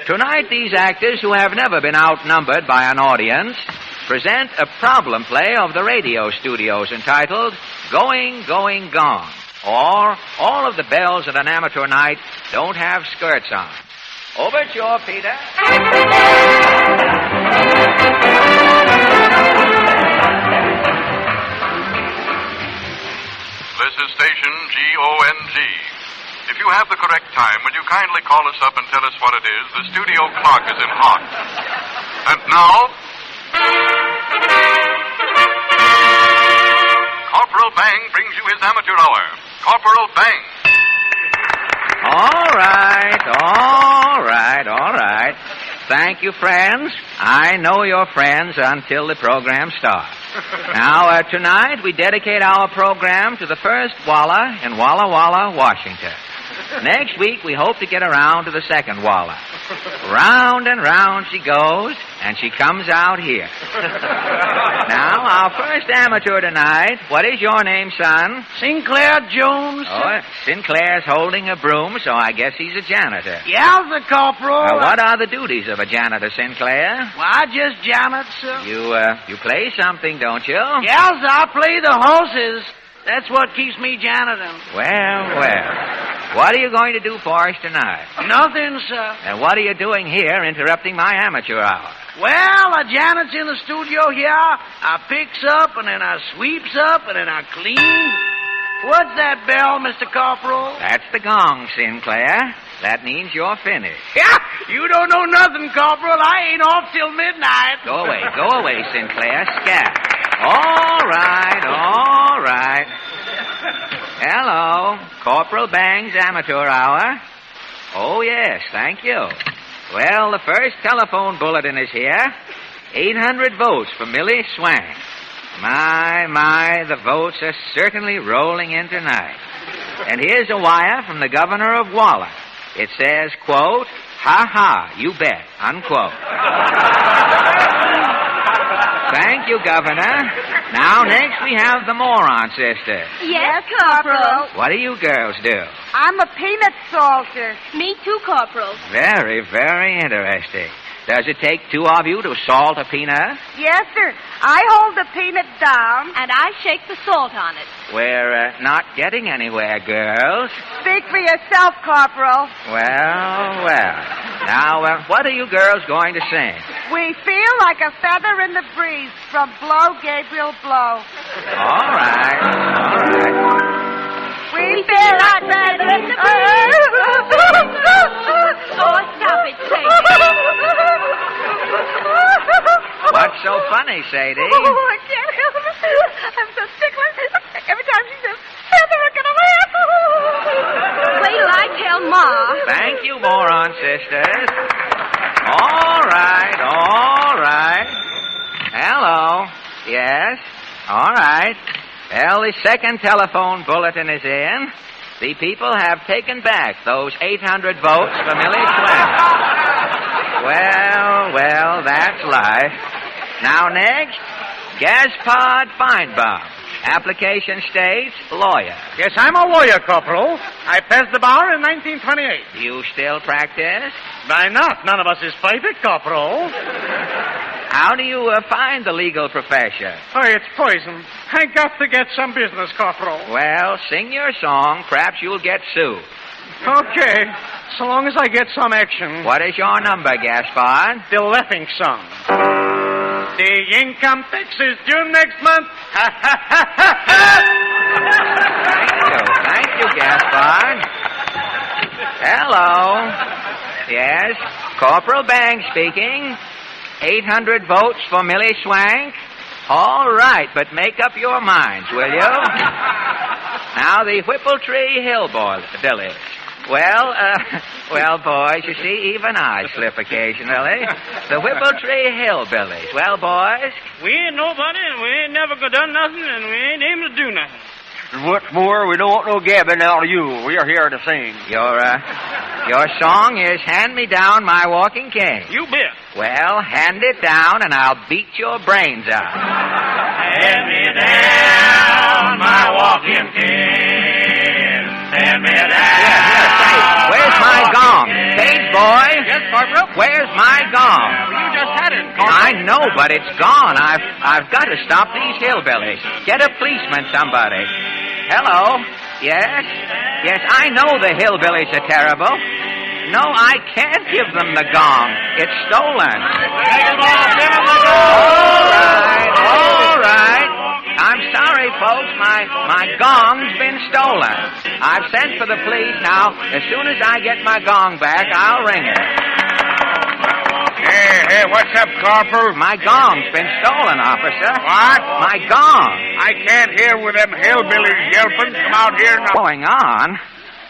Tonight, these actors, who have never been outnumbered by an audience, present a problem play of the radio studios entitled Going, Going, Gone, or All of the Bells at an Amateur Night Don't Have Skirts On. Overture, Peter. This is station GONG. If you have the correct time, will you kindly call us up and tell us what it is? The studio clock is in hot. And now, Corporal Bang brings you his amateur hour. Corporal Bang. All right. Thank you, friends. I know you're friends until the program starts. Now, tonight we dedicate our program to the first Walla in Walla Walla, Washington. Next week we hope to get around to the second Walla. Round and round she goes, and she comes out here. Now, our first amateur tonight, what is your name, son? Sinclair Jones. Oh, Sinclair's holding a broom, so I guess he's a janitor. Yeah, the corporal. What are the duties of a janitor, Sinclair? Well, I just janitor, sir. You play something, don't you? Yeah, sir, I play the horses. That's what keeps me janiting. Well. What are you going to do for us tonight? Nothing, sir. And what are you doing here interrupting my amateur hour? Well, I janits in the studio here. I picks up, and then I sweeps up, and then I cleans. What's that bell, Mr. Corporal? That's the gong, Sinclair. That means you're finished. Yeah, you don't know nothing, Corporal. I ain't off till midnight. Go away, Sinclair. Scat. All right. Hello, Corporal Bang's amateur hour. Oh, yes, thank you. Well, the first telephone bulletin is here. 800 votes for Millie Swank. My, the votes are certainly rolling in tonight. And here's a wire from the governor of Walla. It says, quote, ha ha, you bet, unquote. Thank you, Governor. Now, next we have the moron sister. Yes, Corporal. What do you girls do? I'm a peanut salter. Me too, Corporal. Very, very interesting. Does it take two of you to salt a peanut? Yes, sir. I hold the peanut down. And I shake the salt on it. We're not getting anywhere, girls. Speak for yourself, Corporal. Well. Now, what are you girls going to sing? We feel like a feather in the breeze from Blow, Gabriel, Blow. All right. We feel like feather in the breeze. Oh, stop it, Sadie. What's so funny, Sadie? Oh, I can't help it. I'm so ticklish. Every time she says feather, I'm going to laugh. Wait till I tell Ma. Thank you, moron sisters. All right. Hello. Yes. All right. Well, the second telephone bulletin is in. The people have taken back those 800 votes for Millie Swank. Well, that's life. Now next, Gaspard Feinbaum. Application states lawyer. Yes, I'm a lawyer, Corporal. I passed the bar in 1928. You still practice? Why not? None of us is perfect, Corporal. How do you find the legal profession? Oh, it's poison. I got to get some business, Corporal. Well, sing your song. Perhaps you'll get sued. Okay, so long as I get some action. What is your number, Gaspard? The laughing song. The income tax is due next month. Thank you, Gaspard. Hello. Yes, Corporal Bang speaking. 800 votes for Millie Swank. All right, but make up your minds, will you? Now, the Whippletree Hillbillies. Well, boys, you see, even I slip occasionally. The Whippletree Hillbillies. Well, boys? We ain't nobody, and we ain't never done nothing, and we ain't able to do nothing. What's more, we don't want no gabbing out of you. We are here to sing. Your song is Hand Me Down My Walking Cane. You bet. Well, hand it down, and I'll beat your brains out. Hand me down my walking cane. Hand me down. Where's my gong? Page boy? Yes, Corporal? Where's my gong? Well, you just had it, Corporal. I know, but it's gone. I've got to stop these hillbillies. Get a policeman, somebody. Hello? Yes? Yes, I know the hillbillies are terrible. No, I can't give them the gong. It's stolen. All right. I'm sorry, folks. My gong's been stolen. I've sent for the police now. As soon as I get my gong back, I'll ring it. Hey, what's up, Corporal? My gong's been stolen, officer. What? My gong. I can't hear with them hillbillies yelping. Come out here now. Going on?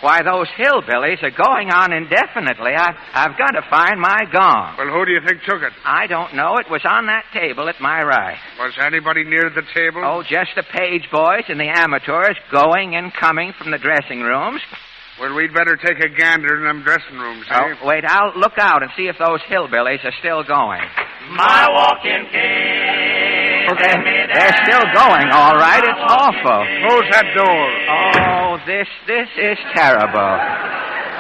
Why, those hillbillies are going on indefinitely. I've got to find my gong. Well, who do you think took it? I don't know. It was on that table at my right. Was anybody near the table? Oh, just the page boys and the amateurs going and coming from the dressing rooms. Well, we'd better take a gander in them dressing rooms, eh? Oh, wait, I'll look out and see if those hillbillies are still going. My walking cane. Oh, they're still going, all right. It's awful. Close that door. Oh, this is terrible.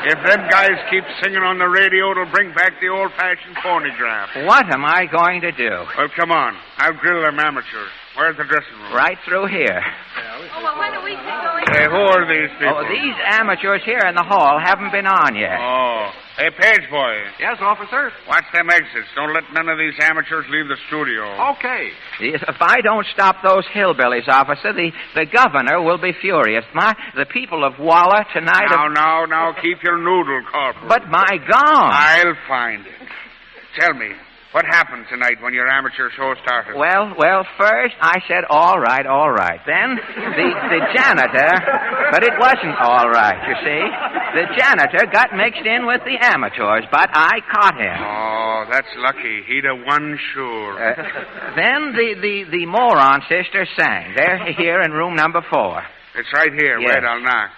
If them guys keep singing on the radio, it'll bring back the old-fashioned phonograph. What am I going to do? Well, come on. I'll grill them amateurs. Where's the dressing room? Right through here. Oh, well, when are we going? Hey, who are these people? Oh, these amateurs here in the hall haven't been on yet. Oh. Hey, page boy. Yes, officer? Watch them exits. Don't let none of these amateurs leave the studio. Okay. If I don't stop those hillbillies, officer, the governor will be furious. The people of Walla tonight... Now, keep your noodle, Corporal. But my gong... I'll find it. Tell me, what happened tonight when your amateur show started? Well, first I said, all right. Then the janitor, but it wasn't all right, you see. The janitor got mixed in with the amateurs, but I caught him. Oh, that's lucky. He'd have won sure. Then the moron sisters sang. They're here in room number 4. It's right here. Yes. Wait, I'll knock.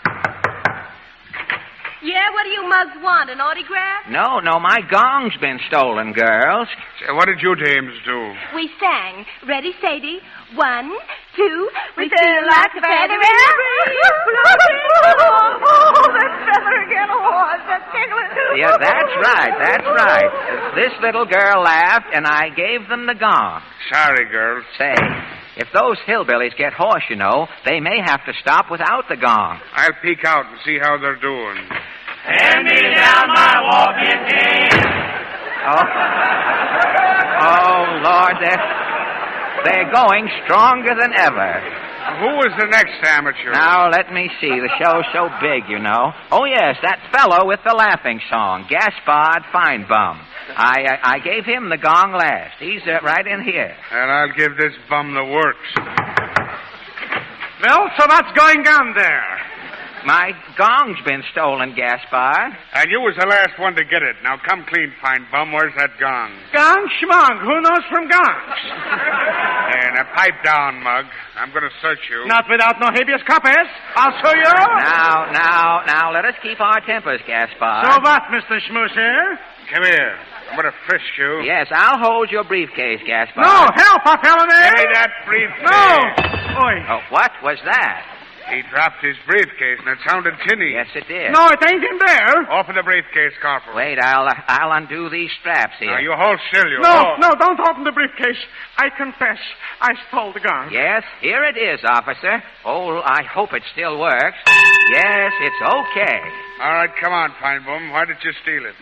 Yeah, what do you mugs want? An autograph? No, my gong's been stolen, girls. What did you dames do? We sang. Ready, Sadie? 1, 2, We feel like a feather in the breeze. Oh, that feather again. Oh, that's tickling. Yeah, that's right. This little girl laughed, and I gave them the gong. Sorry, girls. Say, if those hillbillies get hoarse, you know, they may have to stop without the gong. I'll peek out and see how they're doing. Hand me down my walking cane. Oh, Lord, they're going stronger than ever. Who was the next amateur? Now, let me see. The show's so big, you know. Oh, yes, that fellow with the laughing song, Gaspard Feinbaum. I gave him the gong last. He's right in here. And I'll give this bum the works. Well, so what's going on there? My gong's been stolen, Gaspard. And you was the last one to get it. Now come clean, fine bum. Where's that gong? Gong schmong. Who knows from gongs? And Pipe down, Mug. I'm going to search you. Not without no habeas corpus. I'll show you. Now, let us keep our tempers, Gaspard. So what, Mr. Schmoozer? Come here. I'm going to frisk you. Yes, I'll hold your briefcase, Gaspard. No, help, Appellant. Give me that briefcase. No. Oi. Oh, what was that? He dropped his briefcase, and it sounded tinny. Yes, it did. No, it ain't in there. Open the briefcase, Corporal. Wait, I'll undo these straps here. Now, you hold still, you. No, don't open the briefcase. I confess, I stole the gun. Yes, here it is, officer. Oh, I hope it still works. Yes, it's okay. All right, come on, Feinbaum. Why did you steal it?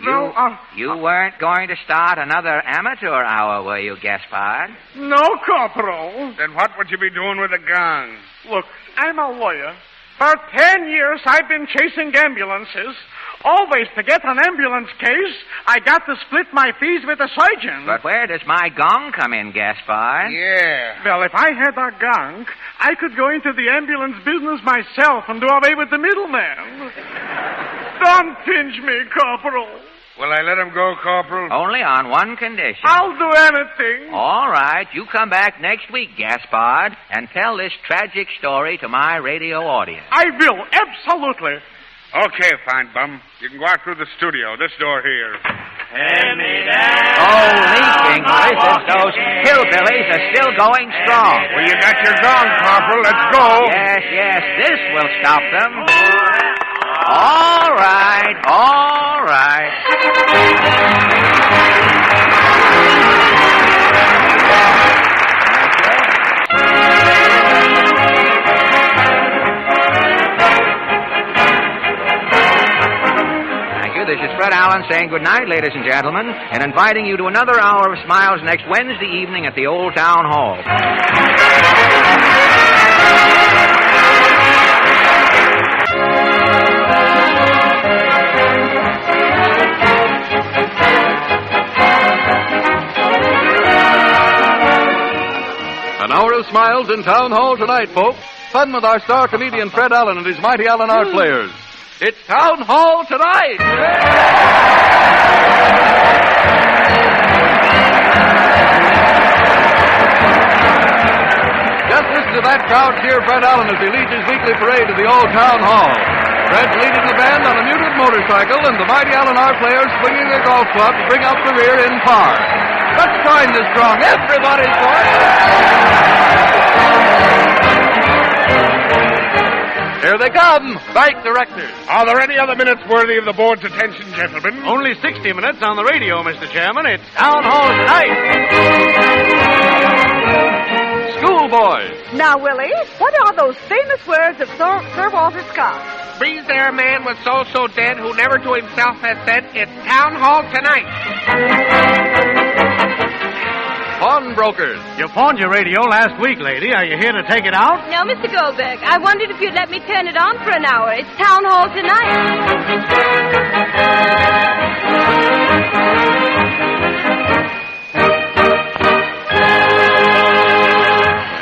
You weren't going to start another amateur hour, were you, Gaspard? No, Corporal. Then what would you be doing with a gun? Look, I'm a lawyer. For 10 years, I've been chasing ambulances. Always to get an ambulance case, I got to split my fees with a surgeon. But where does my gong come in, Gaspard? Yeah. Well, if I had a gong, I could go into the ambulance business myself and do away with the middleman. Don't pinch me, Corporal. Will I let him go, Corporal? Only on one condition. I'll do anything. All right, you come back next week, Gaspard, and tell this tragic story to my radio audience. I will, absolutely. Okay, Feinbaum. You can go out through the studio, this door here. Holy jinglers, those hillbillies are still going strong. Well, you got your gong, Corporal. Let's go. Yes, this will stop them. All right. This is Fred Allen saying good night, ladies and gentlemen, and inviting you to another hour of Smiles next Wednesday evening at the Old Town Hall. An hour of Smiles in Town Hall tonight, folks. Fun with our star comedian Fred Allen and his mighty Allen Art Players. It's Town Hall tonight! Just listen to that crowd cheer Fred Allen as he leads his weekly parade to the old Town Hall. Fred's leading the band on a muted motorcycle, and the mighty Allen Art Players swinging their golf club to bring up the rear in par. Let's join this throng. Everybody's Here they come, bike directors. Are there any other minutes worthy of the board's attention, gentlemen? Only 60 minutes on the radio, Mr. Chairman. It's Town Hall tonight. Schoolboys. Now, Willie, what are those famous words of Sir Walter Scott? Breathe there a man with soul so dead who never to himself has said, it's Town Hall tonight. Pawnbrokers. You pawned your radio last week, lady. Are you here to take it out? No, Mr. Goldberg. I wondered if you'd let me turn it on for an hour. It's Town Hall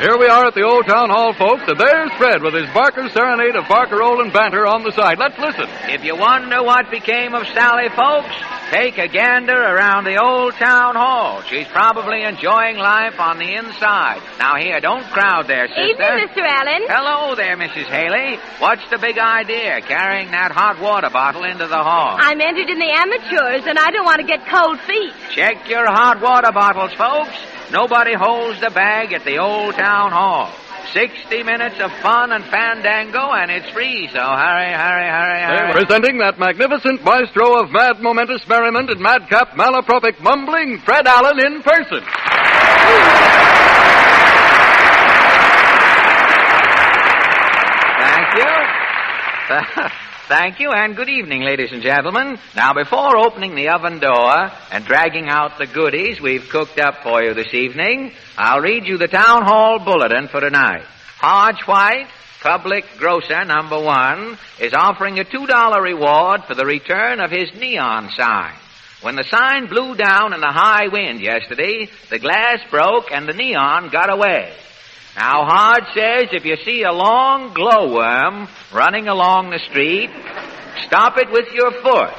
Here we are at the Old Town Hall, folks, and there's Fred with his Barker's Serenade of Barker, Roll, and Banter on the side. Let's listen. If you wonder what became of Sally, folks, take a gander around the Old Town Hall. She's probably enjoying life on the inside. Now, here, don't crowd there, sister. Evening, Mr. Allen. Hello there, Mrs. Haley. What's the big idea, carrying that hot water bottle into the hall? I'm entered in the amateurs, and I don't want to get cold feet. Check your hot water bottles, folks. Nobody holds the bag at the Old Town Hall. 60 minutes of fun and fandango, and it's free, so hurry. Presenting that magnificent maestro of mad, momentous merriment and madcap, malapropic mumbling, Fred Allen in person. Thank you. Thank you, and good evening, ladies and gentlemen. Now, before opening the oven door and dragging out the goodies we've cooked up for you this evening, I'll read you the Town Hall Bulletin for tonight. Hodge White, Public Grocer number 1, is offering a $2 reward for the return of his neon sign. When the sign blew down in the high wind yesterday, the glass broke and the neon got away. Now, Hodge says if you see a long glowworm running along the street, stop it with your foot.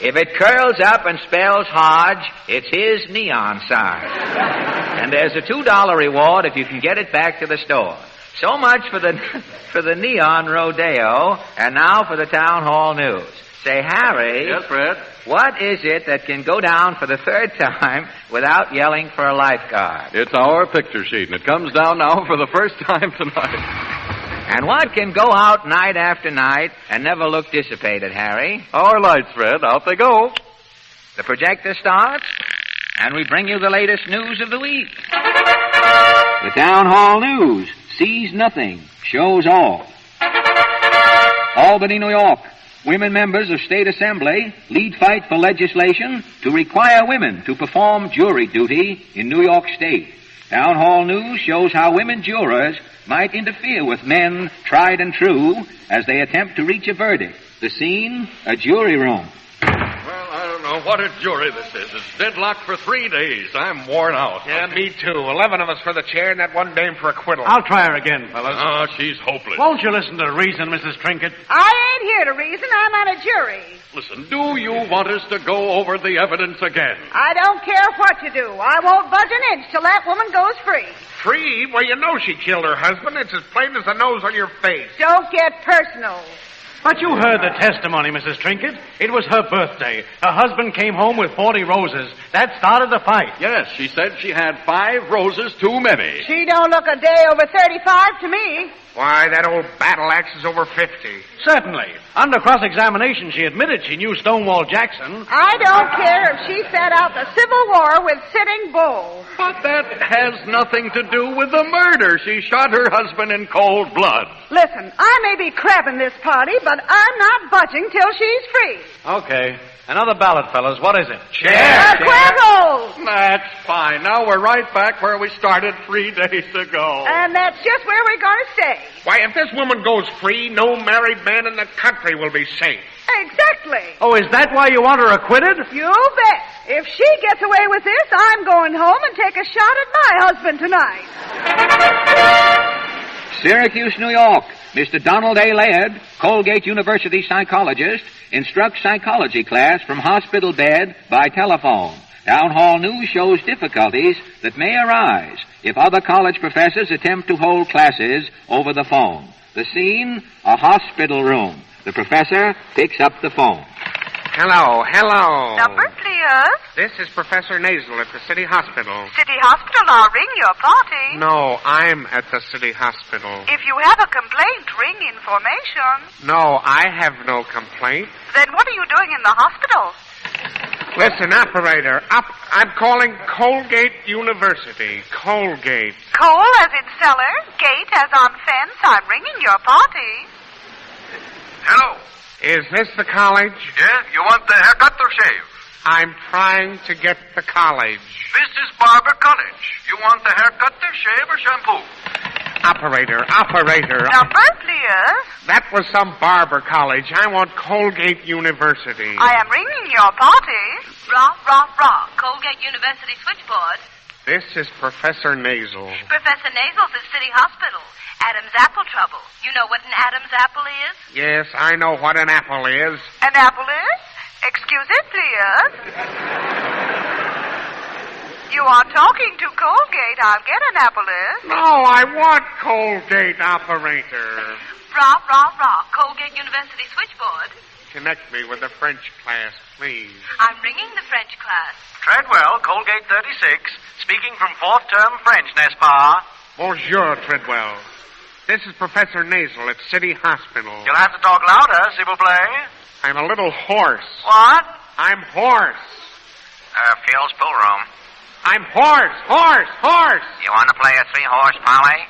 If it curls up and spells Hodge, it's his neon sign. And there's a $2 reward if you can get it back to the store. So much for the neon rodeo, and now for the town hall news. Say, Harry. Yes, Fred? What is it that can go down for the third time without yelling for a lifeguard? It's our picture sheet, and it comes down now for the first time tonight. And what can go out night after night and never look dissipated, Harry? Our lights, Fred. Out they go. The projector starts, and we bring you the latest news of the week. The Town Hall News sees nothing, shows all. Albany, New York. Women members of State Assembly lead fight for legislation to require women to perform jury duty in New York State. Town Hall News shows how women jurors might interfere with men tried and true as they attempt to reach a verdict. The scene, a jury room. Well, I don't know what a jury this is. It's deadlocked for 3 days. I'm worn out. Yeah, me too. 11 of us for the chair and that one dame for acquittal. I'll try her again, fellas. Oh, she's hopeless. Won't you listen to reason, Mrs. Trinket? I ain't here to reason. I'm on a jury. Listen, do you want us to go over the evidence again? I don't care what you do. I won't budge an inch till that woman goes free. Free? Well, you know she killed her husband. It's as plain as the nose on your face. Don't get personal. But you heard the testimony, Mrs. Trinket. It was her birthday. Her husband came home with 40 roses. That started the fight. Yes, she said she had 5 roses too many. She don't look a day over 35 to me. Why, that old battle axe is over 50. Certainly. Under cross-examination, she admitted she knew Stonewall Jackson. I don't care if she sat out the Civil War with Sitting Bull. But that has nothing to do with the murder. She shot her husband in cold blood. Listen, I may be crabbing this party, but I'm not budging till she's free. Okay. Another ballot, fellas. What is it? Acquittal! That's fine. Now we're right back where we started 3 days ago. And that's just where we're going to stay. Why, if this woman goes free, no married man in the country will be safe. Exactly. Oh, is that why you want her acquitted? You bet. If she gets away with this, I'm going home and take a shot at my husband tonight. Syracuse, New York. Mr. Donald A. Laird, Colgate University psychologist, instructs psychology class from hospital bed by telephone. Town Hall News shows difficulties that may arise if other college professors attempt to hold classes over the phone. The scene, a hospital room. The professor picks up the phone. Hello. Number, please. This is Professor Nasal at the City Hospital. City Hospital, I'll ring your party. No, I'm at the City Hospital. If you have a complaint, ring information. No, I have no complaint. Then what are you doing in the hospital? Listen, operator, I'm calling Colgate University. Colgate. Coal as in cellar, gate as on fence. I'm ringing your party. Hello. Is this the college? Yeah, you want the haircut or shave? I'm trying to get the college. This is Barber College. You want the haircut or shave or shampoo? Operator. Number, please. That was some barber college. I want Colgate University. I am ringing your party. Rah. Colgate University switchboard. This is Professor Nasal. Professor Nasal's at City Hospital. Adam's apple trouble. You know what an Adam's apple is? Yes, I know what an apple is. An apple is? Excuse it, please. You are talking to Colgate. I'll get an apple is. No, I want Colgate, operator. Rah. Colgate University switchboard. Connect me with the French class, please. I'm ringing the French class. Treadwell, Colgate 36, speaking from 4th term French, n'est-ce pas? Bonjour, Treadwell. This is Professor Nasal at City Hospital. You'll have to talk louder, s'il vous plaît. I'm a little hoarse. What? I'm hoarse. Phil's pool room. I'm hoarse. You want to play a 3-horse parlay?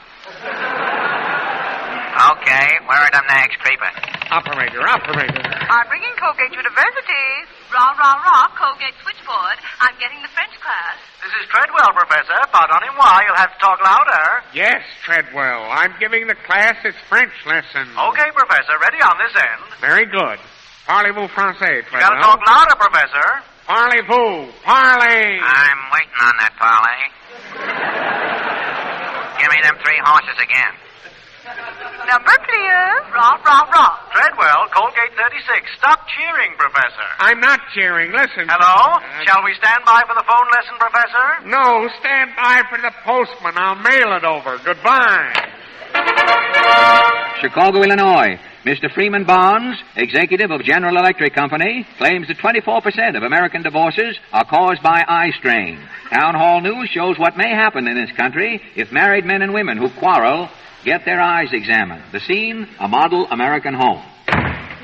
Okay, where are them nags creeping? Operator. I'm ringing Colgate University. Rah. Colgate switchboard. I'm getting the French class. This is Treadwell, Professor. Pardonnez-moi, you'll have to talk louder. Yes, Treadwell. I'm giving the class its French lesson. Okay, Professor. Ready on this end. Very good. Parlez-vous français, Treadwell? You gotta talk louder, Professor. Parlez-vous. Parley. I'm waiting on that parlay. Give me them 3 horses again. Number, please. Rah, rah, rah. Treadwell, Colgate 36. Stop cheering, Professor. I'm not cheering. Listen. Hello? Shall we stand by for the phone lesson, Professor? No, stand by for the postman. I'll mail it over. Goodbye. Chicago, Illinois. Mr. Freeman Barnes, executive of General Electric Company, claims that 24% of American divorces are caused by eye strain. Town Hall News shows what may happen in this country if married men and women who quarrel get their eyes examined. The scene, a model American home.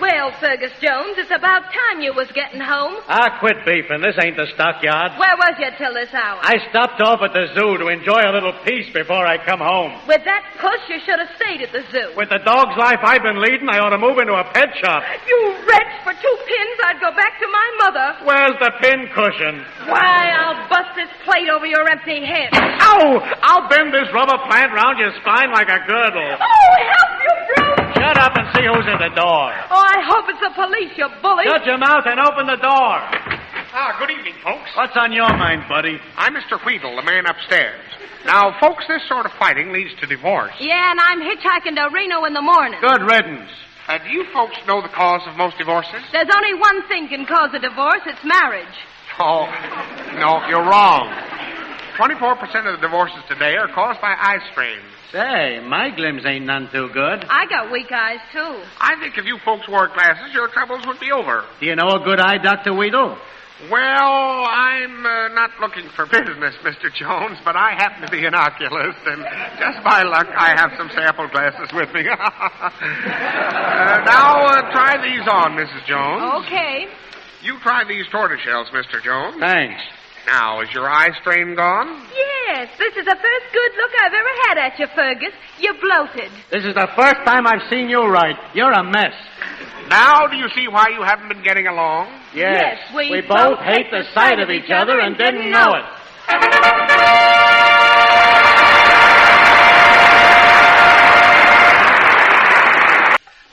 Well, Fergus Jones, it's about time you was getting home. Quit beefing. This ain't the stockyard. Where was you till this hour? I stopped off at the zoo to enjoy a little peace before I come home. With that push, you should have stayed at the zoo. With the dog's life I've been leading, I ought to move into a pet shop. You wretch, for 2 pins, I'd go back to my mother. Where's the pin cushion? Why, I'll bust this plate over your empty head. Ow! I'll bend this rubber plant round your spine like a girdle. Oh, help, you brute! Shut up and see who's at the door. Oh, I hope it's the police, you bully. Shut your mouth and open the door. Good evening, folks. What's on your mind, buddy? I'm Mr. Wheatle, the man upstairs. Now, folks, this sort of fighting leads to divorce. Yeah, and I'm hitchhiking to Reno in the morning. Good riddance. Do you folks know the cause of most divorces? There's only one thing can cause a divorce. It's marriage. Oh, no, you're wrong. 24% of the divorces today are caused by eye strain. Say, my glimpse ain't none too good. I got weak eyes, too. I think if you folks wore glasses, your troubles would be over. Do you know a good eye, Dr. Weedle? Well, I'm not looking for business, Mr. Jones, but I happen to be an oculist, and just by luck, I have some sample glasses with me. Now, try these on, Mrs. Jones. Okay. You try these tortoiseshells, Mr. Jones. Thanks. Now, is your eye strain gone? Yes, this is the first good look I've ever had at you, Fergus. You're bloated. This is the first time I've seen you right. You're a mess. Now do you see why you haven't been getting along? Yes, we both hate the sight of each other and didn't know it.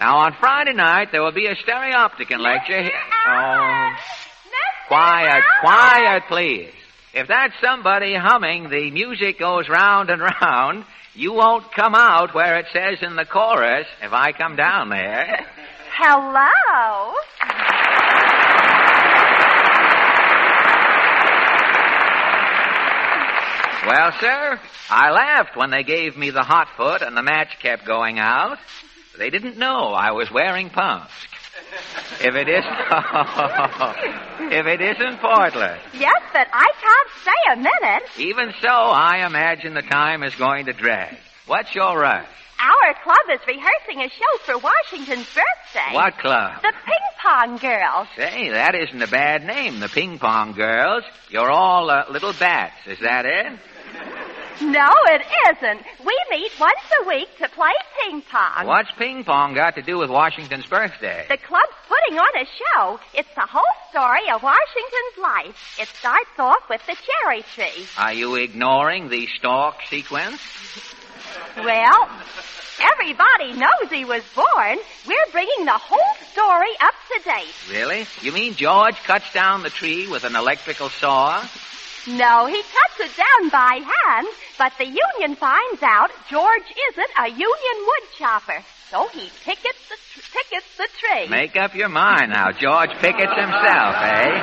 Now, on Friday night, there will be a stereopticon lecture. Oh, quiet, please. If that's somebody humming, the music goes round and round. You won't come out where it says in the chorus if I come down there. Hello? Well, sir, I laughed when they gave me the hot foot and the match kept going out. They didn't know I was wearing pumps. If it isn't Portland. Yes, but I can't stay a minute. Even so, I imagine the time is going to drag. What's your rush? Our club is rehearsing a show for Washington's birthday. What club? The Ping Pong Girls. Say, that isn't a bad name, the Ping Pong Girls. You're all little bats, is that it? No, it isn't. We meet once a week to play ping pong. What's ping pong got to do with Washington's birthday? The club's putting on a show. It's the whole story of Washington's life. It starts off with the cherry tree. Are you ignoring the stalk sequence? Well, everybody knows he was born. We're bringing the whole story up to date. Really? You mean George cuts down the tree with an electrical saw? No, he cuts it down by hand, but the union finds out George isn't a union wood chopper, so he pickets the tree. Make up your mind now. George pickets himself, eh?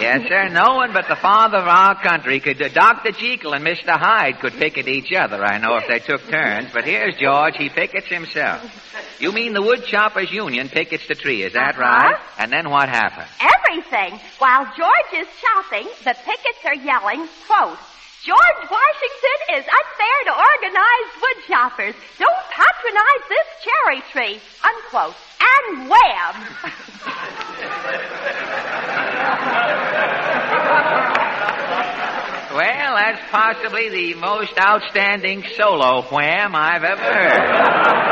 Yes, sir. No one but the father of our country could... Dr. Jekyll and Mr. Hyde could picket each other, I know, if they took turns. But here's George. He pickets himself. You mean the wood choppers union pickets the tree, is that right? And then what happens? Everything. While George is chopping, the pickets are yelling, quote, George Washington is unfair to organized wood choppers. Don't patronize this cherry tree, unquote. And wham! Well, that's possibly the most outstanding solo wham I've ever heard.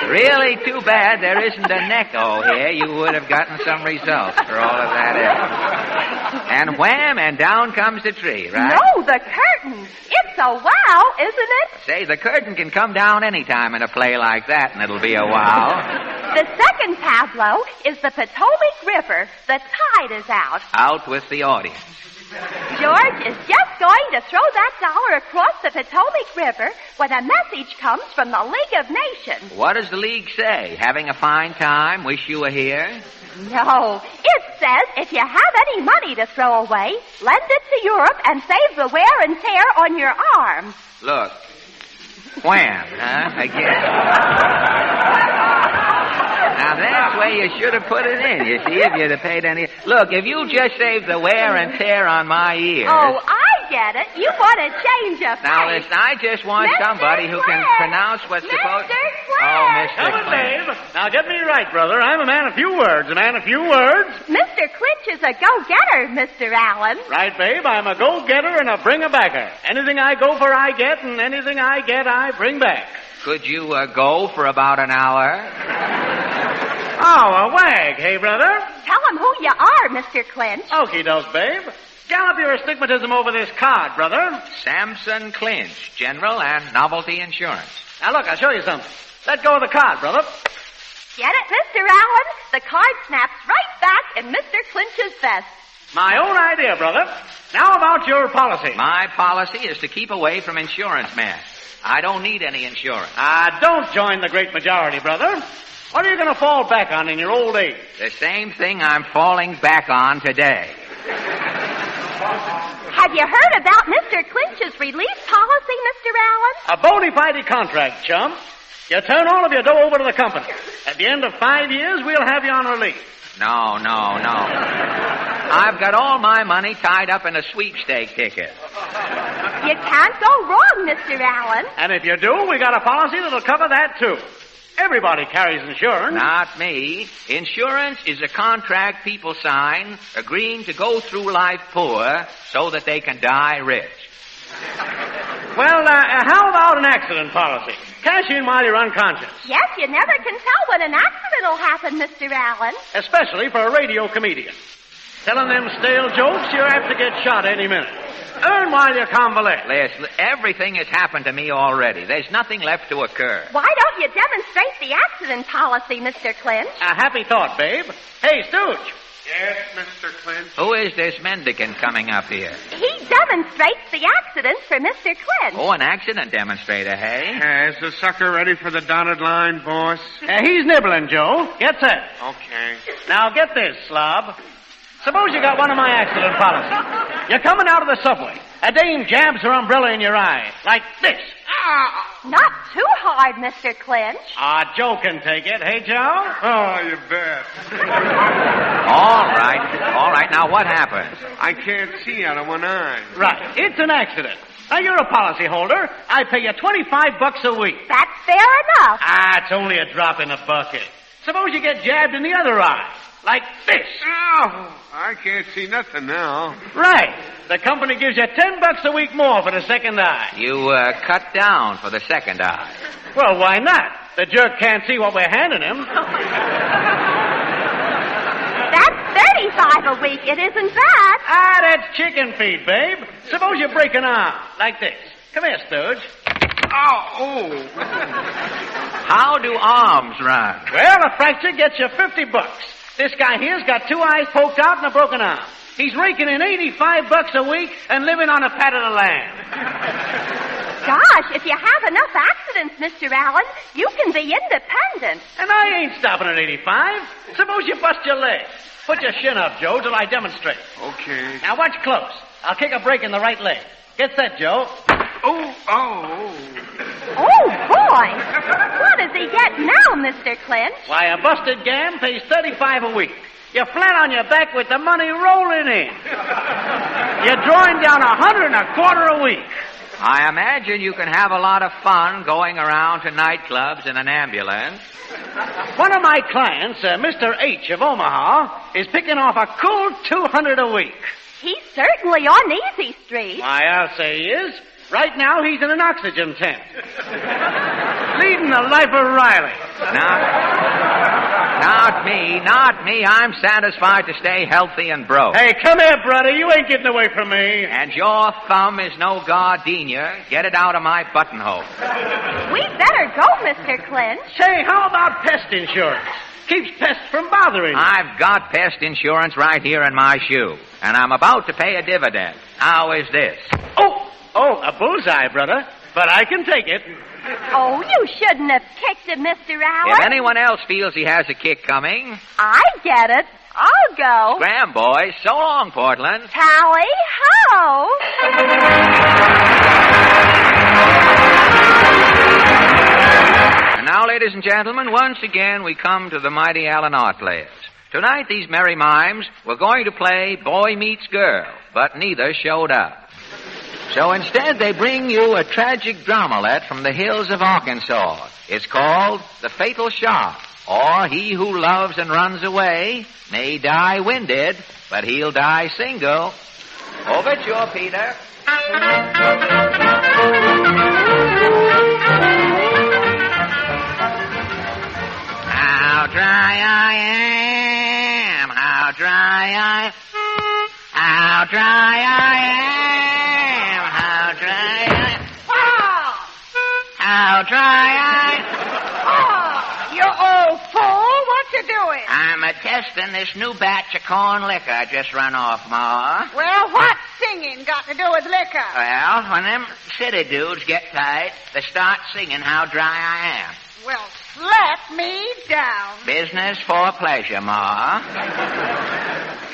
Really too bad there isn't an echo here. You would have gotten some results for all of that effort. And wham, and down comes the tree, right? No, the curtain. It's a wow, isn't it? Say, the curtain can come down any time in a play like that, and it'll be a wow. The second tableau is the Potomac River. The tide is out. Out with the audience. George is just going to throw that dollar across the Potomac River when a message comes from the League of Nations. What does the League say? Having a fine time? Wish you were here? No, it says if you have any money to throw away, lend it to Europe and save the wear and tear on your arm. Look. Wham, huh? Again. Now, that's where you should have put it in, you see, if you'd have paid any... Look, if you just saved the wear and tear on my ears... Oh, I get it. You want to change a face. Now, listen, I just want Mr. somebody who can Flint. pronounce what's supposed... Mr. Flint. Oh, Mr. Come on, Flint. Dave. Now, get me right, brother. I'm a man of few words. A man of few words. Mr. Clinch is a go-getter, Mr. Allen. Right, babe. I'm a go-getter and a bring-a-backer. Anything I go for, I get, and anything I get, I bring back. Could you go for about an hour? Oh, a wag, hey, brother? Tell him who you are, Mr. Clinch. Okie doke, babe. Gallop your astigmatism over this card, brother. Samson Clinch, General and Novelty Insurance. Now, look, I'll show you something. Let go of the card, brother. Get it, Mr. Allen? The card snaps right back in Mr. Clinch's vest. My own idea, brother. Now about your policy. My policy is to keep away from insurance men. I don't need any insurance. Don't join the great majority, brother. What are you going to fall back on in your old age? The same thing I'm falling back on today. Have you heard about Mr. Clinch's release policy, Mr. Allen? A bona fide contract, chum. You turn all of your dough over to the company. At the end of 5 years, we'll have you on release. No. I've got all my money tied up in a sweepstake ticket. You can't go wrong, Mr. Allen. And if you do, we got a policy that'll cover that, too. Everybody carries insurance. Not me. Insurance is a contract people sign agreeing to go through life poor so that they can die rich. Well, how about an accident policy? Cash in while you're unconscious. Yes, you never can tell when an accident will happen, Mr. Allen. Especially for a radio comedian. Telling them stale jokes, you're apt to get shot any minute. Earn while you're convalescent. Listen, everything has happened to me already. There's nothing left to occur. Why don't you demonstrate the accident policy, Mr. Clinch? A happy thought, babe. Hey, Stooge. Yes, Mr. Clinch? Who is this mendicant coming up here? He demonstrates the accident for Mr. Clinch. Oh, an accident demonstrator, hey? Is the sucker ready for the dotted line, boss? He's nibbling, Joe. Get set. Okay. Now, get this, slob. Suppose you got one of my accident policies. You're coming out of the subway. A dame jabs her umbrella in your eye. Like this. Not too hard, Mr. Clinch. Joe can take it. Hey, Joe? Oh, you bet. All right. Now, what happens? I can't see out of one eye. Right. It's an accident. Now, you're a policy holder. I pay you $25 a week. That's fair enough. It's only a drop in the bucket. Suppose you get jabbed in the other eye. Like this. Oh, I can't see nothing now. Right. The company gives you $10 a week more for the second eye. You cut down for the second eye. Well, why not? The jerk can't see what we're handing him. That's $35 a week. It isn't bad. That's chicken feed, babe. Suppose you break an arm. Like this. Come here, Stooge. Oh. How do arms run? Well, a fracture gets you $50. This guy here's got 2 eyes poked out and a broken arm. He's raking in $85 a week and living on a pat of the land. Gosh, if you have enough accidents, Mr. Allen, you can be independent. And I ain't stopping at 85. Suppose you bust your leg. Put your shin up, Joe, till I demonstrate. Okay. Now watch close. I'll kick a break in the right leg. Get set, Joe. Oh. Oh, boy. What does he get now, Mr. Clinch? Why, a busted gam pays $35 a week. You're flat on your back with the money rolling in. You're drawing down $125 a week. I imagine you can have a lot of fun going around to nightclubs in an ambulance. One of my clients, Mr. H. of Omaha, is picking off a cool $200 a week. He's certainly on Easy Street. Why, I'll say he is. Right now, he's in an oxygen tent. Leading the life of Riley. Not me. I'm satisfied to stay healthy and broke. Hey, come here, brother. You ain't getting away from me. And your thumb is no gardenia. Get it out of my buttonhole. We'd better go, Mr. Clinch. Say, how about pest insurance? Keeps pests from bothering you. I've got pest insurance right here in my shoe, and I'm about to pay a dividend. How is this? Oh, a bullseye, brother. But I can take it. Oh, you shouldn't have kicked it, Mr. Allen. If anyone else feels he has a kick coming, I get it. I'll go. scram, boys. So long, Portland. Tally-ho! And now, ladies and gentlemen, once again we come to the mighty Allen Art Players. Tonight, these merry mimes were going to play Boy Meets Girl, but neither showed up. So instead, they bring you a tragic dramalette from the hills of Arkansas. It's called The Fatal Shot, or He Who Loves and Runs Away may die winded, but he'll die single. Overture, Peter. How dry I am, how dry I, how dry I am, how dry I, how dry I. Oh, you old fool, what you doing? I'm testing this new batch of corn liquor I just run off, Ma. Well, what's singing got to do with liquor? Well, when them city dudes get tight, they start singing how dry I am. Well, slap me down. Business for pleasure, Ma.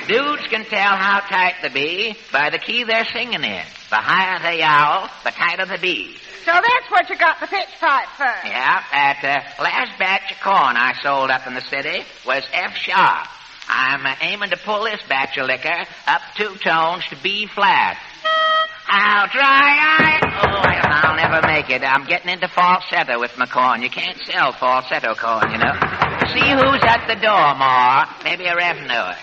Dudes can tell how tight they be by the key they're singing in. The higher they yowl, the tighter they be. So that's what you got the pitch pipe for? Yeah, that last batch of corn I sold up in the city was F sharp. I'm aiming to pull this batch of liquor up 2 tones to B flat. How dry I... Oh, I'll never make it. I'm getting into falsetto with my corn. You can't sell falsetto corn, you know. See who's at the door, Ma. Maybe a revenue.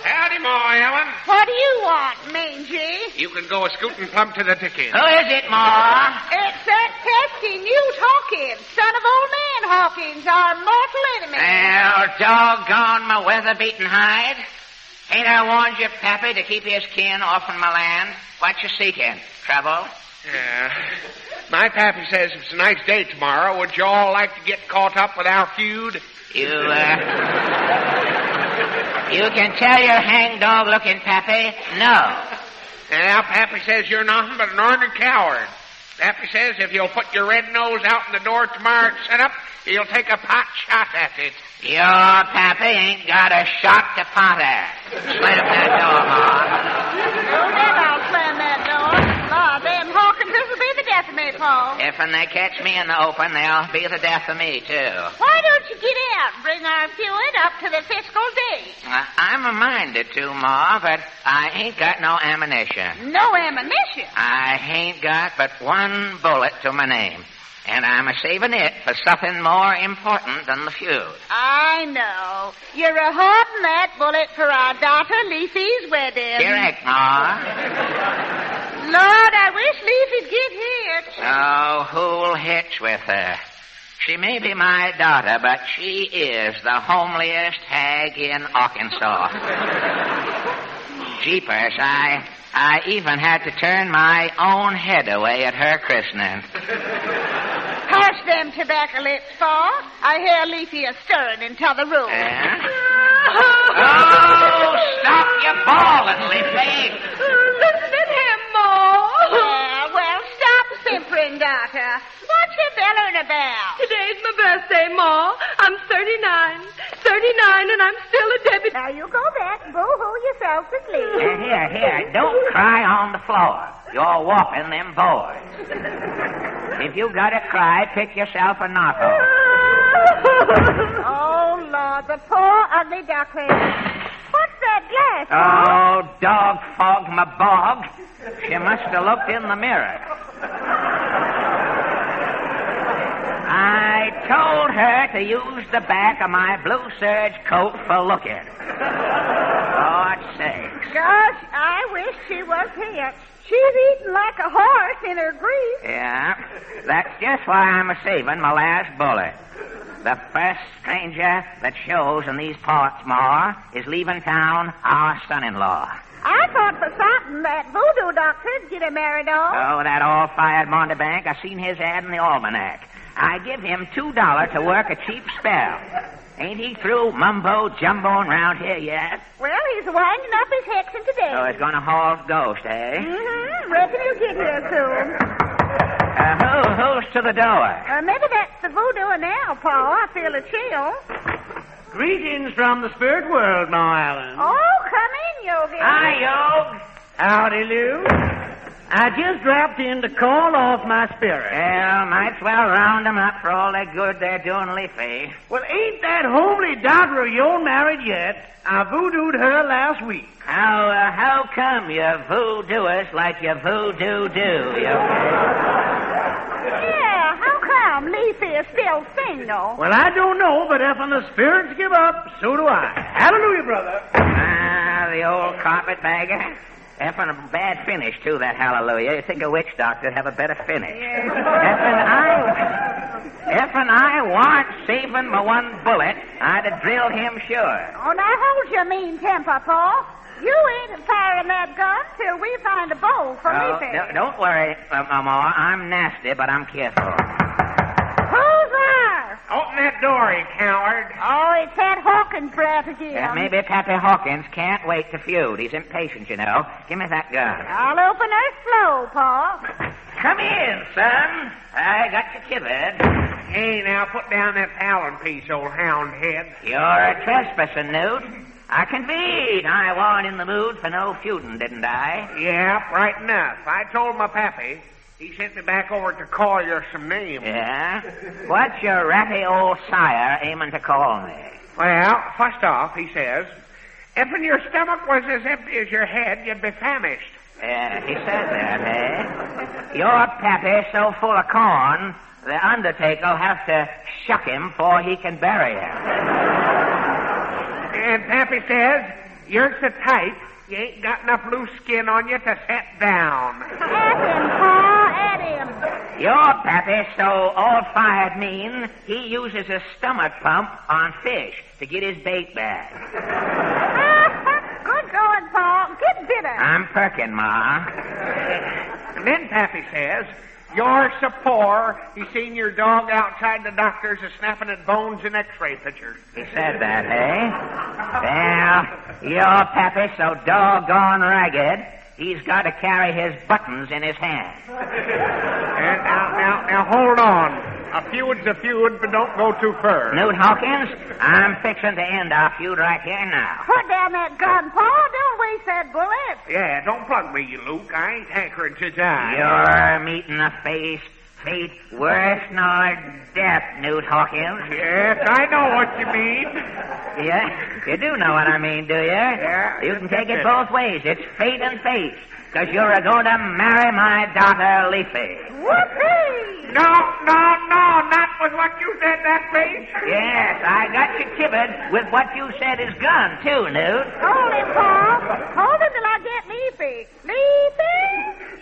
Howdy, Ma, Ellen. What do you want, Mangy? You can go a-scooting plump to the ticket. Who is it, Ma? It's that pesky Newt Hawkins, son of old man Hawkins, our mortal enemy. Well, doggone my weather-beaten hide. Ain't I warned you, Pappy, to keep his kin off from my land? What you seeking? Trouble? Yeah. My pappy says it's a nice day tomorrow. Would you all like to get caught up with our feud? You can tell your hang-dog-looking Pappy, no. Yeah, Pappy says you're nothing but an ornery coward. Pappy says if you'll put your red nose out in the door tomorrow at setup, he'll take a pot shot at it. Your Pappy ain't got a shot to pot at. Slam that door, Ma. Oh, then I'll slam that door. Law, them Hawkinses will be the death of me, Paul. If when they catch me in the open, they'll be the death of me, too. Why don't you get out and bring our feud up to the fiscal date? I'm reminded to, Ma, but I ain't got no ammunition. No ammunition? I ain't got but 1 bullet to my name. And I'm a-saving it for something more important than the feud. I know. You're a-hoarding that bullet for our daughter Leafy's wedding. Correct, Ma. Lord, I wish Leafy'd get hitched. Oh, who'll hitch with her? She may be my daughter, but she is the homeliest hag in Arkansas. Jeepers, I even had to turn my own head away at her christening. Hush them tobacco lips, Paul. I hear Leafy a-stirring in t'other room. Oh, stop your bawling, Leafy. Listen at him, Ma. Yeah, well, stop simpering, daughter. What you bellowing about? Today's my birthday, Ma. I'm 39. 39, and I'm still a Debbie. Now, you go back and boo-hoo yourself to sleep. Here. Don't cry on the floor. You're whopping them boys. If you gotta cry, pick yourself a knot hole. Oh, Lord, the poor ugly duckling. What's that glass? Oh, dog fog my bog. She must have looked in the mirror. I told her to use the back of my blue serge coat for looking. Lord's sakes. Gosh, I wish she was here. She's eating like a horse in her grief. Yeah, that's just why I'm a-saving my last bullet. The first stranger that shows in these parts, Ma, is leaving town our son-in-law. I thought for something that voodoo doctor'd get her married off. Oh, that all-fired Montebank. I seen his ad in the almanac. I give him $2 to work a cheap spell. Ain't he through mumbo-jumboing round here yet? Well, he's winding up his hexing today. So he's going to haul ghost, eh? Mm-hmm. Reckon he'll get here soon. Who's to the door? Maybe that's the voodoo now, Pa. I feel a chill. Greetings from the spirit world, Ma Allen. Oh, come in, Yogi. Hi, Yog. Howdy, Lou. I just dropped in to call off my spirit. Well, might as well round them up for all that good they're doing, Leafy. Well, ain't that homely daughter of yours married yet? I voodooed her last week. How come you voodoo us like you voodoo-do, Yeah, how come Leafy is still single? Well, I don't know, but if the spirits give up, so do I. Hallelujah, brother. The old carpetbagger. Effing a bad finish, too, that hallelujah. You'd think a witch doctor'd have a better finish. Yes. Effing I weren't saving my one bullet, I'd have drilled him sure. Oh, now hold your mean temper, Pa. You ain't firing that gun till we find a bow for Leafy. Don't worry, Ma. I'm nasty, but I'm careful. Who's there? Open that door, you coward. Oh, it's that Hawkins brat again. Maybe Pappy Hawkins can't wait to feud. He's impatient, you know. Give me that gun. I'll open her slow, Pa. Come in, son. I got you kivered. Hey, now put down that Allen piece, old hound head. You're a trespasser, Newt. I conveyed I wasn't in the mood for no feuding, didn't I? Yeah, right enough. I told my pappy. He sent me back over to call you some names. Yeah? What's your ratty old sire aiming to call me? Well, first off, he says, if your stomach was as empty as your head, you'd be famished. Yeah, he says that, eh? Your pappy so full of corn, the undertaker'll have to shuck him before he can bury him. And pappy says, you're so tight, you ain't got enough loose skin on you to set down. At him, Pa, at him. Your pappy so all-fired mean, he uses a stomach pump on fish to get his bait back. Good going, Pa. Get bitter. I'm perking, Ma. And then pappy says, you're so poor, he seen your dog outside the doctor's snapping at bones in x-ray pictures. He said that, eh? Well, your pappy so doggone ragged, he's got to carry his buttons in his hand. And now, hold on. A feud's a feud, but don't go too far. Newt Hawkins, I'm fixing to end our feud right here now. Put down that gun, Pa. Don't waste that bullet. Yeah, don't plug me, you Luke. I ain't hankering to die. You're meeting a fate worse nor death, Newt Hawkins. Yes, I know what you mean. Yeah, you do know what I mean, do you? Yeah. You can take it both ways. It's fate and fate. Because you're going to marry my daughter, Leafy. Whoopee! No, not with what you said, that face. Yes, I got you kivered with what you said is gun, too, Newt. Hold him, Pa. Hold him till I get Leafy. Leafy?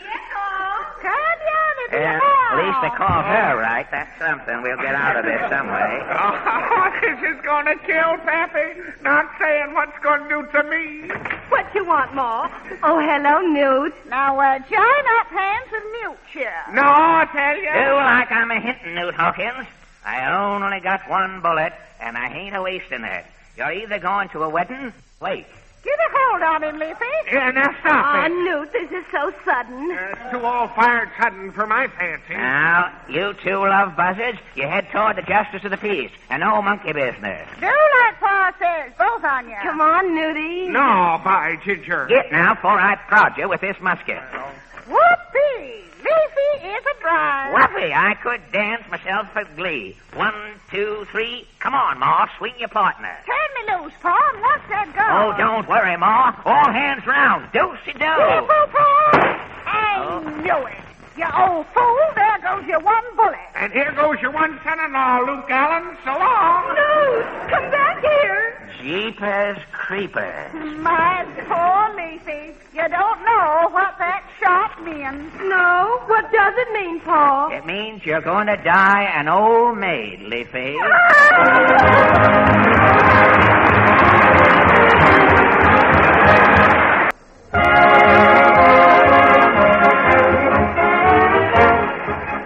Yes, Pa. Come down into the house. At least they call her right. That's something. We'll get out of this some way. Oh, this is going to kill Pappy. Not saying what's going to do to me. What you want, Ma? Oh, hello, Newt. Now, join up hands and mute here. No, I tell you. Do like I'm a hinting, Newt Hawkins. I only got one bullet, and I ain't a wasting it. You're either going to a wedding. Wait. Get a hold on him, Leafy. Yeah, now stop it. Newt, this is so sudden. It's too all-fired sudden for my fancy. Now, you two love buzzards. You head toward the justice of the peace, and no monkey business. Do like Pa says, both on you. Come on, Newty. No, by Ginger. Get now, before I prod you with this musket. Whoopee! Leafy is a bride. Whoopee, I could dance myself for glee. 1, 2, 3. Come on, Ma, swing your partner. Turn me loose, Pa, and watch that gun. Oh, don't worry, Ma. All hands round. Do-si-do. Careful, Pa. I knew it. You old fool, there goes your one bullet. And here goes your one son-in-law, Luke Allen. So long. No, come back here. Jeepers creepers. My poor Leafy, you don't know what that shot means. No? What does it mean, Pa? It means you're going to die an old maid, Leafy.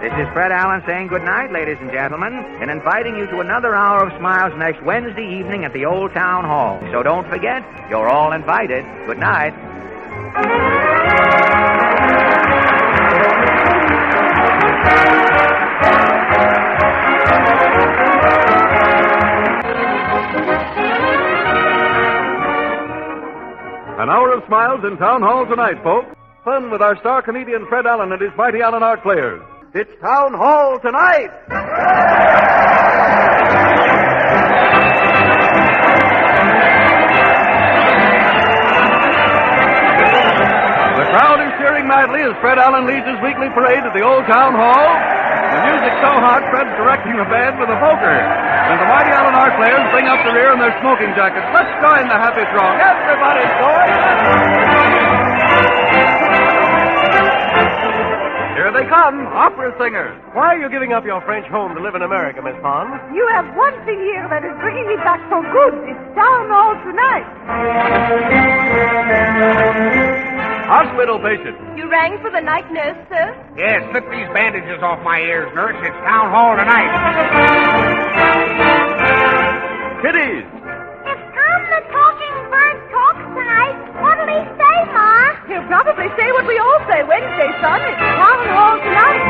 This is Fred Allen saying good night, ladies and gentlemen, and inviting you to another hour of smiles next Wednesday evening at the Old Town Hall. So don't forget, you're all invited. Good night. An hour of smiles in Town Hall tonight, folks. Fun with our star comedian Fred Allen and his mighty Allen Art Players. It's Town Hall tonight! The crowd is cheering madly as Fred Allen leads his weekly parade at the Old Town Hall. The music's so hot, Fred's directing the band with a poker. And the mighty Allen Art Players bring up the rear in their smoking jackets. Let's join the happy throng. Everybody's going. Here they come, opera singers. Why are you giving up your French home to live in America, Miss Pond? You have one thing here that is bringing me back for good. It's Town Hall tonight. Hospital patient. You rang for the night nurse, sir? Yes, slip these bandages off my ears, nurse. It's Town Hall tonight. Kiddies. If Tom the Talking Bird talks tonight, what'll he say, Ma? He'll probably say what we all say Wednesday, son. It's Town Hall tonight.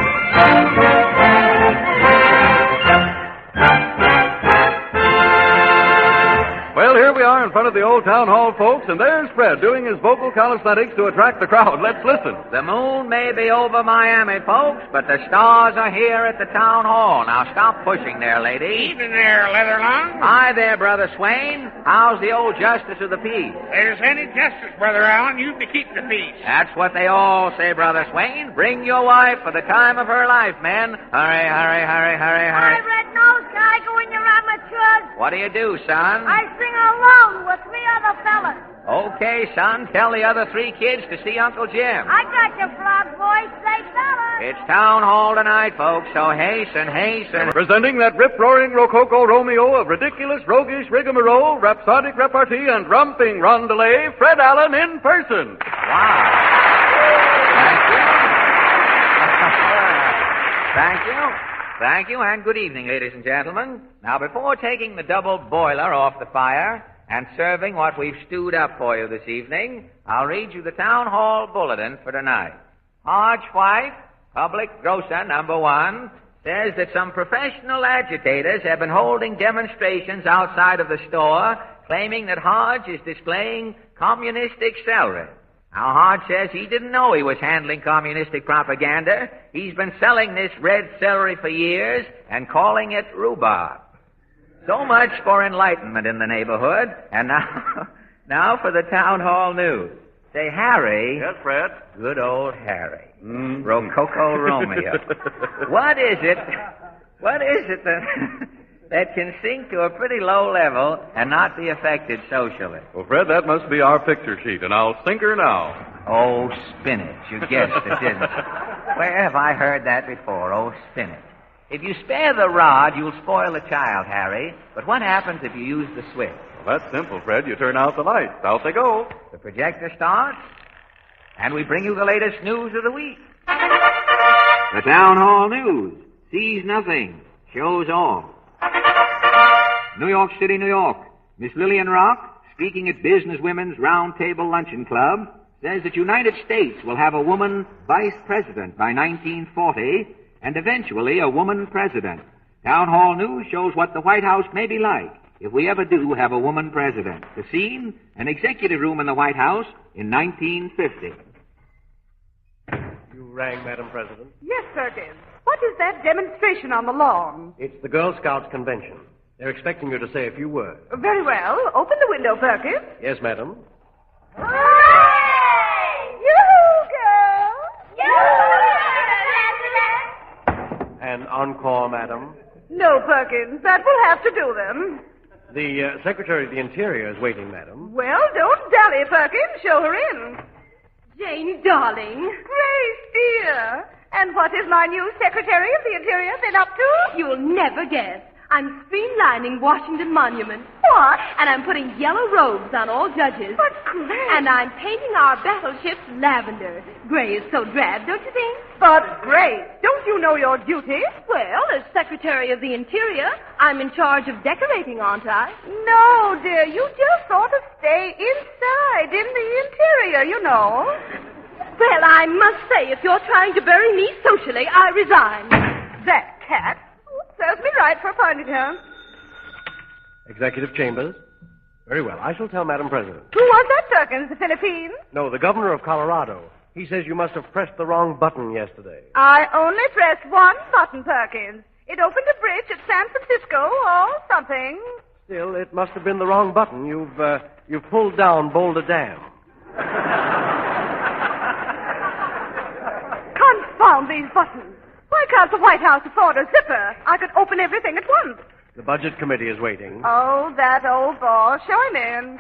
Well, here we are in front of the Old Town Hall, folks, and there's Fred doing his vocal calisthenics to attract the crowd. Let's listen. The moon may be over Miami, folks, but the stars are here at the Town Hall. Now, stop pushing there, lady. Evening there, Leatherlung. Hi there, Brother Swain. How's the old Justice of the Peace? There's any justice, Brother Allen. You be keeping the peace. That's what they all say, Brother Swain. Bring your wife for the time of her life, men. Hurry, hurry, hurry, hurry, hurry. Hi, Red Nose. Can I go in your amateurs? What do you do, son? I sing alone with 3 other fellas. Okay, son. Tell the other 3 kids to see Uncle Jim. I got your frog voice. Say fellas. It's Town Hall tonight, folks, so hasten, hasten. Presenting that rip-roaring rococo Romeo of ridiculous, roguish rigmarole, rhapsodic repartee, and romping rondelay, Fred Allen in person. Wow. Thank you. Thank you, and good evening, ladies and gentlemen. Now, before taking the double boiler off the fire and serving what we've stewed up for you this evening, I'll read you the Town Hall bulletin for tonight. Hodge White, public grocer number 1, says that some professional agitators have been holding demonstrations outside of the store claiming that Hodge is displaying communistic celery. Now, Hodge says he didn't know he was handling communistic propaganda. He's been selling this red celery for years and calling it rhubarb. So much for enlightenment in the neighborhood. And now for the Town Hall news. Say, Harry. Yes, Fred? Good old Harry. Rococo Romeo. What is it that can sink to a pretty low level and not be affected socially? Well, Fred, that must be our picture sheet, and I'll sink her now. Oh, spinach. You guessed it, didn't you? Where have I heard that before? Oh, spinach. If you spare the rod, you'll spoil the child, Harry. But what happens if you use the switch? Well, that's simple, Fred. You turn out the lights. Out they go. The projector starts, and we bring you the latest news of the week. The Town Hall News sees nothing, shows all. New York City, New York. Miss Lillian Rock, speaking at Business Women's Round Table Luncheon Club, says that United States will have a woman vice president by 1940 and eventually a woman president. Town Hall News shows what the White House may be like if we ever do have a woman president. The scene, an executive room in the White House in 1950. You rang, Madam President? Yes, Perkins. What is that demonstration on the lawn? It's the Girl Scouts Convention. They're expecting you to say a few words. Very well. Open the window, Perkins. Yes, madam. Hooray! You, girl! You! An encore, madam. No, Perkins. That will have to do them. The Secretary of the Interior is waiting, madam. Well, don't dally, Perkins. Show her in. Jane, darling. Grace, dear. And what is my new Secretary of the Interior been up to? You'll never guess. I'm streamlining Washington Monument. What? And I'm putting yellow robes on all judges. But, Grace... And I'm painting our battleships lavender. Gray is so drab, don't you think? But, Grace, don't you know your duty? Well, as Secretary of the Interior, I'm in charge of decorating, aren't I? No, dear. You just ought to stay inside, in the interior, you know. Well, I must say, if you're trying to bury me socially, I resign. That cat serves me right for a ponytail. Executive Chambers. Very well. I shall tell Madam President. Who was that, Perkins? The Philippines? No, the governor of Colorado. He says you must have pressed the wrong button yesterday. I only pressed one button, Perkins. It opened a bridge at San Francisco or something. Still, it must have been the wrong button. You've pulled down Boulder Dam. Confound these buttons. Why can't the White House afford a zipper? I could open everything at once. The Budget Committee is waiting. Oh, that old boss. Show him in.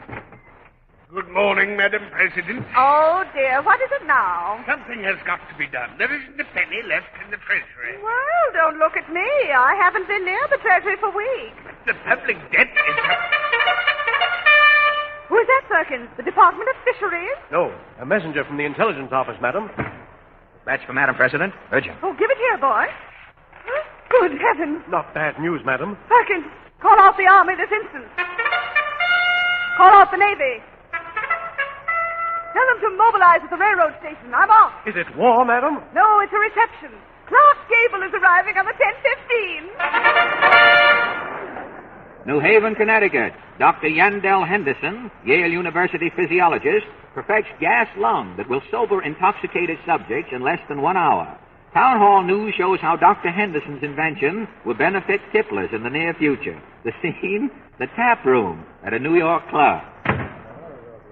Good morning, Madam President. Oh, dear. What is it now? Something has got to be done. There isn't a penny left in the Treasury. Well, don't look at me. I haven't been near the Treasury for weeks. The public debt is... Who is that, Perkins? The Department of Fisheries? No, a messenger from the Intelligence Office, Madam. Dispatch for Madam President. Urgent. Oh, give it here, boy. Good heavens. Not bad news, Madam. Perkins, call off the Army this instant. Call off the Navy. Tell them to mobilize at the railroad station. I'm off. Is it war, Madam? No, it's a reception. Clark Gable is arriving on the 10:15. New Haven, Connecticut. Dr. Yandel Henderson, Yale University physiologist, perfects gas lung that will sober intoxicated subjects in less than 1 hour. Town Hall News shows how Dr. Henderson's invention will benefit tipplers in the near future. The scene, the tap room at a New York club.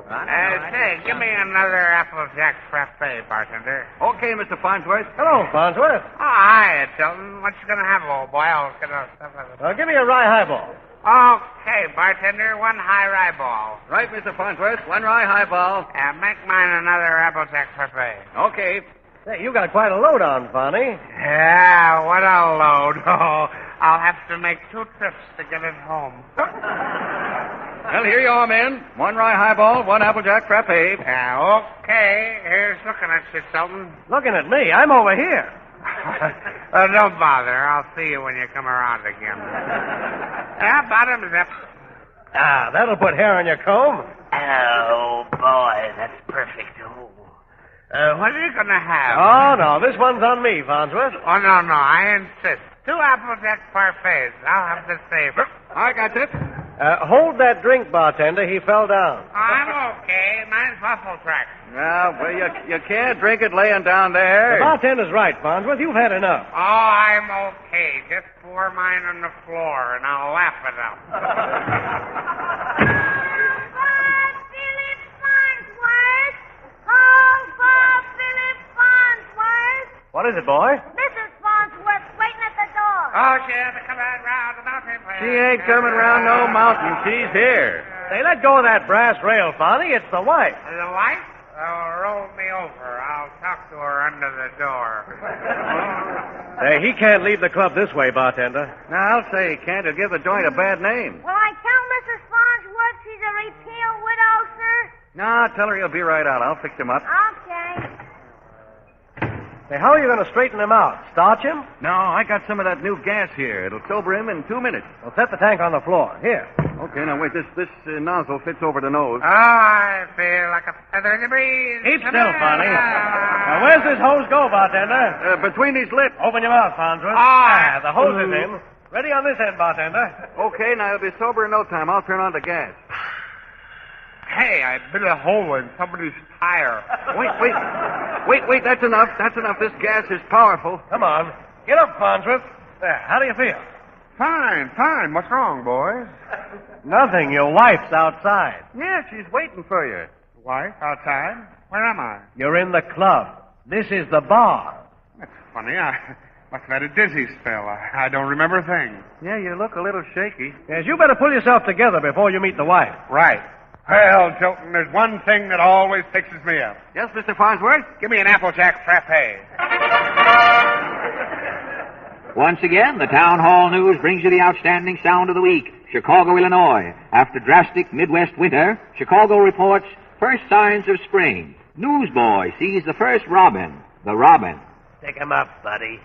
Say, give me another Applejack frappe, bartender. Okay, Mr. Farnsworth. Hello, Farnsworth. Oh, hi, Tilton. What you gonna have, old boy? I'll get a stuff like that. Give me a rye highball. Okay, bartender, one high rye ball. Right, Mr. Farnsworth. One rye highball. Make mine another Applejack frappe. Okay. Say, you got quite a load on, Fonny. Yeah, what a load. Oh, I'll have to make 2 trips to get it home. Well, here you are, men. One rye highball, one Applejack frappe. Okay. Here's looking at you, Tilton. Looking at me? I'm over here. Don't bother. I'll see you when you come around again. Yeah, bottoms up. Ah, that'll put hair on your comb. Oh, boy, that's perfect. What are you going to have? Oh, no, this one's on me, Farnsworth. Oh, no, I insist. 2 Applejack parfaits. I'll have the saver. I got it. Hold that drink, bartender. He fell down. I'm okay. Mine's waffle track. No, well, you can't drink it laying down there. The bartender's right, Farnsworth. You've had enough. Oh, I'm okay. Just pour mine on the floor, and I'll lap it up. What is it, boy? Mrs. Farnsworth's waiting at the door. Oh, she had to come out round the mountain. She ain't coming around no mountain. She's here. Say, let go of that brass rail, Fonny. It's the wife. The wife? Oh, roll me over. I'll talk to her under the door. Hey, he can't leave the club this way, bartender. Now, I'll say he can't. He'll give the joint a bad name. Will I tell Mrs. Farnsworth she's a repeal widow, sir? No, tell her he'll be right out. I'll fix him up. Okay. Hey, how are you going to straighten him out? Starch him? No, I got some of that new gas here. It'll sober him in 2 minutes. Well, set the tank on the floor. Here. Okay, now wait. This nozzle fits over the nose. Oh, I feel like a feather in the breeze. Keep still, Fonny. Now, where's this hose go, bartender? Between these lips. Open your mouth, Farnsworth. The hose is in. Ready on this end, bartender. Okay, now he'll be sober in no time. I'll turn on the gas. Hey, I bit a hole in somebody's tire. Wait, that's enough. This gas is powerful. Come on. Get up, Farnsworth. There, how do you feel? Fine. What's wrong, boys? Nothing. Your wife's outside. Yeah, she's waiting for you. Wife, outside? Where am I? You're in the club. This is the bar. That's funny. I must have had a dizzy spell. I don't remember a thing. Yeah, you look a little shaky. Yes, you better pull yourself together before you meet the wife. Right. Well, Tilton, there's one thing that always fixes me up. Yes, Mr. Farnsworth? Give me an Applejack frappe. Once again, the Town Hall News brings you the outstanding sound of the week. Chicago, Illinois. After drastic Midwest winter, Chicago reports first signs of spring. Newsboy sees the first robin. The robin. Pick him up, buddy.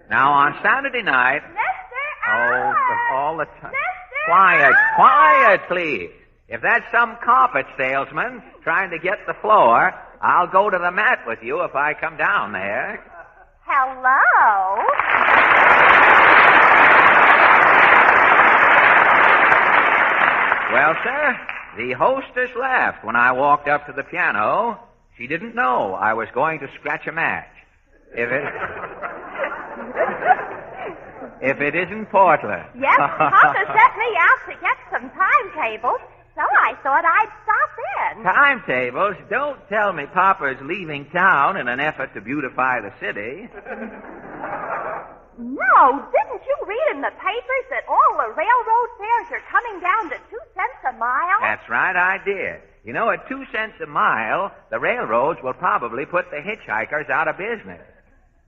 Now, on Saturday night... Mister! All the time. Quiet, please. If that's some carpet salesman trying to get the floor, I'll go to the mat with you if I come down there. Hello? Well, sir, the hostess laughed when I walked up to the piano. She didn't know I was going to scratch a match. If it isn't Portland. Yes, Papa sent me out to get some timetables, so I thought I'd stop in. Timetables? Don't tell me Papa's leaving town in an effort to beautify the city. No, didn't you read in the papers that all the railroad fares are coming down to 2 cents a mile? That's right, I did. You know, at 2 cents a mile, the railroads will probably put the hitchhikers out of business.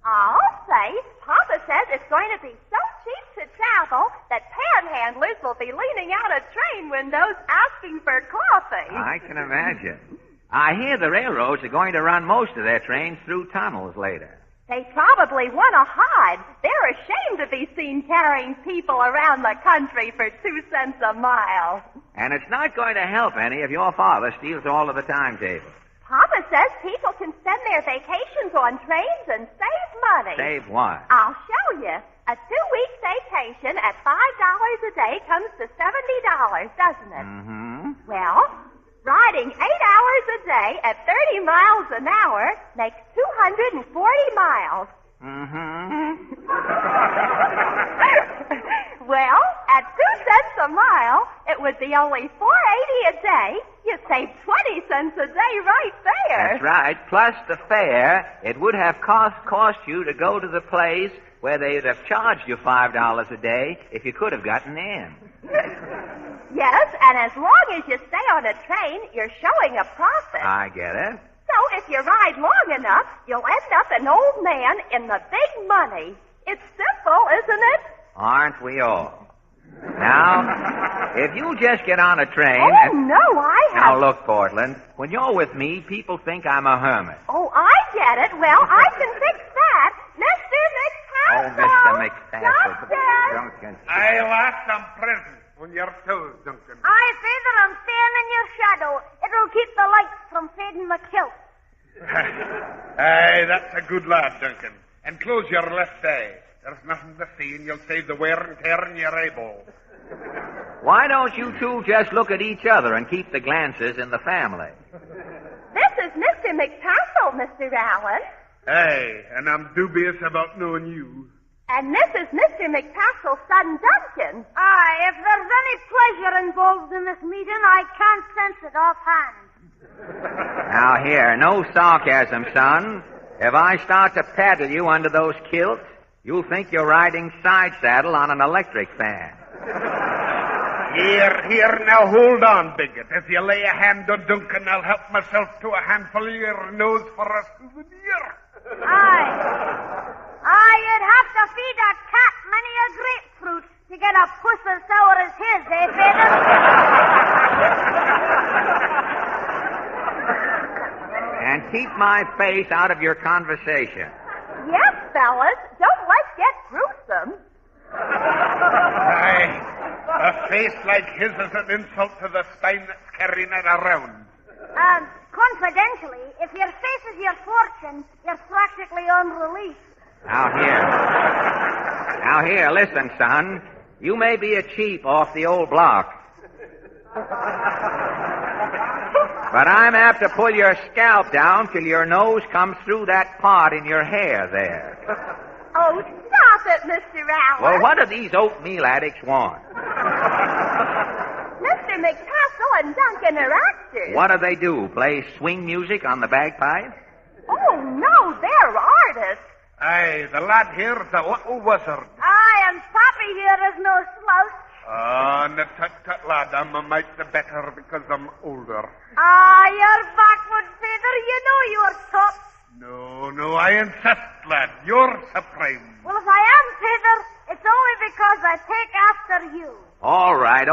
I'll say, Papa says it's going to be so cheap to travel that panhandlers will be leaning out of train windows asking for coffee. I can imagine. I hear the railroads are going to run most of their trains through tunnels later. They probably want to hide. They're ashamed to be seen carrying people around the country for 2 cents a mile. And it's not going to help any if your father steals all of the timetables. Papa says people can spend their vacations on trains and save money. Save what? I'll show you. A 2-week vacation at $5 a day comes to $70, doesn't it? Mm-hmm. Well, riding 8 hours a day at 30 miles an hour makes 240 miles. Mm-hmm. Well, at 2 cents a mile, it would be only $4.80 a day. You save 20 cents a day right there. That's right. Plus the fare, it would have cost you to go to the place where they'd have charged you $5 a day if you could have gotten in. Yes, and as long as you stay on a train, you're showing a profit. I get it. So if you ride long enough, you'll end up an old man in the big money. It's simple, isn't it? Aren't we all? Now, if you just get on a train... Oh, no, I have... Now, look, Portland, when you're with me, people think I'm a hermit. Oh, I get it. Well, I can fix that. Mr. McCaskell! Oh, Mr. McCaskell. Duncan! I'll ask some presents on your toes, Duncan. I say that I'm staying in your shadow. It'll keep the lights from fading the kilt. Aye, that's a good lad, Duncan. And close your left eye. There's nothing to see, and you'll save the wear and tear in your eyeball. Why don't you two just look at each other and keep the glances in the family? This is Mr. McCaskell, Mr. Allen. Aye, and I'm dubious about knowing you. And this is Mr. McCaskell's son, Duncan. Aye, if there's any pleasure involved in this meeting, I can't sense it offhand. Now, here, no sarcasm, son. If I start to paddle you under those kilts, you'll think you're riding side saddle on an electric fan. Here, now hold on, bigot. If you lay a hand on Duncan, I'll help myself to a handful of your nose for a souvenir. Aye, you'd have to feed a cat many a grapefruit to get a puss as sour as his, eh, Feathers? And keep my face out of your conversation. Yes, fellas. Don't let's get gruesome. Aye, a face like his is an insult to the spine that's carrying it around. Confidentially, if your face is your fortune, you're practically on release. Now here, listen, son. You may be a cheap off the old block. But I'm apt to pull your scalp down till your nose comes through that part in your hair there. Oh, stop it, Mr. Allen. Well, what do these oatmeal addicts want? Mr. McCaskell and Duncan are actors. What do? Play swing music on the bagpipe? Oh, no, they're artists. Aye, the lad here's a little wizard. Aye, and Pappy here is no slouch. Tut, lad, I'm a mite the better because I'm older. Your back would you know you're top. No, I insist, lad. You're supreme. Well, if I am, Peter, it's only because I take after you. All right.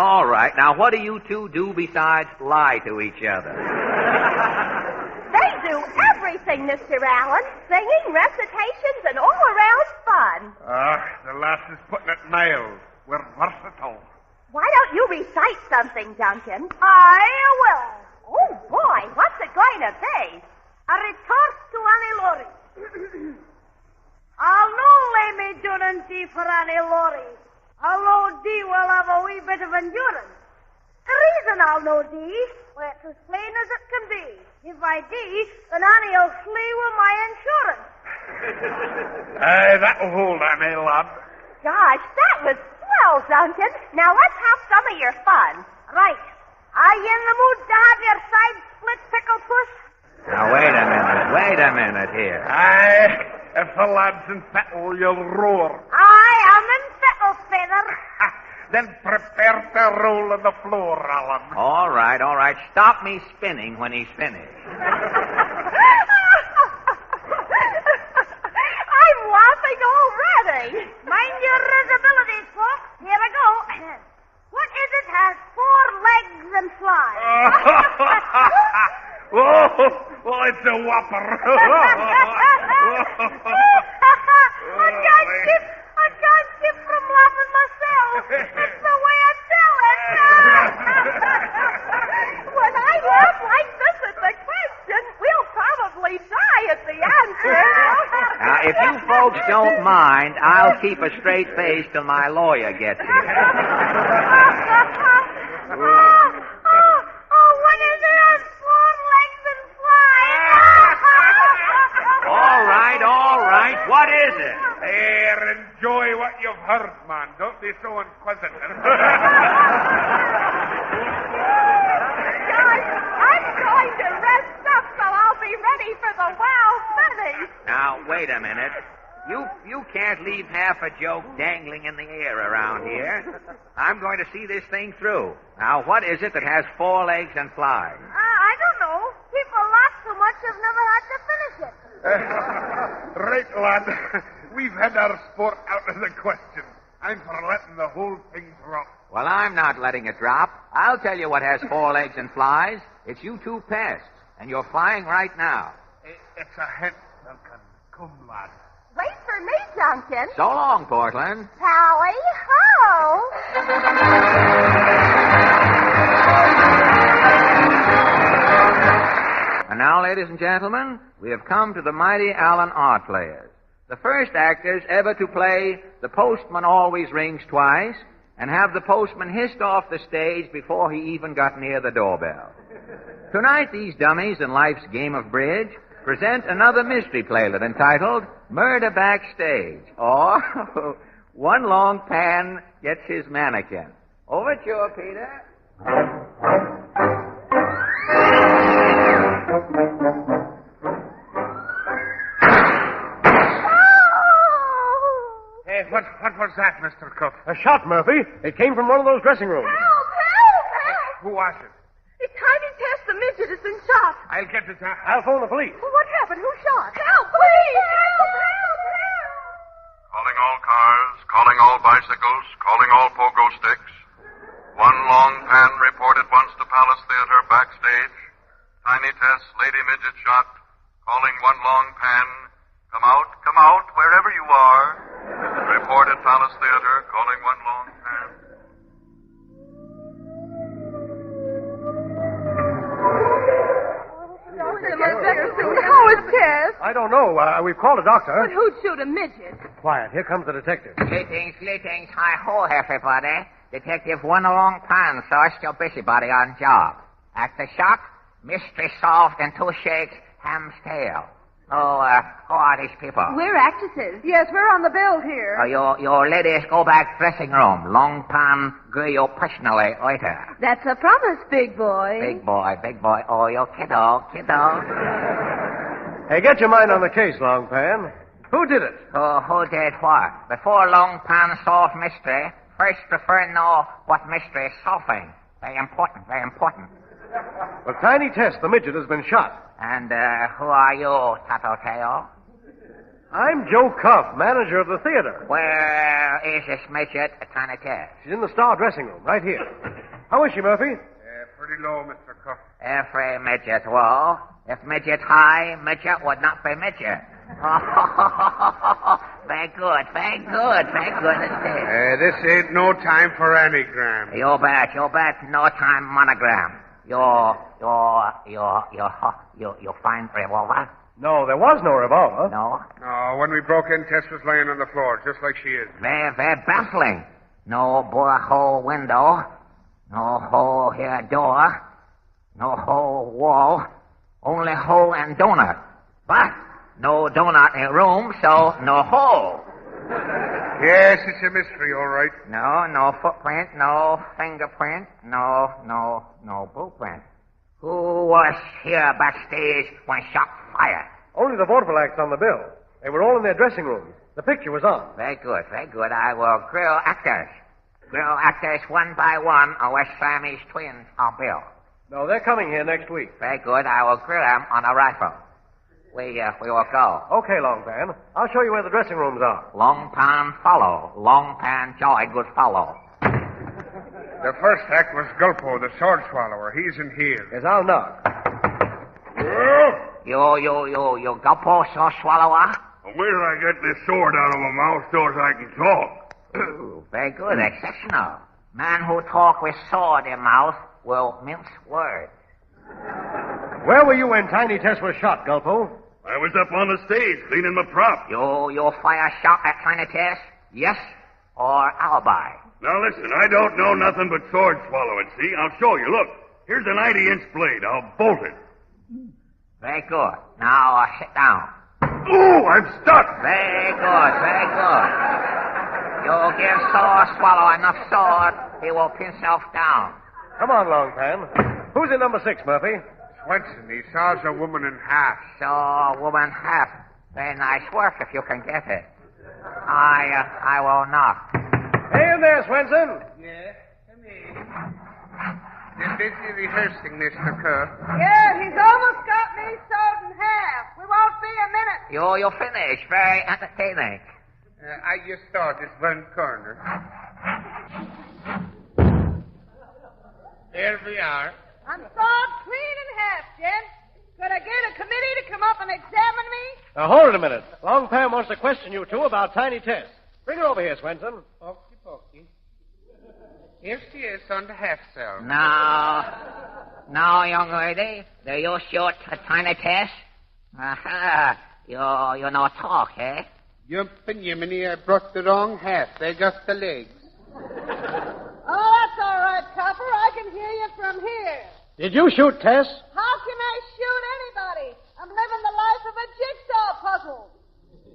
Now, what do you two do besides lie to each other? They do everything, Mr. Allen. Singing, recitations, and all-around fun. The lass is putting it mild. We're versatile. Why don't you recite something, Duncan? I will. Oh, boy, what's it going to be? A retort to Annie Laurie. I'll no lay me down tea for Annie Laurie. Although Dee will have a wee bit of endurance. The reason I'll know Dee, well, it's as plain as it can be. If I Dee, then Annie'll flee with my insurance. That'll hold, Annie, lad. Gosh, that was swell, Duncan. Now let's have some of your fun. Right. Are you in the mood to have your side split, Pickle Puss? Now, wait a minute here. Aye, if the lad's in fettle, you'll roar. I'm in fettle, Feather. Then prepare to roll on the floor, Alan. All right. Stop me spinning when he's finished. I'm laughing already. Mind your risibilities, folks. Here I go. What is it has 4 legs and flies? Oh, it's a whopper. I can't keep from laughing myself. It's the way I tell it. When I laugh like this at the question, we'll probably die at the answer. Now, if you folks don't mind, I'll keep a straight face till my lawyer gets here. What is it has 4 legs and flies? All right. What is it? There, enjoy what you've heard, man. Don't be so inquisitive. Guys, I'm going to rest up so I'll be ready for the wow finish. Now, wait a minute. You can't leave half a joke dangling in the air around here. I'm going to see this thing through. Now, what is it that has 4 legs and flies? I don't know. People laugh so much they've never had to finish it. Right, lad. We've had our sport out of the question. I'm for letting the whole thing drop. Well, I'm not letting it drop. I'll tell you what has 4 legs and flies. It's you two pests, and you're flying right now. It's a hint, Duncan. Come, lad. Wait for me, Duncan. So long, Portland. Tally ho! And now, ladies and gentlemen, we have come to the mighty Allen Art Players, the first actors ever to play The Postman Always Rings Twice and have the postman hissed off the stage before he even got near the doorbell. Tonight, these dummies in life's game of bridge present another mystery playlet entitled Murder Backstage, or One Long Pan Gets His Mannequin. Overture, Peter. Hey, what was that, Mr. Cook? A shot, Murphy. It came from one of those dressing rooms. Help! Who was it? It's Tiny Tess the midget has been shot. I'll get it. I'll phone the police. Well, what happened? Who shot? Help, please! Help! Calling all cars, calling all bicycles, calling all pogo sticks. One long pan reported once to Palace Theater backstage. Tiny Tess, Lady Midget shot. Calling one long pan. Come out, wherever you are. Reported Palace Theater, calling one long pan. How is Tess? I don't know. We've called a doctor. But who'd shoot a midget? Quiet. Here comes the detective. Greetings. Hi-ho, everybody. Detective One Along Pan, Celestial Busybody on job. Actor shot, mystery solved in 2 shakes, ham's tail. Who are these people? We're actresses. Yes, we're on the bill here. Your ladies go back dressing room. Long Pan, you personally later. That's a promise, big boy. Big boy. Oh, you kiddo. Hey, get your mind on the case, Long Pan. Who did it? Who did what? Before Long Pan solve mystery, first prefer know what mystery is solving. Very important. Well, Tiny Tess, the midget, has been shot. And, who are you, Tattletale? I'm Joe Cuff, manager of the theater. Where is this midget, Tiny Tess? She's in the star dressing room, right here. How is she, Murphy? Pretty low, Mr. Cuff. Every midget low. If midget high, midget would not be midget. Very good indeed. This ain't no time for anagram. You bet, no time monogram. You find revolver? No, there was no revolver. No? No, when we broke in, Tess was laying on the floor, just like she is. Very baffling. No bore hole window. No hole here door. No hole wall. Only hole and donut. But no donut in room, so no hole. Yes, it's a mystery, all right. No footprint, no fingerprint, no blueprint. Who was here backstage when shot fired? Only the vaudeville acts on the bill. They were all in their dressing rooms. The picture was on. Very good. I will grill actors. Grill actors one by one, or West Siamese twins on bill. No, they're coming here next week. Very good. I will grill them on a rifle. We will go. Okay, Longpan. I'll show you where the dressing rooms are. Longpan follow. Longpan joy, good follow. The first act was Gulpo, the sword swallower. He's in here. Yes, I'll knock. You Gulpo, sword swallower? Where did I get this sword out of my mouth so as I can talk? Ooh, very good. Exceptional. Man who talk with sword in mouth will mince words. Where were you when Tiny Tess was shot, Gulpo? I was up on the stage cleaning my prop. You fire shot at Tiny Tess? Yes or alibi? Now listen, I don't know nothing but sword swallowing, see? I'll show you. Look, here's a 90-inch blade. I'll bolt it. Very good. Now sit down. Ooh, I'm stuck. Very good. You give sword swallow enough sword, he will pin himself down. Come on, Longpan. Who's in number 6, Murphy? Swenson. He saws a woman in half. Saw a woman half. Very nice work if you can get it. I will knock. Hey in there, Swenson. Yes, come in. They're busy rehearsing, Mr. Cuff. Yeah, he's almost got me sewed in half. We won't be a minute. You finish. Very entertaining. I just saw this one corner. There we are. I'm sawed clean in half, gent. Could I get a committee to come up and examine me? Now, hold it a minute. Longpan wants to question you two about Tiny Tess. Bring her over here, Swenson. Okie pokey. Here she is on the half cell. Now, young lady, do you shoot a Tiny Tess? Aha. You know talk, eh? Yumpin' Yemeni, I brought the wrong half. They got the legs. Oh, that's all right, Copper. I can hear you from here. Did you shoot Tess? How can I shoot anybody? I'm living the life of a jigsaw puzzle.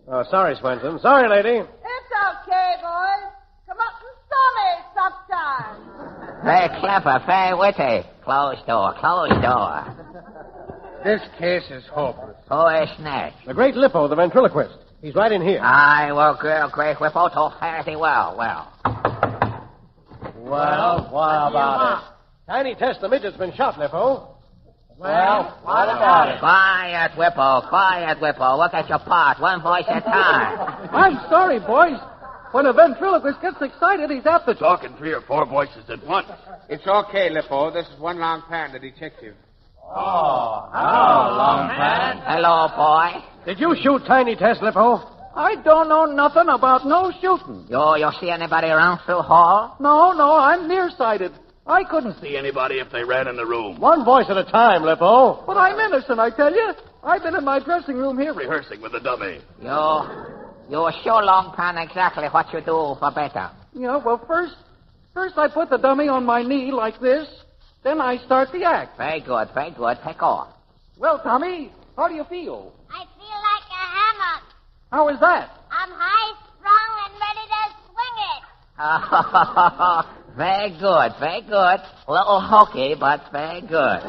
Oh, sorry, Swenson. Sorry, lady. It's okay, boys. Come up and saw me sometime. Very clever, very witty. Closed door. This case is hopeless. Who is next? The great Lippo, the ventriloquist. He's right in here. I will grill Great Whippo to fare thee well. Well, what about it? Tiny Tess, the midget's been shot, Lippo. Well, what about it? Quiet, Whippo. Look at your part. One voice at a time. I'm sorry, boys. When a ventriloquist gets excited, he's apt to talk in 3 or 4 voices at once. It's okay, Lippo. This is one Longpan, the detective. Oh, hello, Longpan. Hello, boy. Did you shoot Tiny Tess, Lippo? I don't know nothing about no shooting. You see anybody around through hall? No, I'm nearsighted. I couldn't see anybody if they ran in the room. One voice at a time, Lippo. But I'm innocent, I tell you. I've been in my dressing room here rehearsing with the dummy. You show Longpan exactly what you do for better. Yeah, well, first I put the dummy on my knee like this. Then I start the act. Very good. Take off. Well, Tommy, how do you feel? I feel like a hammock. How is that? I'm high strung and ready to swing it. Very good. A little hokey, but very good.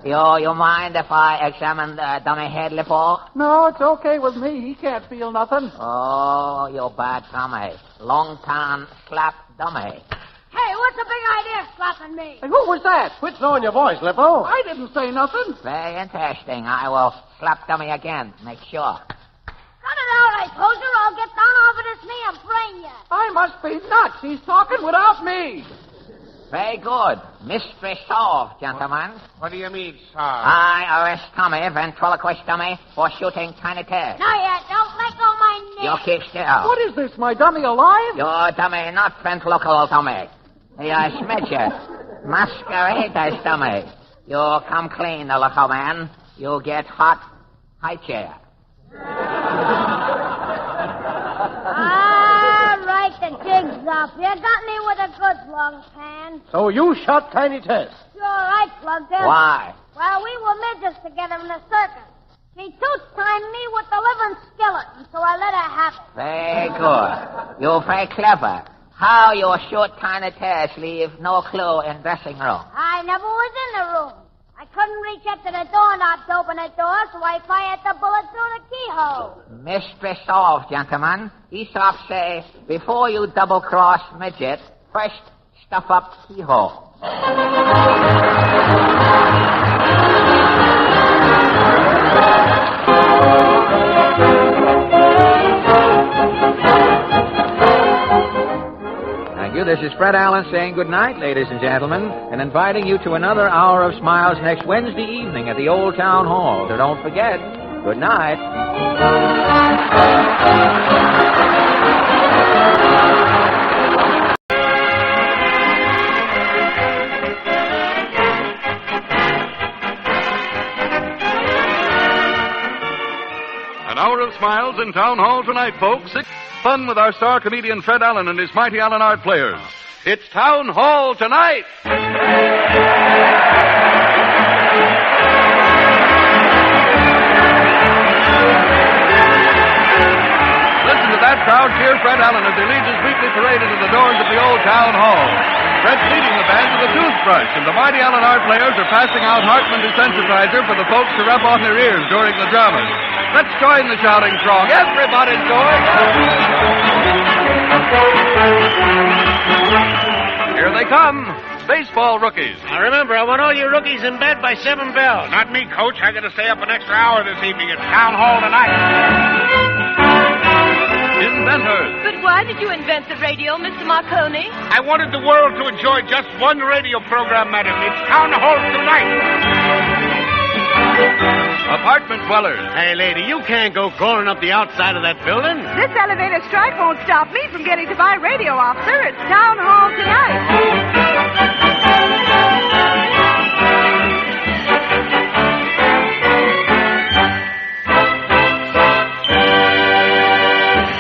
You mind if I examine the dummy head, Lippo? No, it's okay with me. He can't feel nothing. Oh, you bad dummy. Long time slap dummy. Hey, what's the big idea slapping me? Hey, who was that? Quit throwing your voice, Lippo. I didn't say nothing. Very interesting. I will slap dummy again. Make sure. Cut it out, I told you, or I'll get down off of this knee and brain you. I must be nuts. He's talking without me. Very good. Mystery solved, gentlemen. What do you mean, sir? I arrest Tommy, ventriloquist dummy, for shooting Tiny Ted. Not yet. Don't let go of my knee. You keep still. What is this, my dummy alive? Your dummy, not ventriloquial dummy. You're Smidger. Masquerader's dummy. You come clean, the local man. You get hot high chair. All right, the jig's up. You got me with a good long pan. So you shot Tiny Ted. You're right, Plugger. Why? Well, we were midgets together in the circus. She tooth-timed me with the living skeleton, so I let her have it. Very good. You're very clever. How you shoot Tiny Ted leave no clue in dressing room. I never was in the room. I couldn't reach up to the doorknob to open the door, so I fired the bullet through the keyhole. Mystery solved, gentlemen. Aesop say, before you double-cross midget, first stuff up keyhole. Thank you. This is Fred Allen saying good night, ladies and gentlemen, and inviting you to another hour of smiles next Wednesday evening at the Old Town Hall. So don't forget, good night. An hour of smiles in Town Hall tonight, folks. Fun with our star comedian Fred Allen and his mighty Allen Art players. It's Town Hall tonight. Listen to that crowd cheer Fred Allen as he leads his weekly parade into the doors of the old Town Hall. Fred's leading the band with a toothbrush, and the mighty Allen Art players are passing out Hartman desensitizer for the folks to rub on their ears during the dramas. Let's join the shouting throng. Everybody join. Here they come, baseball rookies. Now remember, I want all you rookies in bed by 7 bells. Not me, Coach. I got to stay up an extra hour this evening at Town Hall tonight. Inventors. But why did you invent the radio, Mr. Marconi? I wanted the world to enjoy just one radio program, madam. It's Town Hall tonight. Apartment dwellers. Hey, lady, you can't go crawling up the outside of that building. This elevator strike won't stop me from getting to my radio, officer. It's Town Hall tonight.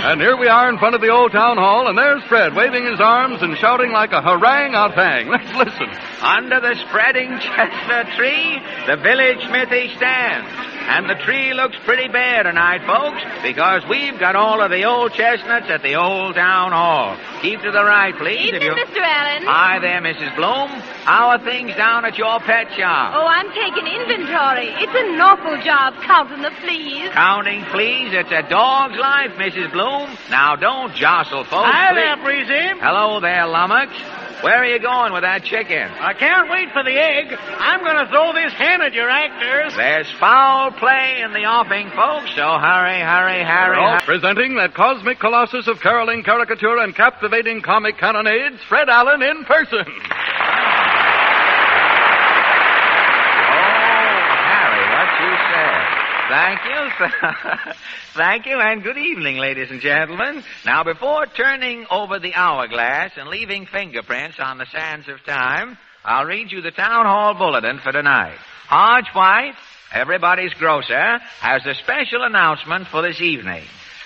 And here we are in front of the old Town Hall, and there's Fred waving his arms and shouting like a harangue-outang. Let's listen. Under the spreading chestnut tree, the village smithy stands. And the tree looks pretty bare tonight, folks, because we've got all of the old chestnuts at the old Town Hall. Keep to the right, please. Evening, Mr. Allen. Hi there, Mrs. Bloom. How are things down at your pet shop? Oh, I'm taking inventory. It's an awful job counting the fleas. Counting fleas? It's a dog's life, Mrs. Bloom. Now, don't jostle, folks. Hi there, Breezy. Hello there, Lummox. Where are you going with that chicken? I can't wait for the egg. I'm going to throw this hen at your actors. There's foul play in the offing, folks, so hurry, hurry, hurry. Presenting that cosmic colossus of caroling caricature and captivating comic cannonades, Fred Allen in person. Thank you. Thank you, and good evening, ladies and gentlemen. Now, before turning over the hourglass and leaving fingerprints on the sands of time, I'll read you the Town Hall Bulletin for tonight. Hodge White, everybody's grocer, has a special announcement for this evening.